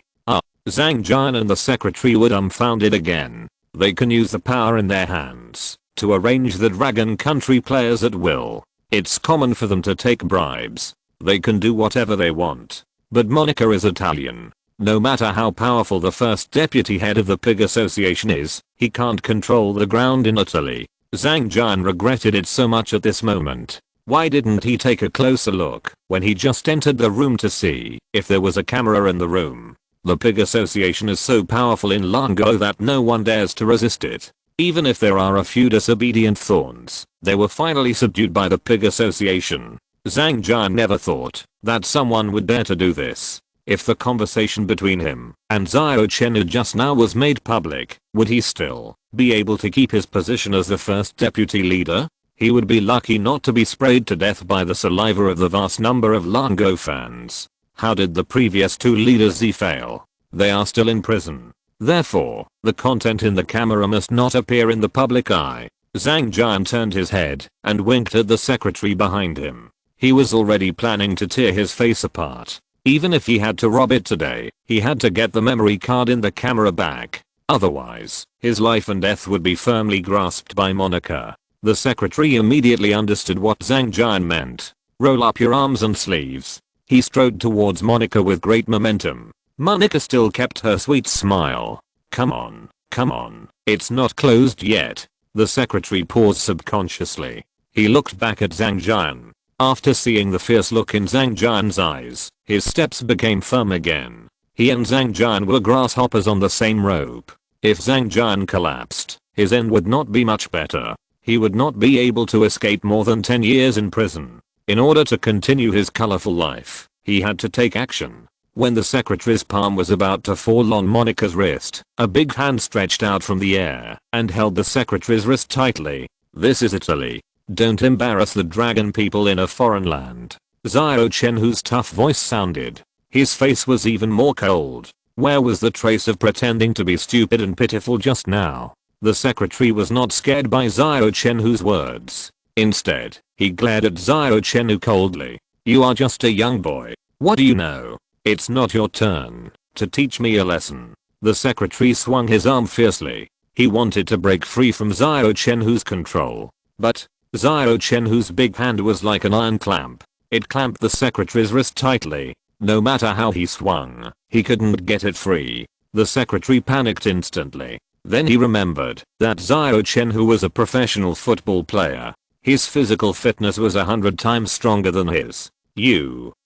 Zhang Jian and the secretary were dumbfounded again. They can use the power in their hands to arrange the Dragon Country players at will. It's common for them to take bribes. They can do whatever they want. But Monica is Italian. No matter how powerful the first deputy head of the Pig Association is, he can't control the ground in Italy. Zhang Jian regretted it so much at this moment. Why didn't he take a closer look when he just entered the room to see if there was a camera in the room? The Pig Association is so powerful in Longguo that no one dares to resist it. Even if there are a few disobedient thorns, they were finally subdued by the Pig Association. Zhang Jian never thought that someone would dare to do this. If the conversation between him and Xiao Chenhui just now was made public, would he still be able to keep his position as the first deputy leader? He would be lucky not to be sprayed to death by the saliva of the vast number of Longguo fans. How did the previous 2 leaders fail? They are still in prison. Therefore, the content in the camera must not appear in the public eye. Zhang Jian turned his head and winked at the secretary behind him. He was already planning to tear his face apart. Even if he had to rob it today, he had to get the memory card in the camera back. Otherwise, his life and death would be firmly grasped by Monica. The secretary immediately understood what Zhang Jian meant. "Roll up your arms and sleeves." He strode towards Monica with great momentum. Monica still kept her sweet smile. Come on, it's not closed yet." The secretary paused subconsciously. He looked back at Zhang Jian. After seeing the fierce look in Zhang Jian's eyes, his steps became firm again. He and Zhang Jian were grasshoppers on the same rope. If Zhang Jian collapsed, his end would not be much better. He would not be able to escape more than 10 years in prison. In order to continue his colorful life, he had to take action. When the secretary's palm was about to fall on Monica's wrist, a big hand stretched out from the air and held the secretary's wrist tightly. "This is Italy. Don't embarrass the dragon people in a foreign land." Xiao Chenhui's tough voice sounded. His face was even more cold. Where was the trace of pretending to be stupid and pitiful just now? The secretary was not scared by Xiao Chenhui's words. Instead, he glared at Xiao Chenhui coldly. "You are just a young boy. What do you know? It's not your turn to teach me a lesson." The secretary swung his arm fiercely. He wanted to break free from Xiao Chenhui's control. But Xiao Chenhui's big hand was like an iron clamp. It clamped the secretary's wrist tightly. No matter how he swung, he couldn't get it free. The secretary panicked instantly. Then he remembered that Xiao Chenhui was a professional football player. His physical fitness was 100 times stronger than his.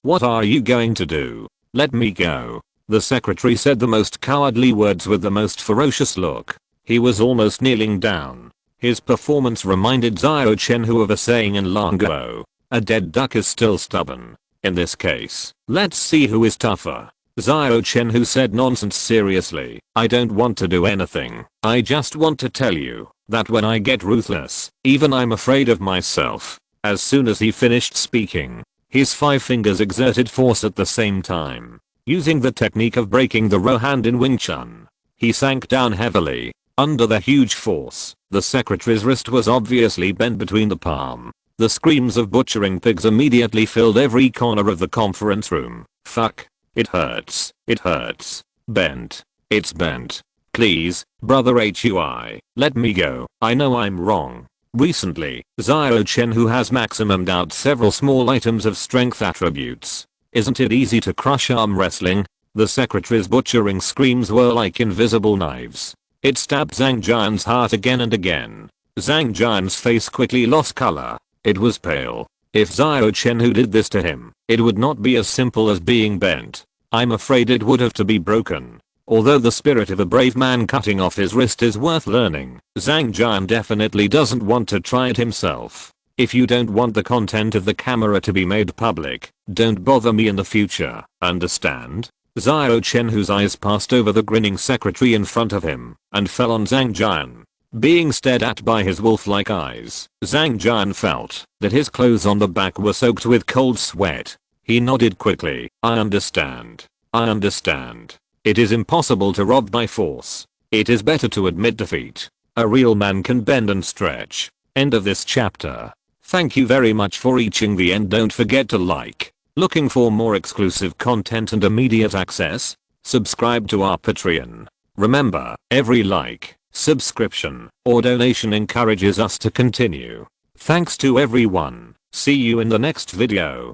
What are you going to do? Let me go." The secretary said the most cowardly words with the most ferocious look. He was almost kneeling down. His performance reminded Xiao Chenhui of a saying in Longguo. "A dead duck is still stubborn." In this case, let's see who is tougher. Xiao Chenhui said nonsense seriously. "I don't want to do anything. I just want to tell you that when I get ruthless, even I'm afraid of myself." As soon as he finished speaking, his 5 fingers exerted force at the same time. Using the technique of breaking the row hand in Wing Chun, he sank down heavily. Under the huge force, the secretary's wrist was obviously bent between the palm. The screams of butchering pigs immediately filled every corner of the conference room. "Fuck. It hurts. It hurts. Bent. It's bent. Please, brother Hui, let me go. I know I'm wrong." Recently, Xiao Chenhui has maximumed out several small items of strength attributes. Isn't it easy to crush arm wrestling? The secretary's butchering screams were like invisible knives. It stabbed Zhang Jian's heart again and again. Zhang Jian's face quickly lost color. It was pale. If Xiao Chenhui did this to him, it would not be as simple as being bent. I'm afraid it would have to be broken. Although the spirit of a brave man cutting off his wrist is worth learning, Zhang Jian definitely doesn't want to try it himself. If you don't want the content of the camera to be made public, don't bother me in the future, understand? Xiao Chenhui's eyes passed over the grinning secretary in front of him and fell on Zhang Jian. Being stared at by his wolf-like eyes, Zhang Jian felt that his clothes on the back were soaked with cold sweat. He nodded quickly. "I understand. I understand. It is impossible to rob by force. It is better to admit defeat. A real man can bend and stretch." End of this chapter. Thank you very much for reaching the end. Don't forget to like. Looking for more exclusive content and immediate access? Subscribe to our Patreon. Remember, every like, subscription, or donation encourages us to continue. Thanks to everyone. See you in the next video.